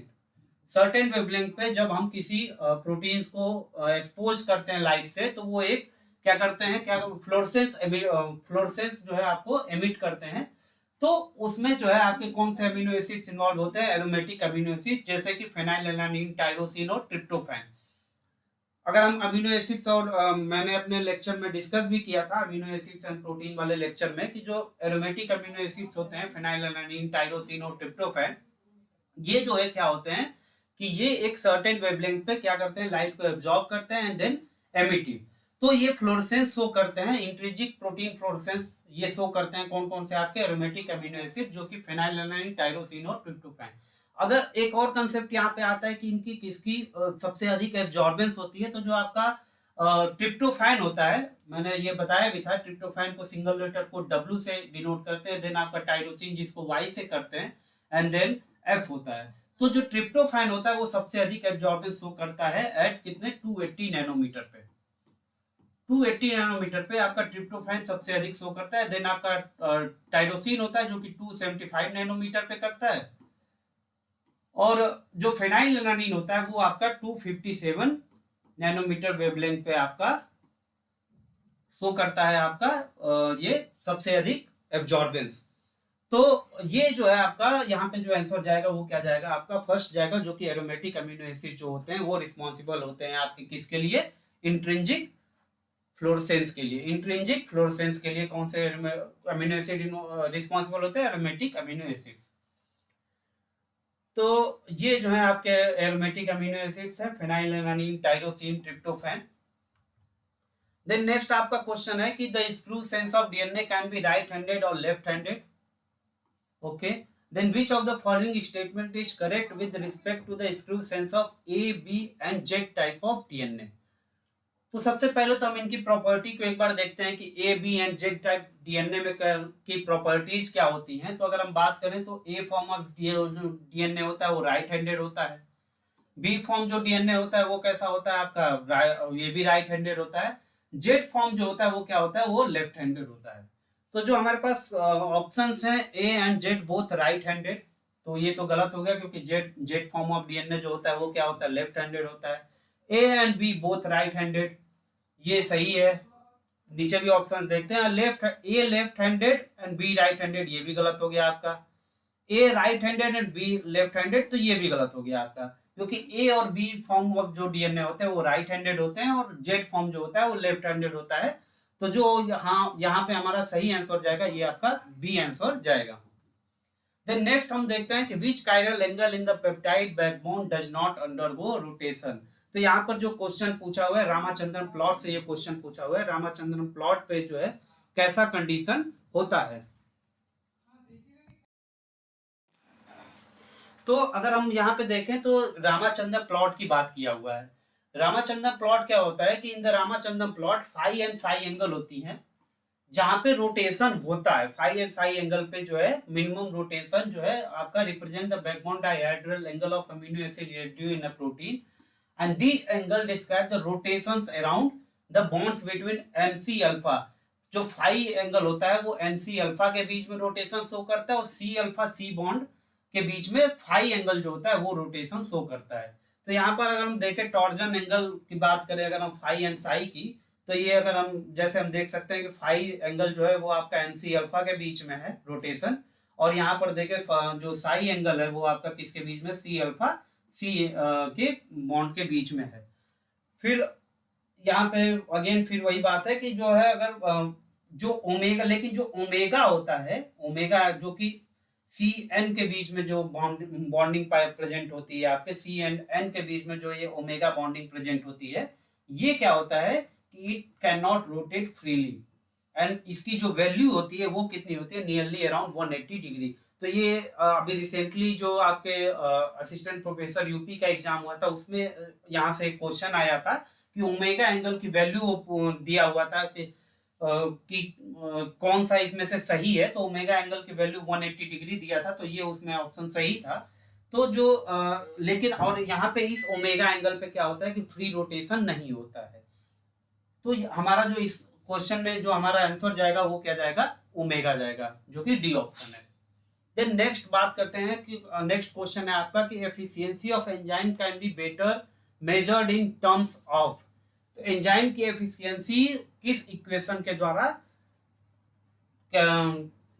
Certain wavelength पे जब हम किसी प्रोटीन्स को एक्सपोज करते हैं लाइट से, तो वो एक क्या करते हैं, क्या फ्लोरेसेंस, फ्लोरेसेंस जो है आपको एमिट करते हैं। तो उसमें जो है आपके कौन से अमीनो एसिड्स इन्वॉल्व होते हैं, एरोमेटिक अमीनो एसिड, जैसे कि फेनाइलएलानिन, टायरोसिन और ट्रिप्टोफैन। अगर हम अमीनो एसिड्स और मैंने अपने लेक्चर में डिस्कस भी किया था अमीनो एसिड्स एंड प्रोटीन वाले लेक्चर में, कि जो एरोमेटिक अमीनो एसिड्स होते हैं फेनाइलएलानिन, टायरोसिन और ट्रिप्टोफैन, ये जो है क्या होते हैं कि ये एक सर्टेन वेवलेंथ पे क्या करते हैं, लाइट को एब्जॉर्ब करते हैं एंड देन एमिटिव। तो ये फ्लोरेसेंस शो करते हैं, इंट्रिंसिक प्रोटीन फ्लोरेसेंस ये शो करते हैं कौन कौन से आपके एरोमेटिक अमीनो एसिड, जो कि फेनाइलएलानिन, टायरोसिन और ट्रिप्टोफैन। अगर एक और कंसेप्ट यहाँ पे आता है कि इनकी किसकी सबसे अधिक एब्जॉर्बेंस होती है, तो जो आपका ट्रिप्टोफैन होता है, मैंने ये बताया भी था, ट्रिप्टोफैन को सिंगल लेटर को डब्ल्यू से डिनोट करते हैं, देन आपका टायरोसिन जिसको वाई से करते हैं, एंड देन एफ होता है। तो जो ट्रिप्टोफैन होता है वो सबसे अधिक एब्जॉर्बेंस शो करता है एट कितने, 280 नैनोमीटर पे। 280 नैनोमीटर पे आपका ट्रिप्टोफैन सबसे अधिक शो करता है। देन आपका टायरोसिन होता है जो कि 275 नैनोमीटर पे करता है, और जो फेनाइलएलानिन होता है वो आपका 257 नैनोमीटर वेवलेंथ पे आपका शो करता है आपका ये सबसे अधिक एब्जॉर्बेंस। तो ये जो है आपका यहाँ पे जो आंसर जाएगा वो क्या जाएगा, आपका फर्स्ट जाएगा, जो कि एरोमेटिक अमीनो एसिड जो होते हैं वो रिस्पॉन्सिबल होते हैं आपके किसके लिए, इंट्रिंसिक फ्लोरेसेंस के लिए। इंट्रिंसिक फ्लोरेसेंस के लिए कौन से अमीनो एसिड रिस्पॉन्सिबल होते हैं, एरोमेटिक अमीनो एसिड्स। तो ये जो है आपके एरोमेटिक अमीनो एसिड्स है, phenylalanine, tyrosine, tryptophan. Then next आपका क्वेश्चन है कि the screw sense of DNA can be right handed और left handed. Okay, then which of the following statement is correct with respect to the screw sense of A, B and Z type of DNA. तो सबसे पहले तो हम इनकी property को एक बार देखते हैं कि A, B and Z type DNA में की प्रॉपर्टीज क्या होती हैं. तो अगर हम बात करें तो ए फॉर्म ऑफ डीएनए होता है वो राइट हैंडेड होता है. बी फॉर्म जो डीएनए होता है वो कैसा होता है आपका, ये भी राइट हैंडेड होता है. जेड फॉर्म जो होता है वो क्या होता है, वो लेफ्ट हैंडेड होता है. तो जो हमारे पास ऑप्शंस हैं A and Z both right handed, तो ये तो गलत हो गया क्योंकि Z Z form of DNA जो होता है वो क्या होता है, लेफ्ट हैंडेड होता है. A and B both right handed, ये सही है. नीचे भी ऑप्शंस देखते हैं, left handed and B right handed, ये भी गलत हो गया आपका. A right handed and B left handed, तो ये भी गलत हो गया आपका, क्योंकि ए और बी फॉर्म ऑफ जो डीएनए होते हैं वो राइट हैंडेड होते हैं और जेड फॉर्म जो होता है वो लेफ्ट हैंडेड होता है. तो जो यहाँ पे हमारा सही आंसर जाएगा ये आपका बी आंसर जाएगा. देन नेक्स्ट हम देखते हैं कि which chiral angle in the peptide backbone does not undergo rotation. तो यहाँ पर जो क्वेश्चन पूछा हुआ है रामाचंद्रन प्लॉट से, ये क्वेश्चन पूछा हुआ है रामाचंद्रन प्लॉट पे जो है कैसा कंडीशन होता है. तो अगर हम यहाँ पे देखें तो रामाचंद्रन प्लॉट की बात किया हुआ है. रामाचंद्रन प्लॉट क्या होता है कि in the Ramachandran plot phi and psi angle होती हैं जहां पे रोटेशन होता है. फाई एंड साई एंगल पे जो है मिनिमम रोटेशन जो है आपका represent the backbone dihedral angle of amino acid residue in a protein and this angle describe the rotations around the bonds between NC alpha. जो phi angle होता है वो एनसी अल्फा के बीच में रोटेशन शो करता है और सी अल्फा सी bond के बीच में फाई एंगल जो होता है वो रोटेशन शो करता है. तो यहाँ पर अगर हम देखें टॉर्जन एंगल की बात करें अगर हम फाई एंड साई की, तो ये अगर हम जैसे हम देख सकते हैं कि फाई एंगल जो है वो आपका एनसी अल्फा के बीच में है रोटेशन, और यहाँ पर देखें जो साई एंगल है वो आपका किसके बीच में, सी अल्फा सी के बॉन्ड के बीच में है. फिर यहाँ पे अगेन फिर वही बात है कि जो है अगर जो ओमेगा, लेकिन जो ओमेगा होता है, ओमेगा जो कि सी एन के बीच में जो बॉन्डिंग प्रेजेंट होती है आपके सी एंड एन के बीच में जो ये ओमेगा बॉन्डिंग प्रेजेंट होती है, ये क्या होता है कि it can not rotate freely and इसकी जो वैल्यू होती है वो कितनी होती है, नियरली अराउंड 180 डिग्री. तो ये अभी रिसेंटली जो आपके असिस्टेंट प्रोफेसर यूपी का एग्जाम हुआ था उसमें यहाँ से क्वेश्चन आया था कि ओमेगा एंगल की वैल्यू दिया हुआ था कि कौन सा इसमें से सही है, तो ओमेगा एंगल की वैल्यू 180 डिग्री दिया था, तो ये उसमें ऑप्शन सही था. तो जो लेकिन और यहाँ पे इस ओमेगा एंगल पे क्या होता है कि फ्री रोटेशन नहीं होता है. तो हमारा जो इस क्वेश्चन में जो हमारा आंसर जाएगा वो क्या जाएगा, ओमेगा जाएगा, जो कि डी ऑप्शन है. देन नेक्स्ट बात करते हैं कि नेक्स्ट क्वेश्चन है आपका कि efficiency of enzyme can be better measured in terms of. तो एंजाइम की एफिशिएंसी किस इक्वेशन के द्वारा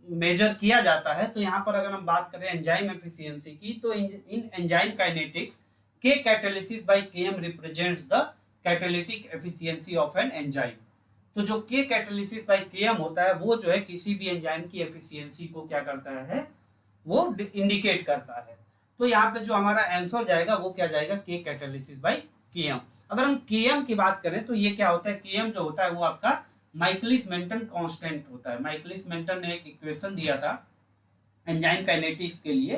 मेजर किया जाता है. तो यहाँ पर अगर हम बात करें एंजाइम एफिशिएंसी की, तो इन एंजाइम काइनेटिक्स के catalysis by KM represents the catalytic efficiency of an enzyme. तो जो के कैटालिसिस बाय केएम होता है वो जो है किसी भी एंजाइम की एफिशिएंसी को क्या करता है, वो इंडिकेट करता है. तो यहाँ पे जो हमारा आंसर जाएगा वो क्या जाएगा, के कैटालिसिस बाय केएम. अगर हम केएम की बात करें तो ये क्या होता है, केएम जो होता है वो आपका माइकलिस मेंटन कांस्टेंट होता है. माइकलिस मेंटन ने एक इक्वेशन दिया था एंजाइम काइनेटिक्स के लिए.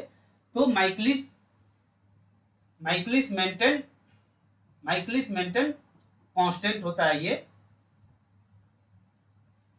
तो माइकलिस मेंटन कांस्टेंट होता है ये.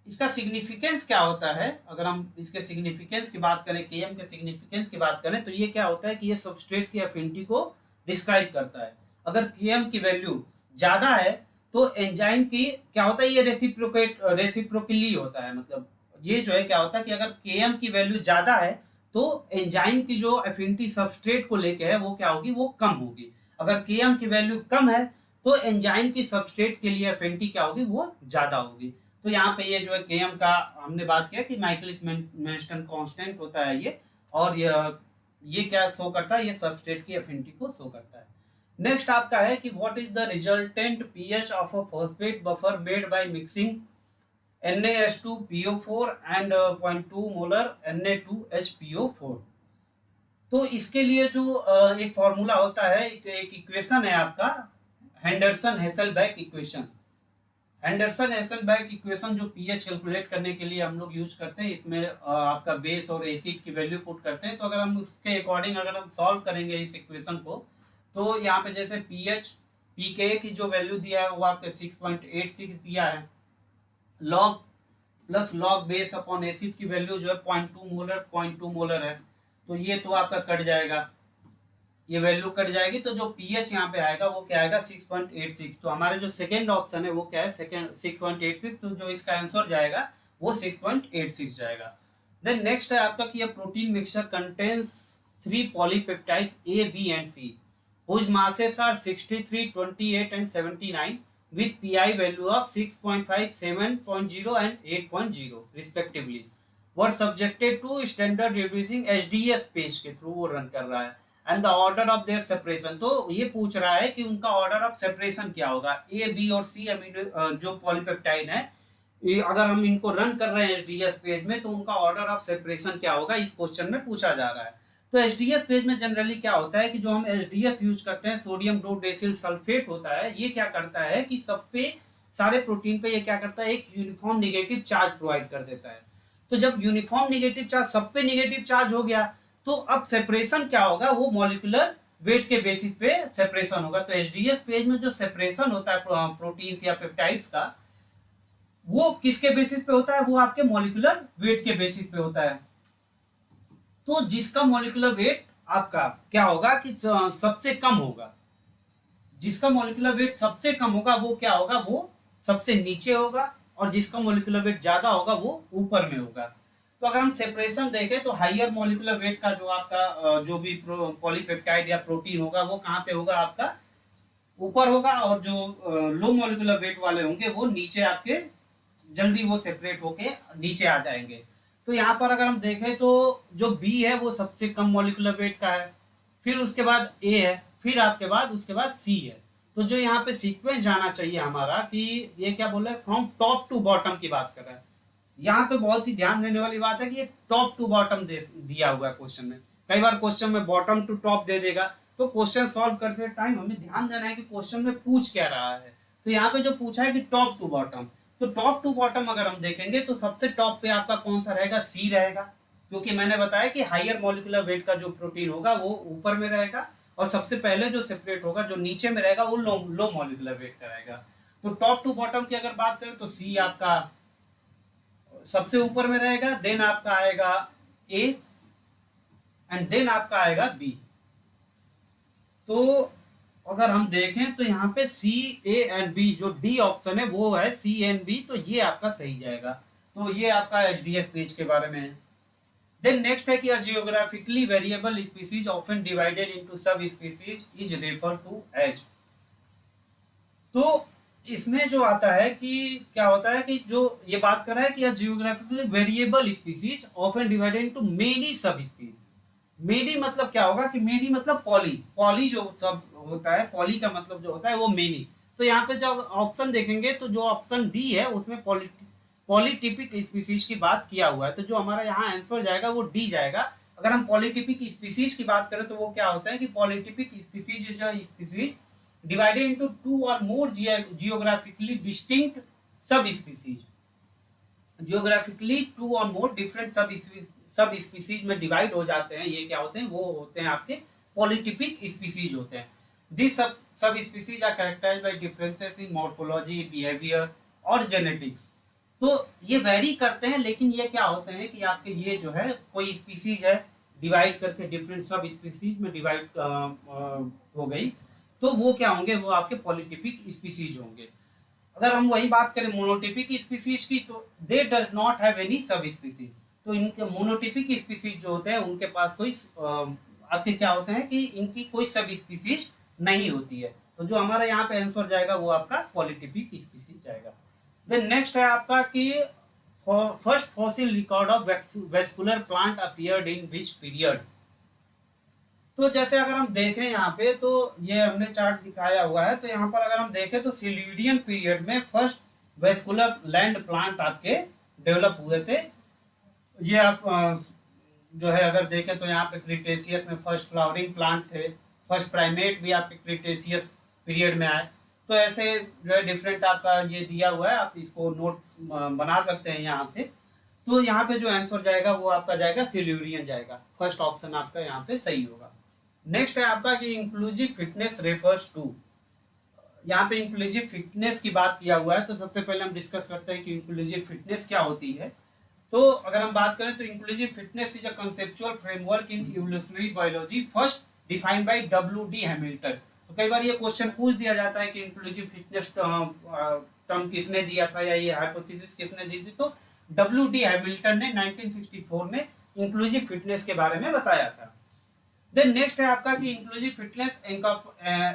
इसका सिग्निफिकेंस क्या होता है, अगर हम इसके सिग्निफिकेंस की बात करें, केएम के सिग्निफिकेंस की बात करें, तो ये क्या होता है कि ये सबस्ट्रेट की एफिनिटी को डिस्क्राइब करता है. अगर केएम की वैल्यू ज्यादा है तो एंजाइम की क्या होता है, ये रेसिप्रोकली होता है. मतलब ये जो है क्या होता है कि अगर केएम की वैल्यू ज्यादा है तो एंजाइम की जो एफिनिटी सबस्ट्रेट को लेके है वो क्या होगी, वो कम होगी. अगर केएम की वैल्यू कम है तो एंजाइम की सबस्ट्रेट के लिए एफिनिटी क्या होगी, वो ज्यादा होगी. तो यहाँ पे ये जो है केएम का हमने बात किया कि माइकलिस मेंटन कांस्टेंट होता है ये, और ये क्या शो करता है, ये सबस्ट्रेट की एफिनिटी को शो करता है. नेक्स्ट आपका है कि what is the resultant pH of a phosphate buffer made by mixing NaH2PO4 and 0.2 molar Na2HPO4. तो इसके लिए जो एक फॉर्मूला होता है, एक इक्वेशन है आपका हेंडरसन हेसलबैक इक्वेशन. एंडरसन एसनबर्ग इक्वेशन जो पीएच कैलकुलेट करने के लिए हम लोग यूज करते हैं, इसमें आपका बेस और एसिड की वैल्यू पुट करते हैं। तो अगर हम उसके अकॉर्डिंग अगर हम सॉल्व करेंगे इस इक्वेशन को, तो यहाँ पे जैसे पीएच पीके की जो वैल्यू दिया है वो आपके 6.86 दिया है, log plus log base upon acid की वैल्यू जो है 0.2 मोलर है, तो ये तो आपका कट जाएगा, ये वैल्यू कट जाएगी। तो जो पीएच यहाँ पे आएगा वो क्या आएगा 6.86। तो हमारे जो सेकेंड ऑप्शन है वो क्या है, सेकेंड 6.86। तो जो इसका आंसर जाएगा वो 6.86 जाएगा। देन नेक्स्ट है आपका कि protein mixture contains 3 polypeptides A B and C whose masses are 63, 28 and 79 with pi value of 6.5, 7.0 and 8.0 respectively were subjected to standard reducing HDS page के थ्रू वो रन कर रहा है। And the order of their separation, तो ये पूछ रहा है कि उनका ऑर्डर ऑफ सेपरेशन क्या होगा, ए बी और सी अमीनो जो पॉलीपेप्टाइड है, ये अगर हम इनको रन कर रहे हैं एचडीएस पेज में तो उनका ऑर्डर ऑफ सेपरेशन क्या होगा, इस क्वेश्चन में पूछा जा रहा है। तो एचडीएस पेज में जनरली क्या होता है कि जो हम एचडीएस यूज करते हैं, सोडियम डोडेसिल सल्फेट होता है, ये क्या करता है कि सब पे सारे प्रोटीन पे ये क्या करता है, एक यूनिफॉर्म निगेटिव चार्ज प्रोवाइड कर देता है। तो जब यूनिफॉर्म निगेटिव चार्ज सब पे निगेटिव चार्ज हो गया, तो अब सेपरेशन क्या होगा, वो मॉलिक्यूलर वेट के बेसिस पे सेपरेशन होगा। तो एचडीएस पेज में जो सेपरेशन होता है प्रोटीन्स या पेप्टाइड्स का, वो किसके बेसिस पे होता है, वो आपके मॉलिक्यूलर वेट के बेसिस पे होता है। तो जिसका मॉलिक्यूलर वेट आपका क्या होगा कि सबसे कम होगा, जिसका मॉलिक्यूलर वेट सबसे कम होगा वो क्या होगा, वो सबसे नीचे होगा, और जिसका मॉलिक्यूलर वेट ज्यादा होगा वो ऊपर में होगा। तो अगर हम सेपरेशन देखें तो हाइयर मॉलिक्यूलर वेट का जो आपका जो भी पॉलीपेप्टाइड या प्रोटीन होगा वो कहाँ पे होगा, आपका ऊपर होगा, और जो लो मॉलिक्यूलर वेट वाले होंगे वो नीचे, आपके जल्दी वो सेपरेट होके नीचे आ जाएंगे। तो यहाँ पर अगर हम देखें तो जो बी है वो सबसे कम मॉलिक्यूलर वेट का है, फिर उसके बाद ए है, फिर आपके बाद उसके बाद सी है। तो जो यहाँ पे सीक्वेंस जाना चाहिए हमारा कि ये क्या बोल रहा है, फ्रॉम टॉप टू बॉटम की बात कर रहा है। यहाँ पे बहुत ही ध्यान देने वाली बात है कि ये टॉप टू बॉटम दिया हुआ है क्वेश्चन में। कई बार क्वेश्चन में बॉटम टू टॉप दे देगा, तो क्वेश्चन सॉल्व करते टाइम हमें ध्यान देना है कि क्वेश्चन में पूछ क्या रहा है। तो यहाँ पे जो पूछा है कि टॉप टू बॉटम, तो टॉप टू बॉटम अगर हम देखेंगे तो सबसे टॉप पे आपका कौन सा रहेगा, सी रहेगा, क्योंकि मैंने बताया कि हाइयर मॉलिक्यूलर वेट का जो प्रोटीन होगा वो ऊपर में रहेगा, और सबसे पहले जो सेपरेट होगा जो नीचे में रहेगा वो लो मॉलिक्यूलर वेट का रहेगा। तो टॉप टू बॉटम की अगर बात करें तो सी आपका सबसे ऊपर में रहेगा, देन आपका आएगा ए, एंड देन आपका आएगा बी। तो अगर हम देखें तो यहाँ पे सी ए एंड बी, जो डी ऑप्शन है वो है सी एंड बी, तो ये आपका सही जाएगा। तो ये आपका एचडीएस पेज के बारे में है। देन नेक्स्ट है कि geographically variable species often divided into subspecies is refer to as. तो इसमें जो आता है कि क्या होता है कि जो ये बात कर रहा है कि geographically variable species often divided into many sub species. Many मतलब क्या होगा कि मेनी मतलब पॉली, पॉली जो सब होता है, पॉली का मतलब जो होता है वो मेनी। तो यहाँ पे जो ऑप्शन देखेंगे तो जो ऑप्शन डी है उसमें पॉलीटिपिक स्पीसीज की बात किया हुआ है, तो जो हमारा यहाँ आंसर जाएगा वो डी जाएगा। अगर हम पॉलीटिपिक स्पीसीज की बात करें तो वो क्या होता है कि polytypic species is a species divided into two or more geographically distinct subspecies। Geographically two और मोर डिफरेंट सब स्पीसीज में डिवाइड हो जाते हैं, ये क्या होते हैं, वो होते हैं आपके पॉलीटिपिक स्पीसीज होते हैं। This subspecies are characterised by differences in morphology, behaviour और जेनेटिक्स। तो ये वेरी करते हैं, लेकिन ये क्या होते हैं कि आपके ये जो है कोई स्पीसीज है डिवाइड करके डिफरेंट सब स्पीसीज में डिवाइड हो गई, तो वो क्या होंगे, वो आपके पॉलीटिपिक स्पीसीज होंगे। अगर हम वही बात करें मोनोटिपिक स्पीसीज की, तो दे does not have any sub species. तो इनके मोनोटिपिक स्पीसीज जो होते हैं उनके पास कोई आपके क्या होते हैं कि इनकी कोई सब स्पीसीज नहीं होती है। तो जो हमारा यहाँ पे आंसर जाएगा वो आपका पॉलीटिपिक स्पीसीज जाएगा। देन नेक्स्ट है आपका कि first fossil record of vascular plant appeared in which period. तो जैसे अगर हम देखें यहाँ पे, तो ये हमने चार्ट दिखाया हुआ है, तो यहाँ पर अगर हम देखें तो सिल्यूडियन पीरियड में फर्स्ट वेस्कुलर लैंड प्लांट आपके डेवलप हुए थे। ये आप जो है अगर देखें तो यहाँ पे क्रिटेशियस में फर्स्ट फ्लावरिंग प्लांट थे, फर्स्ट प्राइमेट भी आपके क्रिटेशियस पीरियड में आए। तो ऐसे जो है डिफरेंट आपका ये दिया हुआ है, आप इसको नोट बना सकते हैं यहाँ से। तो यहाँ पे जो आंसर जाएगा वो आपका जाएगा सिल्यूरियन जाएगा, फर्स्ट ऑप्शन आपका यहाँ पे सही होगा। नेक्स्ट है आपका कि इंक्लूसिव फिटनेस रेफर्स टू, यहाँ पे इंक्लूसिव फिटनेस की बात किया हुआ है। तो सबसे पहले हम डिस्कस करते हैं कि इंक्लूसिव फिटनेस क्या होती है। तो अगर हम बात करें तो inclusive fitness is a conceptual framework in evolutionary biology first defined by W D. Hamilton. तो कई बार ये क्वेश्चन पूछ दिया जाता है कि इंक्लूसिव फिटनेस टर्म किसने दिया था या ये हाइपोथेसिस किसने दी थी। तो डब्ल्यू.डी. हैमिल्टन ने 1964 में इंक्लूसिव फिटनेस के बारे में बताया था। देन नेक्स्ट है आपका कि inclusive fitness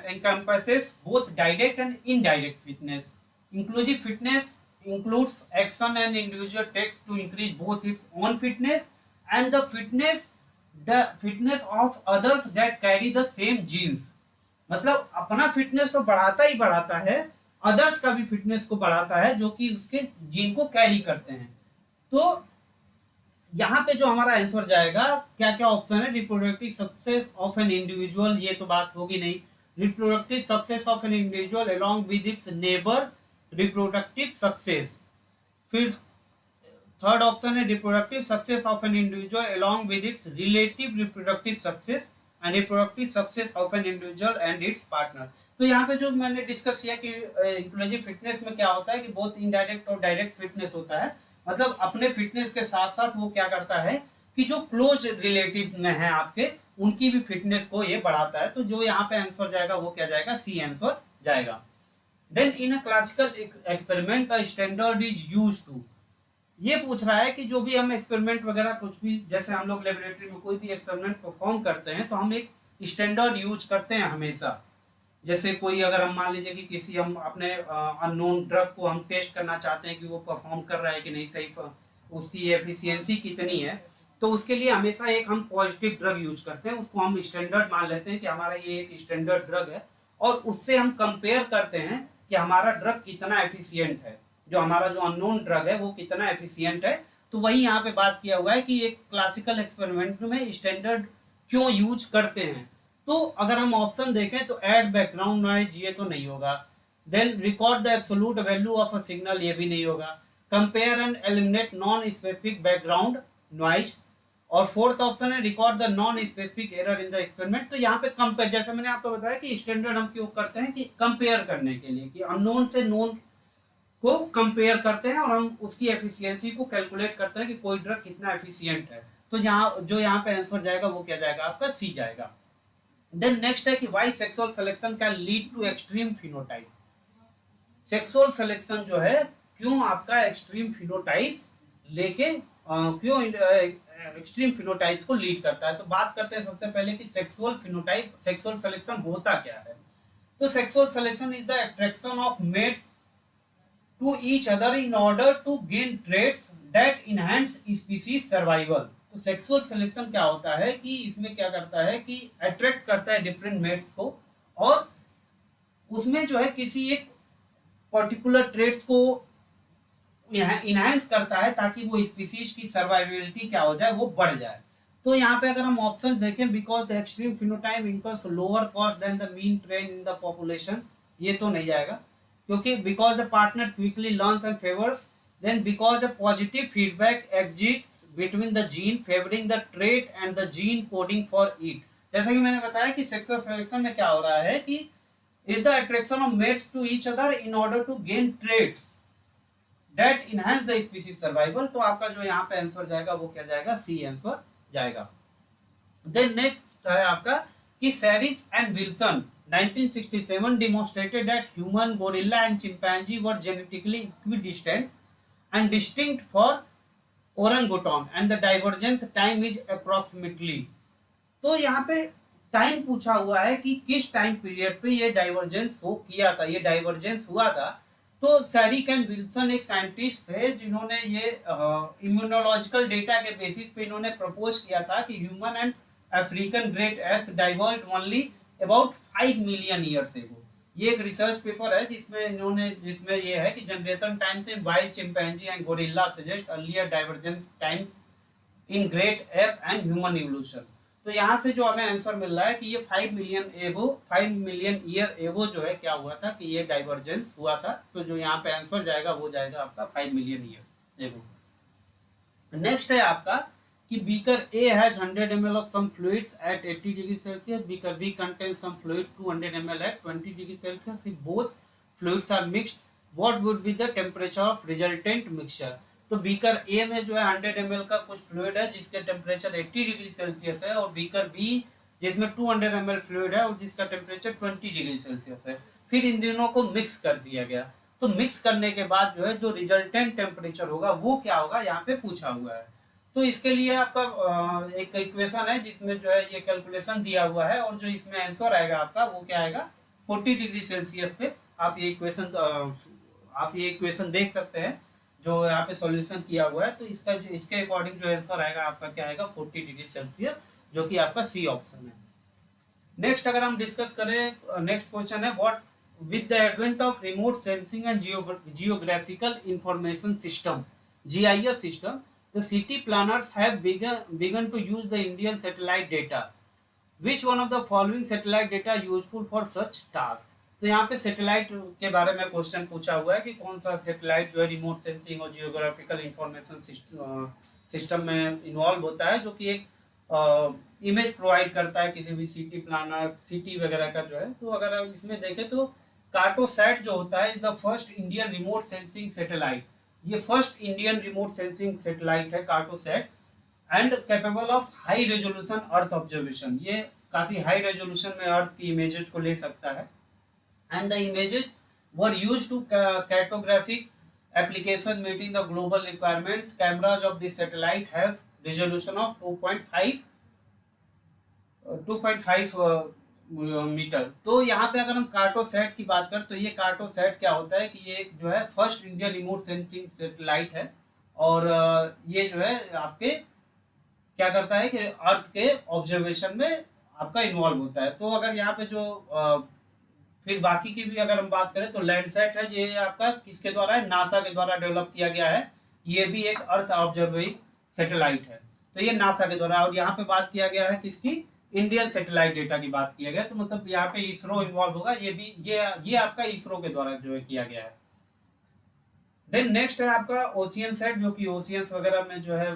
encompasses both direct and indirect fitness. Inclusive fitness includes action an individual takes to increase both its own fitness and the fitness of others that carry the same genes. मतलब अपना fitness तो बढ़ाता ही बढ़ाता है, others का भी fitness को बढ़ाता है जो कि उसके जीन को कैरी करते हैं। तो यहाँ पे जो हमारा आंसर जाएगा, क्या क्या ऑप्शन है, reproductive success of an individual, ये तो बात होगी नहीं, reproductive success of an individual along with its neighbour reproductive success. फिर थर्ड ऑप्शन है reproductive success of an individual along with its relative reproductive success and reproductive success of an individual and it's partner. तो यहाँ पे जो मैंने discuss किया कि inclusive fitness में क्या होता है कि बहुत इनडायरेक्ट और डायरेक्ट फिटनेस होता है। मतलब अपने फिटनेस के साथ साथ वो क्या करता है कि जो क्लोज रिलेटिव में है आपके, उनकी भी फिटनेस को ये बढ़ाता है। तो जो यहाँ पे आंसर जाएगा वो क्या जाएगा, सी आंसर जाएगा। Then in a classical experiment the standard is used to, ये पूछ रहा है कि जो भी हम एक्सपेरिमेंट वगैरह कुछ भी, जैसे हम लोग लेबोरेटरी में कोई भी एक्सपेरिमेंट परफॉर्म करते हैं तो हम एक स्टैंडर्ड यूज करते हैं हमेशा। जैसे कोई अगर हम मान लीजिए कि किसी हम अपने अननोन ड्रग को हम टेस्ट करना चाहते हैं कि वो परफॉर्म कर रहा है कि नहीं, सही उसकी एफिशिएंसी कितनी है, तो उसके लिए हमेशा एक हम पॉजिटिव ड्रग यूज करते हैं, उसको हम स्टैंडर्ड मान लेते हैं कि हमारा ये एक स्टैंडर्ड ड्रग है, और उससे हम कंपेयर करते हैं कि हमारा ड्रग कितना एफिशिएंट है, जो हमारा जो अननोन ड्रग है वो कितना एफिशिएंट है। तो वही यहाँ पे बात किया हुआ है कि एक क्लासिकल एक्सपेरिमेंट में स्टैंडर्ड क्यों यूज करते हैं। तो अगर हम ऑप्शन देखें तो ऐड बैकग्राउंड नॉइज, ये तो नहीं होगा। Then record the absolute value of a signal, ये भी नहीं होगा। Compare and eliminate non specific background noise, और फोर्थ ऑप्शन है record the non specific error in the experiment. तो यहाँ पे कंपेयर, जैसे मैंने आपको बताया कि स्टैंडर्ड हम क्यों करते हैं कि कंपेयर करने के लिए, कि अननोन से नोन को कंपेयर करते हैं और हम उसकी एफिशिएंसी को कैलकुलेट करते हैं कि कोई ड्रग कितना एफिशिएंट है। तो यहाँ पे आंसर जाएगा वो क्या जाएगा, आपका सी जाएगा। देन नेक्स्ट है कि why sexual selection can lead to extreme phenotype. Sexual selection जो है क्यों आपका एक्सट्रीम फिनोटाइप लेके क्यों एक्सट्रीम फिनोटाइप्स को लीड करता है। तो बात करते हैं सबसे पहले कि सेक्सुअल फिनोटाइप, सेक्सुअल सिलेक्शन होता क्या है। तो sexual selection is the attraction of mates to each other in order to gain traits that enhance species survival। तो सेक्सुअल सिलेक्शन क्या होता है कि इसमें क्या करता है कि अट्रैक्ट करता है डिफरेंट मेट्स को, और उसमें जो है किसी एक पर्टिकुलर ट्रेट्स को इनहेंस करता है ताकि वो स्पीसीज की सर्वाइविलिटी क्या हो जाए, वो बढ़ जाए। तो यहाँ पे अगर हम ऑप्शंस देखें, because the extreme phenotype incurs lower cost than the mean trend in the population, ये तो नहीं जाएगा, क्योंकि because the partner quickly learns and favours, then because a positive feedback exists between the gene favouring the trait and the gene coding for it. जैसा कि मैंने बताया कि सेक्सुअल सिलेक्शन में क्या हो रहा है कि is the attraction of mates to each other in order to gain traits that enhance the species survival. तो आपका जो यहाँ पे आंसर जाएगा वो क्या जाएगा, सी आंसर जाएगा। देन नेक्स्ट है आपका कि सैरिज and Wilson 1967 demonstrated that human, gorilla and chimpanzee were genetically equidistant and distinct for orangutan and the divergence time is approximately। तो यहाँ पे टाइम पूछा हुआ है कि किस टाइम पीरियड पे ये डाइवर्जेंस हो किया था, ये डाइवर्जेंस हुआ था। तो सैरिक एंड विल्सन एक साइंटिस्ट थे जिन्होंने ये इम्यूनोलॉजिकल डेटा के बेसिस पे इन्होंने प्रपोज किया था कि human and African great apes diverged only about 5 million years ago. ये एक रिसर्च पेपर है जिसमें ये है कि generation times in wild chimpanzee and gorilla suggest earlier divergence times in great app and human evolution. तो यहाँ से जो हमें आंसर मिल रहा है कि ये 5 मिलियन ईयर एगो जो है क्या हुआ था कि ये डाइवर्जेंस हुआ था। तो जो यहाँ पे आंसर जाएगा वो जाएगा आपका 5 मिलियन ईयर एगो। नेक्स्ट है आपका कि beaker A has 100 ml of some fluids at 80 degree Celsius, beaker B contains some fluid 200 ml at 20 degree Celsius. If both fluids are mixed what would be the temperature of resultant mixture. तो beaker A में जो है 100 ml का कुछ fluid है जिसके temperature 80 degree Celsius है, और बीकर बी जिसमें 200 ml फ्लूइड है और जिसका टेम्परेचर 20 डिग्री सेल्सियस है। फिर इन दोनों को मिक्स कर दिया गया। तो मिक्स करने के बाद जो है जो रिजल्टेंट टेम्परेचर होगा वो क्या होगा यहाँ पे पूछा हुआ है। तो इसके लिए आपका एक इक्वेशन है जिसमें जो है ये कैलकुलेशन दिया हुआ है, और जो इसमें आंसर आएगा आपका वो क्या आएगा 40 डिग्री सेल्सियस पे। आप ये इक्वेशन देख सकते हैं जो यहाँ पे सॉल्यूशन किया हुआ है। तो इसके अकॉर्डिंग जो आंसर आएगा आपका क्या आएगा 40 डिग्री सेल्सियस, जो कि आपका सी ऑप्शन है। नेक्स्ट अगर हम डिस्कस करें, नेक्स्ट क्वेश्चन है what with the advent of remote sensing and geographical information system GIS system, the city planners have begun to use the Indian satellite data. Which one of the following satellite data useful for such task? तो यहाँ पे satellite के बारे में question पूछा हुआ है कि कौन सा सैटेलाइट जो है रिमोट सेंसिंग और जियोग्राफिकल इंफॉर्मेशन सिस्टम में इन्वॉल्व होता है, जो कि एक इमेज प्रोवाइड करता है किसी भी सिटी प्लानर सिटी वगैरह का जो है। तो अगर आप इसमें देखें तो कार्टोसैट जो होता है is the first Indian remote sensing satellite. ये first Indian remote sensing satellite है Cartosat, and capable of high resolution earth observation. ये काफी हाई रेजोल्यूशन में अर्थ की इमेजेस को ले सकता है। And the images were used to cartographic application meeting the global requirements. Cameras of this satellite have resolution of 2.5 metre. तो यहाँ पे अगर हम कार्टोसैट की बात करें तो ये कार्टोसैट क्या होता है कि ये जो है first Indian remote sensing satellite है, और ये जो है आपके क्या करता है कि अर्थ के ऑब्जर्वेशन में आपका इन्वॉल्व होता है। तो अगर यहाँ पे जो फिर बाकी की भी अगर हम बात करें तो लैंडसैट है, ये आपका किसके द्वारा है, नासा के द्वारा डेवलप किया गया है। ये भी एक अर्थ ऑब्जर्विंग सैटेलाइट है, तो ये नासा के द्वारा। और यहाँ पे बात किया गया है किसकी, इंडियन सैटेलाइट डेटा की बात किया गया। तो मतलब यहाँ पे इसरो इन्वॉल्व होगा, ये भी ये आपका इसरो के द्वारा जो है किया गया है। देन नेक्स्ट है आपका ओशियन सेट, जो कि ओशियंस वगैरह में जो है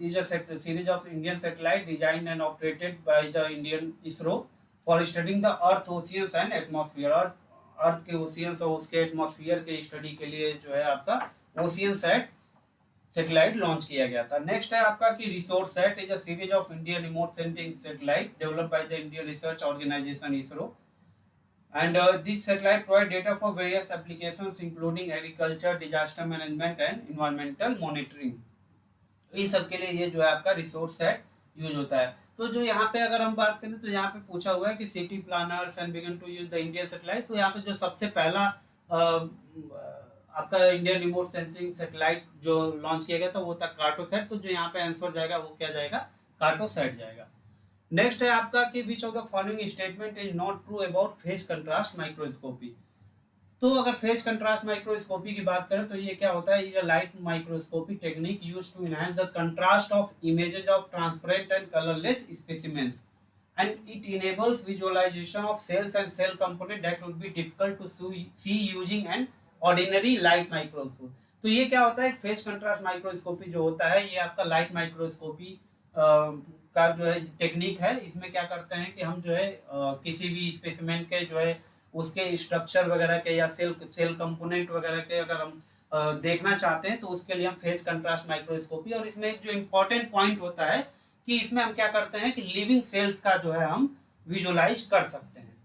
is a series of Indian satellite design and operated by the Indian ISRO for studying the earth oceans and atmosphere. Earth के ओशियंस और उसके एटमॉस्फेयर के स्टडी के लिए जो है आपका ओशियन सेट सैटेलाइट लॉन्च किया गया था। नेक्स्ट है आपका कि Resourcesat is a series of Indian remote sensing satellite developed by the Indian research organisation ISRO, and this satellite provide data for various applications including agriculture, disaster management and environmental monitoring। इन सब के लिए ये जो है आपका resource set use होता है। तो जो यहाँ पे अगर हम बात करें तो यहाँ पे पूछा हुआ है कि city planners and began to use the Indian satellite. तो यहाँ पे जो सबसे पहला आपका इंडियन रिमोट सेंसिंग सैटेलाइट जो लॉन्च किया गया था वो था कार्टोसैट। तो जो यहाँ पे आंसर जाएगा वो क्या जाएगा, कार्टोसैट जाएगा। नेक्स्ट है आपका कि which of the following statement is not true about phase contrast microscopy. तो अगर फेज कंट्रास्ट माइक्रोस्कोपी की बात करें तो ये क्या होता है, ये light microscopy technique used to enhance the contrast of images of transparent and colourless specimens and it enables visualisation of cells and cell component that would be difficult to see using an ordinary light microscope. तो ये क्या होता है, phase contrast microscopy जो होता है ये आपका लाइट माइक्रोस्कोपी का जो है टेक्निक है। इसमें क्या करते हैं कि हम जो है किसी भी स्पेसिमेन के जो है उसके स्ट्रक्चर वगैरह के या सेल कंपोनेंट वगैरह के अगर हम देखना चाहते हैं तो उसके लिए हम फेज कंट्रास्ट माइक्रोस्कोपी। और इसमें एक जो इम्पोर्टेंट पॉइंट होता है कि इसमें हम क्या करते हैं कि लिविंग सेल्स का जो है हम विजुअलाइज कर सकते हैं,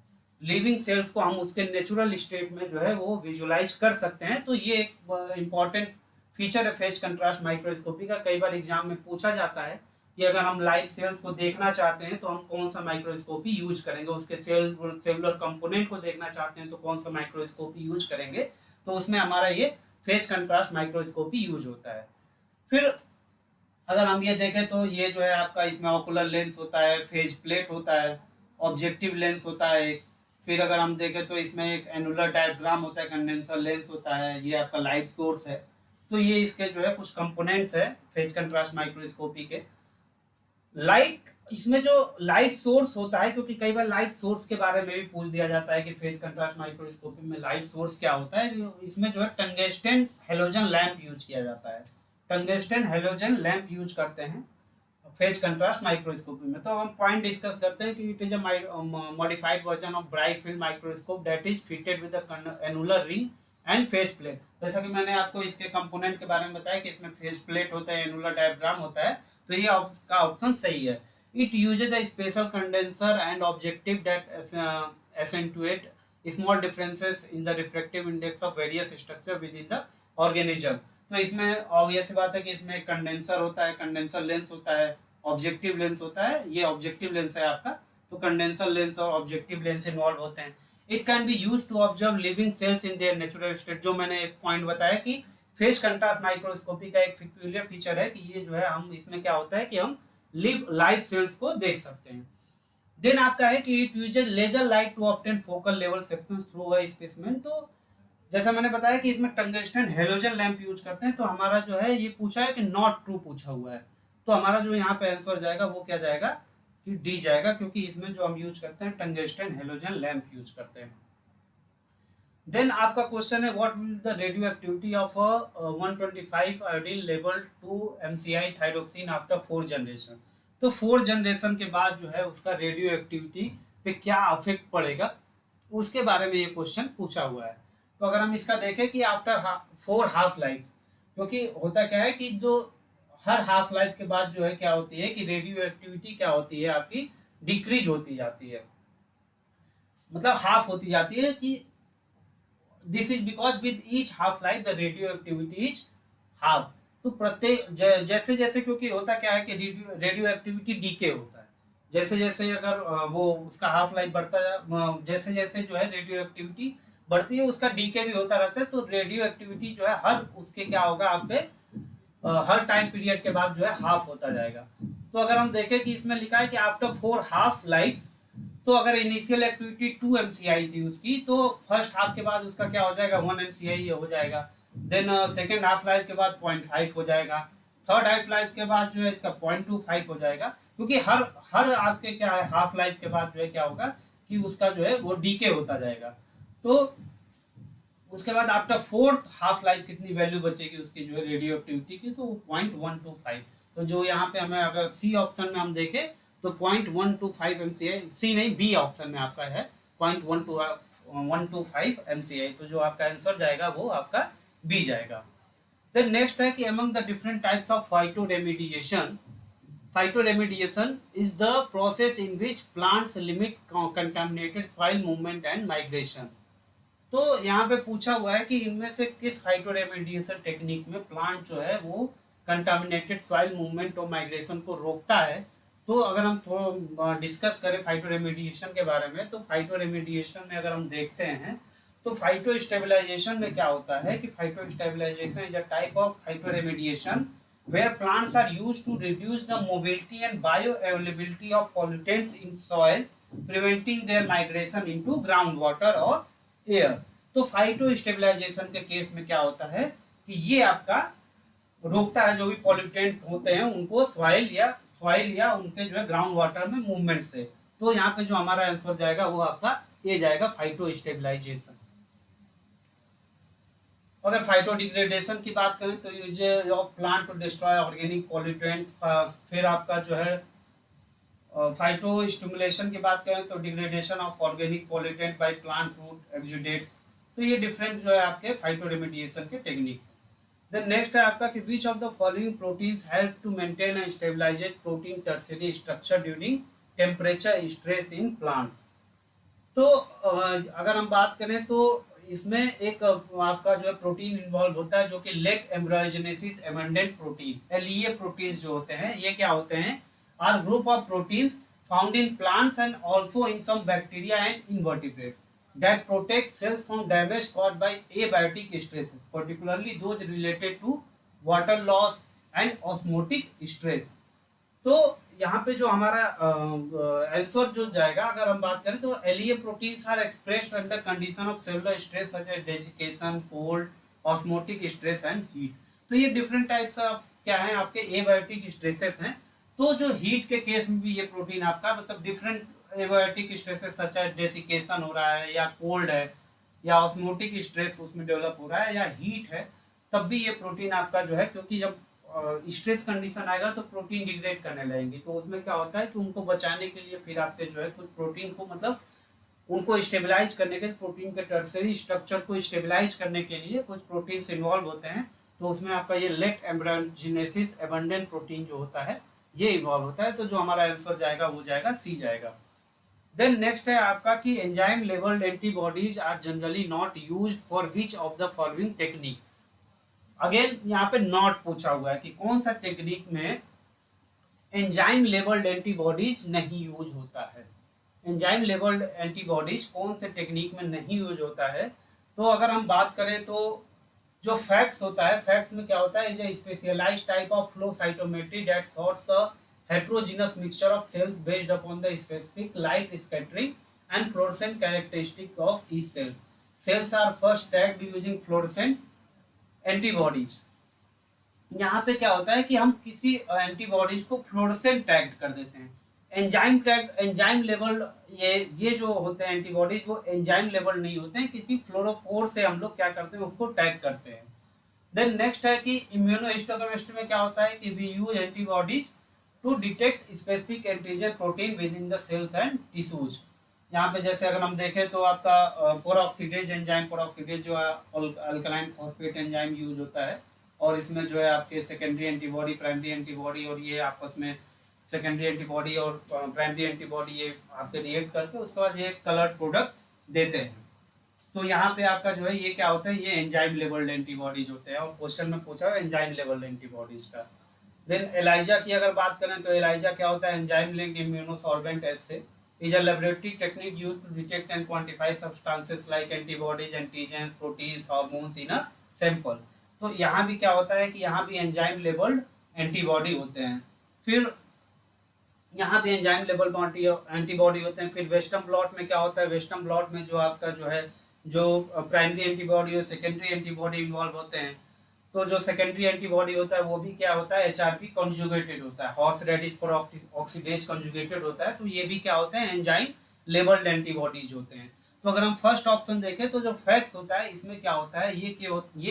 लिविंग सेल्स को हम उसके नेचुरल स्टेट में जो है वो विजुअलाइज कर सकते हैं। तो ये एक इम्पॉर्टेंट फीचर है फेज कंट्रास्ट माइक्रोस्कोपी का। कई बार एग्जाम में पूछा जाता है कि अगर हम लाइव सेल्स को देखना चाहते हैं तो हम कौन सा माइक्रोस्कोपी यूज करेंगे, उसके सेलुलर कंपोनेंट को देखना चाहते हैं तो कौन सा माइक्रोस्कोपी यूज करेंगे। तो उसमें हमारा ये फेज कंट्रास्ट माइक्रोस्कोपी यूज होता है। फिर अगर हम ये देखें तो ये जो है आपका इसमें ऑकुलर लेंस होता है, फेज प्लेट होता है, ऑब्जेक्टिव लेंस होता है। फिर अगर हम देखें तो इसमें एक एनुलर डायफ्राम होता है, कंडेंसर लेंस होता है, ये आपका लाइट सोर्स है। तो ये इसके जो है कुछ कंपोनेंट्स है फेज कंट्रास्ट माइक्रोस्कोपी के। लाइट इसमें जो लाइट सोर्स होता है, क्योंकि कई बार लाइट सोर्स के बारे में भी पूछ दिया जाता है कि फेज कंट्रास्ट माइक्रोस्कोपी में लाइट सोर्स क्या होता है, इसमें जो है टंगस्टन हेलोजन लैंप यूज किया जाता है। टंगस्टन हेलोजन लैंप यूज करते हैं फेज कंट्रास्ट माइक्रोस्कोपी में। तो हम पॉइंट डिस्कस करते हैं कि it is a modified version of bright field microscope that is fitted with annular ring and face plate. जैसा कि मैंने आपको इसके कंपोनेंट के बारे में बताया कि इसमें फेस प्लेट होता है, एनुलर डायफ्राम होता है, तो ये का ऑप्शन सही है। It uses a special condenser and objective that accentuate small differences in the refractive index of various structure within the organism। तो इसमें ऑब्वियस बात है कि इसमें कंडेंसर होता है, कंडेंसर लेंस होता है, ऑब्जेक्टिव लेंस होता है, ये ऑब्जेक्टिव लेंस है आपका, तो कंडेंसर लेंस और ऑब्जेक्टिव लेंस इन्वॉल्व होते हैं। It can be use to observe living cells in their natural state. जो मैंने एक पॉइंट बताया कि फेज कंट्रास्ट माइक्रोस्कोपी का एक पेक्यूलियर फीचर है कि ये जो है हम इसमें क्या होता है कि हम लाइव सेल्स को देख सकते हैं। देन आपका है कि it uses laser light to obtain focal level sections through a specimen. तो जैसा मैंने बताया कि इसमें टंगस्टन हेलोजन लैंप यूज करते हैं, तो हमारा जो है ये पूछा है कि नॉट ट्रू पूछा हुआ है, तो हमारा जो यहाँ पे आंसर जाएगा वो क्या जाएगा कि डी जाएगा, क्योंकि इसमें जो हम यूज करते हैं टंगस्टन हेलोजन लैंप यूज करते हैं। देन आपका क्वेश्चन है what will the radioactivity of 125 iodine level to MCI thyroxine after 4 generation. तो 4 जनरेशन के बाद जो है उसका रेडियो एक्टिविटी पे क्या अफेक्ट पड़ेगा उसके बारे में ये क्वेश्चन पूछा हुआ है। तो अगर हम इसका देखें कि आफ्टर 4 हाफ लाइफ, क्योंकि होता क्या है कि जो हर हाफ लाइफ के बाद जो है क्या होती है कि रेडियो एक्टिविटी क्या होती है आपकी डिक्रीज होती जाती है, मतलब हाफ होती जाती है कि this is because with each half life the radio activity is half. तो प्रत्येक जैसे जैसे, क्योंकि होता क्या है कि रेडियो एक्टिविटी डीके होता है, जैसे जैसे अगर वो उसका हाफ लाइफ बढ़ता है, जैसे जैसे जो है रेडियो एक्टिविटी बढ़ती है उसका डीके भी होता रहता है। तो रेडियो एक्टिविटी जो है हर उसके क्या होगा आपके हर टाइम पीरियड के बाद जो है हाफ होता जाएगा। तो अगर हम देखें कि इसमें लिखा है कि आफ्टर 4 हाफ लाइफ, तो अगर इनिशियल एक्टिविटी 2 एमसीआई थी उसकी, तो फर्स्ट हाफ के बाद उसका क्या हो जाएगा 1 एमसीआई हो जाएगा। देन सेकेंड हाफ लाइफ के बाद 0.5 हो जाएगा। थर्ड हाफ लाइफ के बाद जो है इसका 0.25 हो जाएगा, क्योंकि हर हर आपके क्या है हाफ लाइफ के बाद जो है क्या होगा कि उसका जो है वो डीके होता जाएगा। तो उसके बाद आफ्टर 4th हाफ लाइफ कितनी वैल्यू बचेगी उसकी जो है रेडियो एक्टिविटी की, तो 0.125। तो जो यहाँ पे हमें अगर सी ऑप्शन में हम देखें तो 0.125 एमसीआई, सी नहीं बी ऑप्शन में आपका है 0.125 एमसीआई। तो जो आपका आंसर जाएगा वो आपका बी जाएगा। देन नेक्स्ट है कि among the different types of phytoremediation, phytoremediation is the process in which plants limit contaminated soil movement and migration. तो यहाँ पे पूछा हुआ है कि इनमें से किस फाइटोरेमिडिएशन टेक्निक में प्लांट जो है वो कंटामिनेटेड सॉइल मूवमेंट और माइग्रेशन को रोकता है। तो अगर हम थोड़ा डिस्कस करें फाइटोरेमिडिएशन के बारे में, तो फाइटोरेमिडिएशन में अगर हम देखते हैं तो फाइटो स्टेबलाइजेशन में क्या होता है कि phytostabilization is a type of phytoremediation where plants are used to reduce the mobility and bioavailability of pollutants in soil, preventing their migration into groundwater or air. तो फाइटो स्टेबलाइजेशन के case में क्या होता है कि ये आपका रोकता है जो भी पॉल्यूटेंट होते हैं उनको सॉइल या उनके जो है ग्राउंड वाटर में मूवमेंट से। तो यहाँ पे जो हमारा आंसर जाएगा वो आपका ए जाएगा फाइटो स्टेबलाइजेशन। अगर फाइटो डिग्रेडेशन की बात करें तो use of plant to destroy organic pollutant. फिर आपका जो है फाइटो स्टिमुलेशन की बात करें तो degradation of organic pollutant by plant root exudates. तो ये डिफरेंट जो है आपके फाइटो रेमिडिएशन के टेक्निक। देन नेक्स्ट है आपका कि which of the following proteins help to maintain and stabilise protein tertiary structure during temperature stress in plants. तो अगर हम बात करें तो इसमें एक आपका जो है प्रोटीन इन्वॉल्व होता है जो कि late embryogenesis amendment protein LEA proteins जो होते हैं ये क्या होते हैं are group of proteins found in plants and also in some bacteria and invertebrates that protect cells from damage caused by abiotic stresses, particularly those related to water loss and osmotic stress। तो यहाँ पे जो हमारा answer जो जाएगा अगर हम बात करें तो L E A proteins are expressed under condition of cellular stress such as desiccation, cold, osmotic stress and heat. तो ये डिफरेंट टाइप्स ऑफ क्या है आपके एबायोटिक स्ट्रेसेस हैं। तो जो हीट के केस में भी ये प्रोटीन आपका मतलब different abiotic stresses such as desiccation हो रहा है या कोल्ड है या ऑस्मोटिक स्ट्रेस उसमें डेवलप हो रहा है या हीट है, तब भी ये प्रोटीन आपका जो है, क्योंकि जब स्ट्रेस कंडीशन आएगा तो प्रोटीन डिग्रेड करने लगेंगे, तो उसमें क्या होता है कि उनको बचाने के लिए फिर आपके जो है कुछ प्रोटीन को मतलब उनको स्टेबलाइज करने के, प्रोटीन के टर्सरी स्ट्रक्चर को स्टेबलाइज करने के लिए कुछ प्रोटीन इन्वॉल्व होते हैं। तो उसमें आपका ये लेट एम्ब्रायोजेनेसिस एबंडेंट प्रोटीन जो होता है ये इन्वॉल्व होता है। तो जो हमारा आंसर जाएगा वो जाएगा सी जाएगा। देन नेक्स्ट है आपका कि enzyme labelled antibodies are generally not used for which of the following technique. Again यहाँ पे नॉट पूछा हुआ है कि कौन सा टेक्निक में एंजाइम लेवल्ड एंटीबॉडीज नहीं यूज होता है। एंजाइम लेवल्ड एंटीबॉडीज कौन से टेक्निक में नहीं यूज होता है। तो अगर हम बात करें तो जो फैक्स होता है, फैक्स में क्या होता है, is a specialised type of flow cytometry that sorts a heterogeneous mixture of cells based upon the specific light scattering and fluorescent characteristic of each cell. Cells are first tagged using fluorescent antibodies. यहाँ पे क्या होता है कि हम किसी antibodies को fluorescent tag कर देते हैं। एंजाइम टैग, एंजाइम लेवल, ये जो होते हैं एंटीबॉडीज वो एंजाइम लेवल नहीं होते हैं, किसी फ्लोरोफोर से हम लोग क्या करते हैं उसको टैग करते हैं। देन नेक्स्ट है कि इम्यूनोहिस्टोकेमिस्ट्री में क्या होता है कि we use antibodies to detect specific antigen protein within the cells and tissues. यहाँ पे जैसे अगर हम देखें तो आपका पेरोक्सीडेज एंजाइम, पेरोक्सीडेज जो है अल्कलाइन फॉस्फेट एंजाइम यूज होता है, और इसमें जो है आपके सेकेंडरी एंटीबॉडी, प्राइमरी एंटीबॉडी, और ये आपस में सेकेंडरी एंटीबॉडी और प्राइमरी एंटीबॉडी ये आपके रिएक्ट करके उसके बाद ये कलर्ड प्रोडक्ट देते हैं। तो यहाँ पे आपका जो है ये क्या होता है, ये एंजाइम लेवल्ड एंटीबॉडीज होते हैं, और क्वेश्चन में पूछा है एंजाइम लेवल्ड एंटीबॉडीज का। देन एलाइजा की अगर बात करें तो एलाइजा क्या होता है, enzyme link immunosorbent assay is a laboratory technique used to detect and quantify substances like antibodies, antigens, proteins, hormones in a sample. तो यहाँ भी क्या होता है कि यहाँ भी एंजाइम लेवल्ड एंटीबॉडी होते हैं। फिर यहाँ भी एंजाइम लेवल एंटीबॉडी होते हैं। फिर वेस्टर्न ब्लॉट में क्या होता है, वेस्टर्न ब्लॉट में जो आपका जो है जो प्राइमरी एंटीबॉडी और सेकेंडरी एंटीबॉडी इन्वॉल्व होते हैं। तो जो सेकेंडरी एंटीबॉडी होता है वो भी क्या होता है, एचआरपी कॉन्जुगेटेड होता है, हॉर्स रेडिश पर ऑक्सीडेज कॉन्जुगेटेड होता है। तो ये भी क्या होते हैं, एंजाइम लेवल्ड एंटीबॉडीज होते हैं। तो अगर हम फर्स्ट ऑप्शन देखें तो जो फैक्स होता है इसमें क्या होता है, ये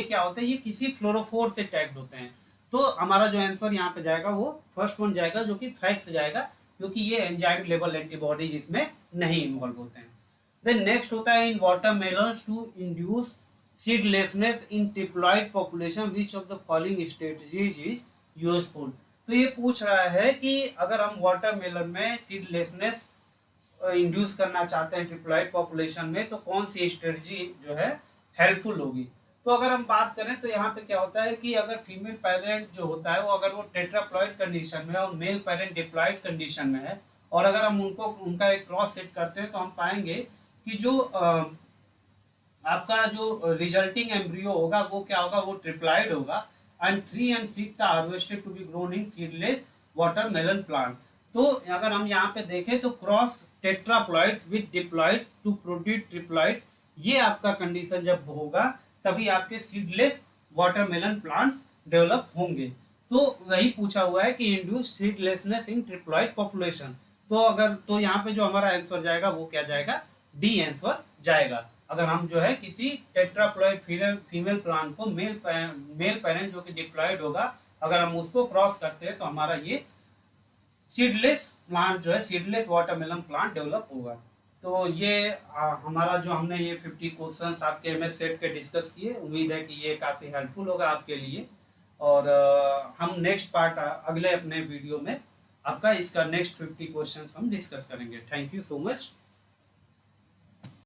क्या होता है, ये किसी फ्लोरोफोर से टैग्ड होते हैं। तो हमारा जो आंसर यहाँ पे जाएगा वो फर्स्ट वन जाएगा जो कि फैक्स जाएगा, क्योंकि ये एंजाइम लेवल एंटीबॉडीज इसमें नहीं इन्वॉल्व होते हैं। देन नेक्स्ट होता है in watermelons to induce seedlessness in triploid population which of the following strategies is useful. तो ये पूछ रहा है कि अगर हम वाटरमेलन में सीडलेसनेस इंड्यूस करना चाहते हैं ट्रिप्लॉइड पॉपुलेशन में, तो कौन सी स्ट्रेटजी जो है हेल्पफुल होगी। तो अगर हम बात करें तो यहाँ पे क्या होता है कि अगर फीमेल पेरेंट जो होता है वो अगर वो टेट्राप्लॉइड कंडीशन में है और मेल पेरेंट डिप्लॉइड कंडीशन में है, और अगर हम उनका एक क्रॉस सेट करते हैं तो हम पाएंगे कि जो आपका जो रिजल्टिंग एम्ब्रियो होगा वो क्या होगा, वो ट्रिप्लॉइड होगा। And 3 and 6 are harvested to be grown in seedless watermelon plant. तो अगर हम यहाँ पे देखें तो cross tetraploids with diploids to produce triploids, ये आपका कंडीशन जब होगा तभी आपके सीडलेस वाटरमेलन प्लांट्स डेवलप होंगे। तो वही पूछा हुआ है कि induce seedlessness in triploid population. तो अगर तो यहाँ पे जो हमारा आंसर जाएगा वो क्या जाएगा, डी आंसर जाएगा। अगर हम जो है किसी टेट्राप्लॉइड फीमेल प्लांट को मेल पेरेंट जो कि डिप्लॉइड होगा, अगर हम उसको क्रॉस करते हैं तो हमारा ये सीडलेस प्लांट जो है, सीडलेस वाटरमेलन प्लांट डेवलप होगा। तो ये हमारा जो हमने ये 50 क्वेश्चंस आपके एमएस सेट के डिस्कस किए, उम्मीद है कि ये काफ़ी हेल्पफुल होगा आपके लिए। और हम नेक्स्ट पार्ट अगले अपने वीडियो में आपका इसका नेक्स्ट 50 क्वेश्चंस हम डिस्कस करेंगे। Thank you so much.